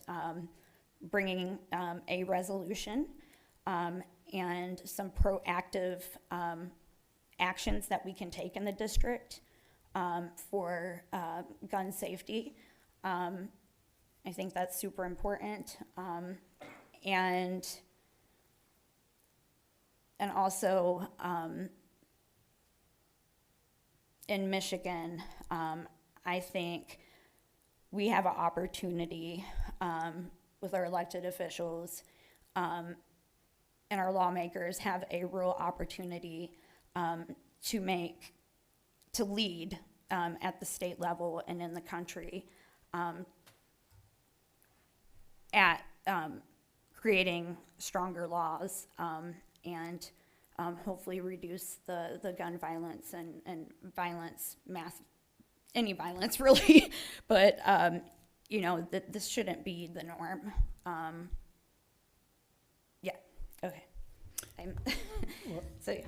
bringing a resolution and some proactive actions that we can take in the district for gun safety. I think that's super important. And also, in Michigan, I think we have an opportunity with our elected officials and our lawmakers have a real opportunity to lead at the state level and in the country at creating stronger laws and hopefully reduce the gun violence and violence, any violence really, but you know, this shouldn't be the norm. Yeah, okay. So yeah.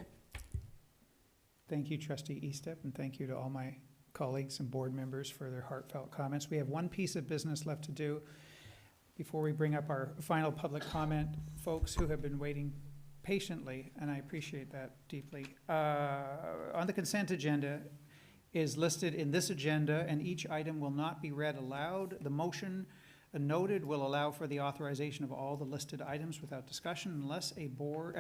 Thank you, Trustee Eastep, and thank you to all my colleagues and board members for their heartfelt comments. We have one piece of business left to do before we bring up our final public comment. Folks who have been waiting patiently, and I appreciate that deeply. On the consent agenda is listed in this agenda, and each item will not be read aloud. The motion noted will allow for the authorization of all the listed items without discussion unless a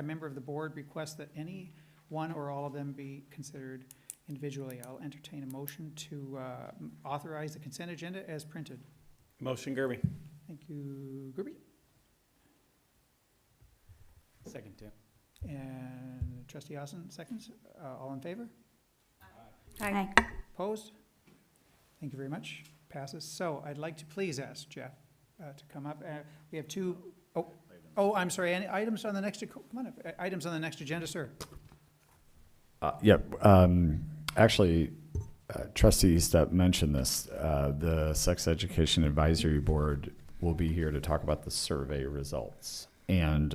member of the board requests that any one or all of them be considered individually. I'll entertain a motion to authorize the consent agenda as printed. Motion, Gerby. Thank you, Gerby. Second, Tim. And Trustee Austin, seconds. All in favor? Hi. Opposed? Thank you very much. Passes. So I'd like to please ask Jeff to come up. We have two, I'm sorry, any items on the next, come on up. Items on the next agenda, sir. Actually, Trustee Eastep mentioned this. The Sex Education Advisory Board will be here to talk about the survey results. And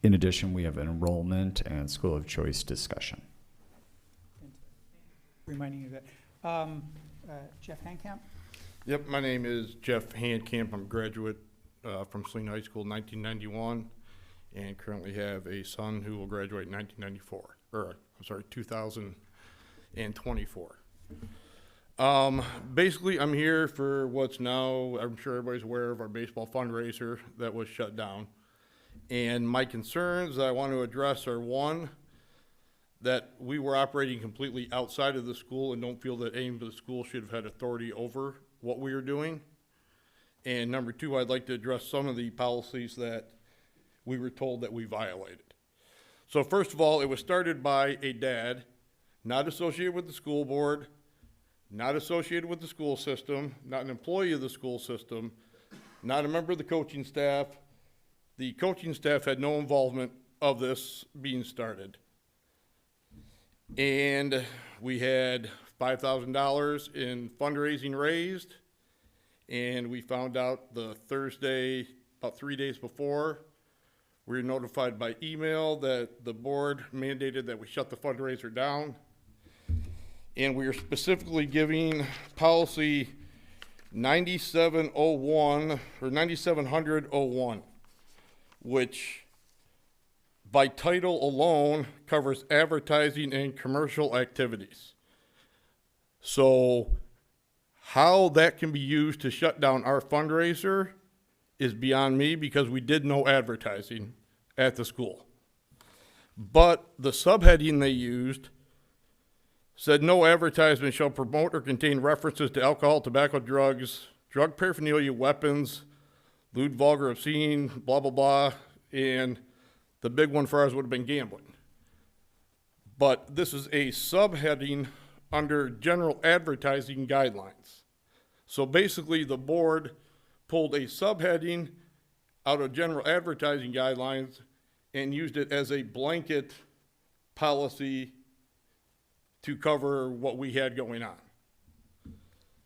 in addition, we have an enrollment and school of choice discussion. Reminding you that. Jeff Hankamp? Yep, my name is Jeff Handcamp. I'm a graduate from Saline High School in 1991 and currently have a son who will graduate in 2024. Basically, I'm here for what's now, I'm sure everybody's aware of our baseball fundraiser that was shut down. And my concerns that I want to address are, one, that we were operating completely outside of the school and don't feel that any of the school should have had authority over what we were doing. And number two, I'd like to address some of the policies that we were told that we violated. So first of all, it was started by a dad, not associated with the school board, not associated with the school system, not an employee of the school system, not a member of the coaching staff. The coaching staff had no involvement of this being started. And we had $5,000 in fundraising raised, and we found out the Thursday, about 3 days before, we were notified by email that the board mandated that we shut the fundraiser down. And we are specifically giving policy 9701 or 9700-01, which by title alone covers advertising and commercial activities. So how that can be used to shut down our fundraiser is beyond me, because we did no advertising at the school. But the subheading they used said no advertisement shall promote or contain references to alcohol, tobacco, drugs, drug paraphernalia, weapons, lewd, vulgar, obscene, blah, blah, blah, and the big one for ours would have been gambling. But this is a subheading under general advertising guidelines. So basically the board pulled a subheading out of general advertising guidelines and used it as a blanket policy to cover what we had going on.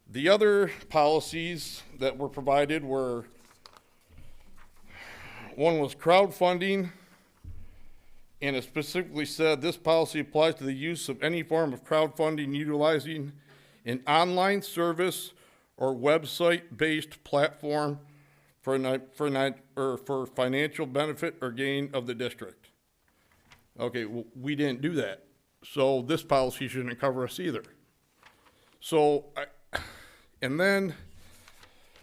The other policies that were provided were, one was crowdfunding, and it specifically said this policy applies to the use of any form of crowdfunding utilizing an online service or website-based platform for financial benefit or gain of the district. Okay, well, we didn't do that, so this policy shouldn't cover us either. So, and then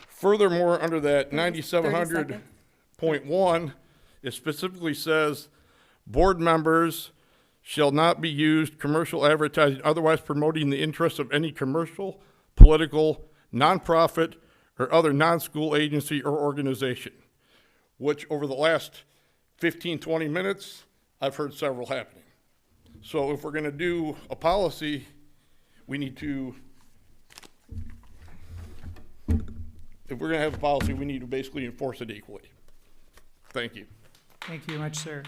furthermore, under that 9700.1, it specifically says board members shall not be used commercial advertising otherwise promoting the interests of any commercial, political, nonprofit, or other non-school agency or organization, which over the last 15, 20 minutes, I've heard several happening. So if we're gonna do a policy, we need to, if we're gonna have a policy, we need to basically enforce it equally. Thank you. Thank you very much, sir.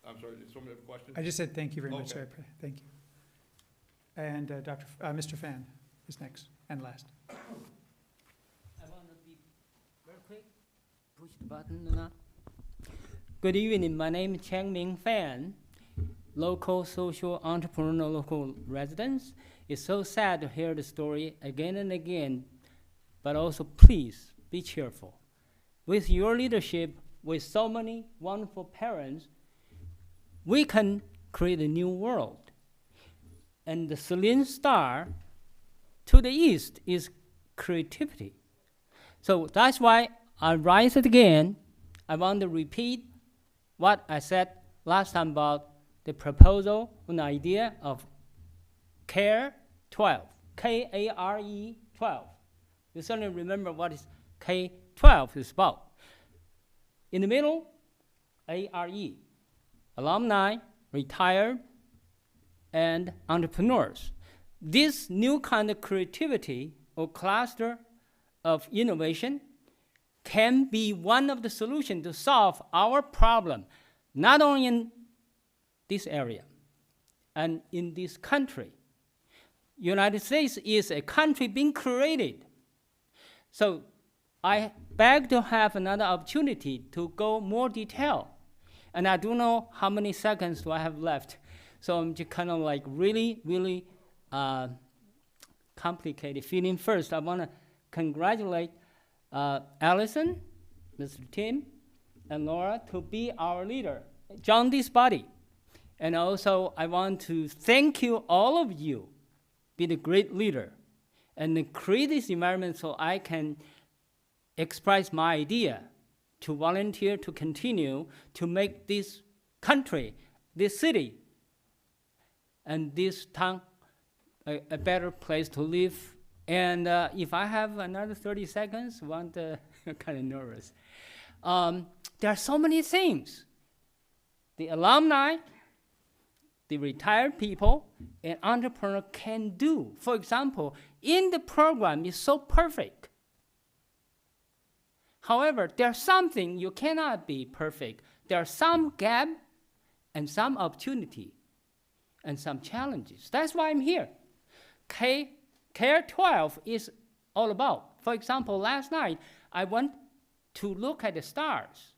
I'm sorry, did somebody have a question? I just said thank you very much, Okay. sir. Thank you. And Mr. Fan is next and last. I want to be very quick. Push the button or not. Good evening. My name is Chang Ming Fan, local social entrepreneur, local residents. It's so sad to hear the story again and again, but also please be cheerful. With your leadership, with so many wonderful parents, we can create a new world. And the Saline star to the east is creativity. So that's why I rise it again. I want to repeat what I said last time about the proposal and the idea of CARE 12, K-A-R-E 12. You certainly remember what is K-12 is about. In the middle, A-R-E, alumni, retired, and entrepreneurs. This new kind of creativity or cluster of innovation can be one of the solutions to solve our problem, not only in this area and in this country. United States is a country being created. So I beg to have another opportunity to go more detail. And I don't know how many seconds do I have left. So I'm just kind of like really complicated feeling. First, I want to congratulate Allison, Mr. Tim, and Laura to be our leader, join this body. And also, I want to thank you, all of you, be the great leader, and create this environment so I can express my idea, to volunteer, to continue to make this country, this city, and this town a better place to live. And if I have another 30 seconds, I'm kind of nervous. There are so many things the alumni, the retired people, and entrepreneur can do. For example, in the program is so perfect. However, there's something you cannot be perfect. There are some gap and some opportunity and some challenges. That's why I'm here. K-12 is all about. For example, last night, I went to look at the stars.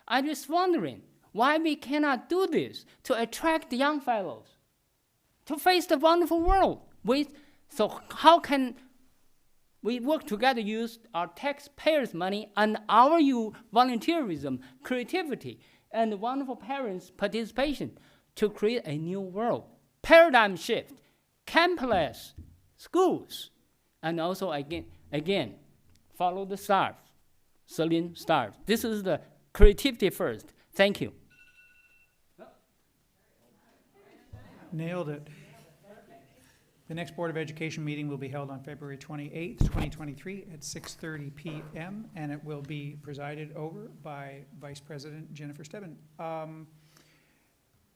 I was wondering why we cannot do this to attract the young fellows, to face the wonderful world. So how can we work together, use our taxpayers' money and our volunteerism, creativity, and wonderful parents' participation to create a new world? Paradigm shift, campus, schools, and also again, follow the stars, Saline stars. This is the creativity first. Thank you. Nailed it. The next Board of Education meeting will be held on February 28th, 2023 at 6:30 p.m. and it will be presided over by Vice President Jennifer Stebbin.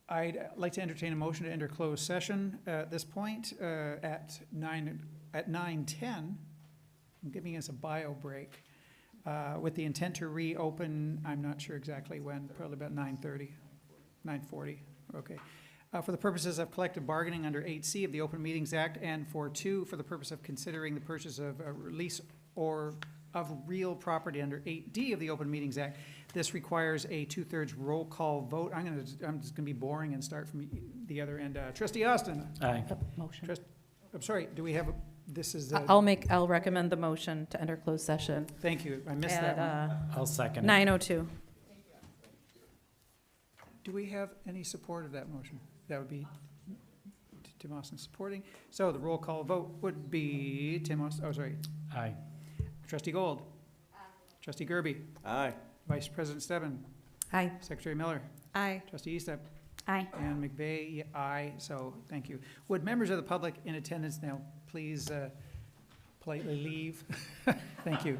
I'd like to entertain a motion to enter closed session at this point at 9:10, giving us a bio break with the intent to reopen, I'm not sure exactly when, probably about 9:30, 9:40, okay. For the purposes of collective bargaining under 8C of the Open Meetings Act, and for the purpose of considering the purchase of a release or of real property under 8D of the Open Meetings Act. This requires a 2/3 roll call vote. I'm just gonna be boring and start from the other end. Trustee Austin. Aye. Motion. I'm sorry, do we have, this is the. I'll recommend the motion to enter closed session Thank you, I missed that at one. I'll second it. 9:02. Do we have any support of that motion? That would be Tim Austin supporting. So the roll call vote would be Tim Austin, oh, sorry. Aye. Trustee Gold. Aye. Trustee Gerby. Aye. Vice President Stebbin. Aye. Secretary Miller. Aye. Trustee Eastep. Aye. And McVeigh, aye, so thank you. Would members of the public in attendance now please politely leave? Thank you.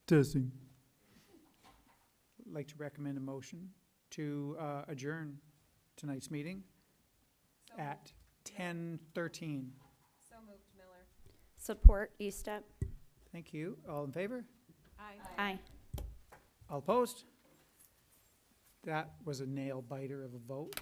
Testing. Like to recommend a motion to adjourn tonight's meeting at 10:13. So moved, Miller. Support, Eastep. Thank you. All in favor? Aye. All opposed? That was a nail biter of a vote.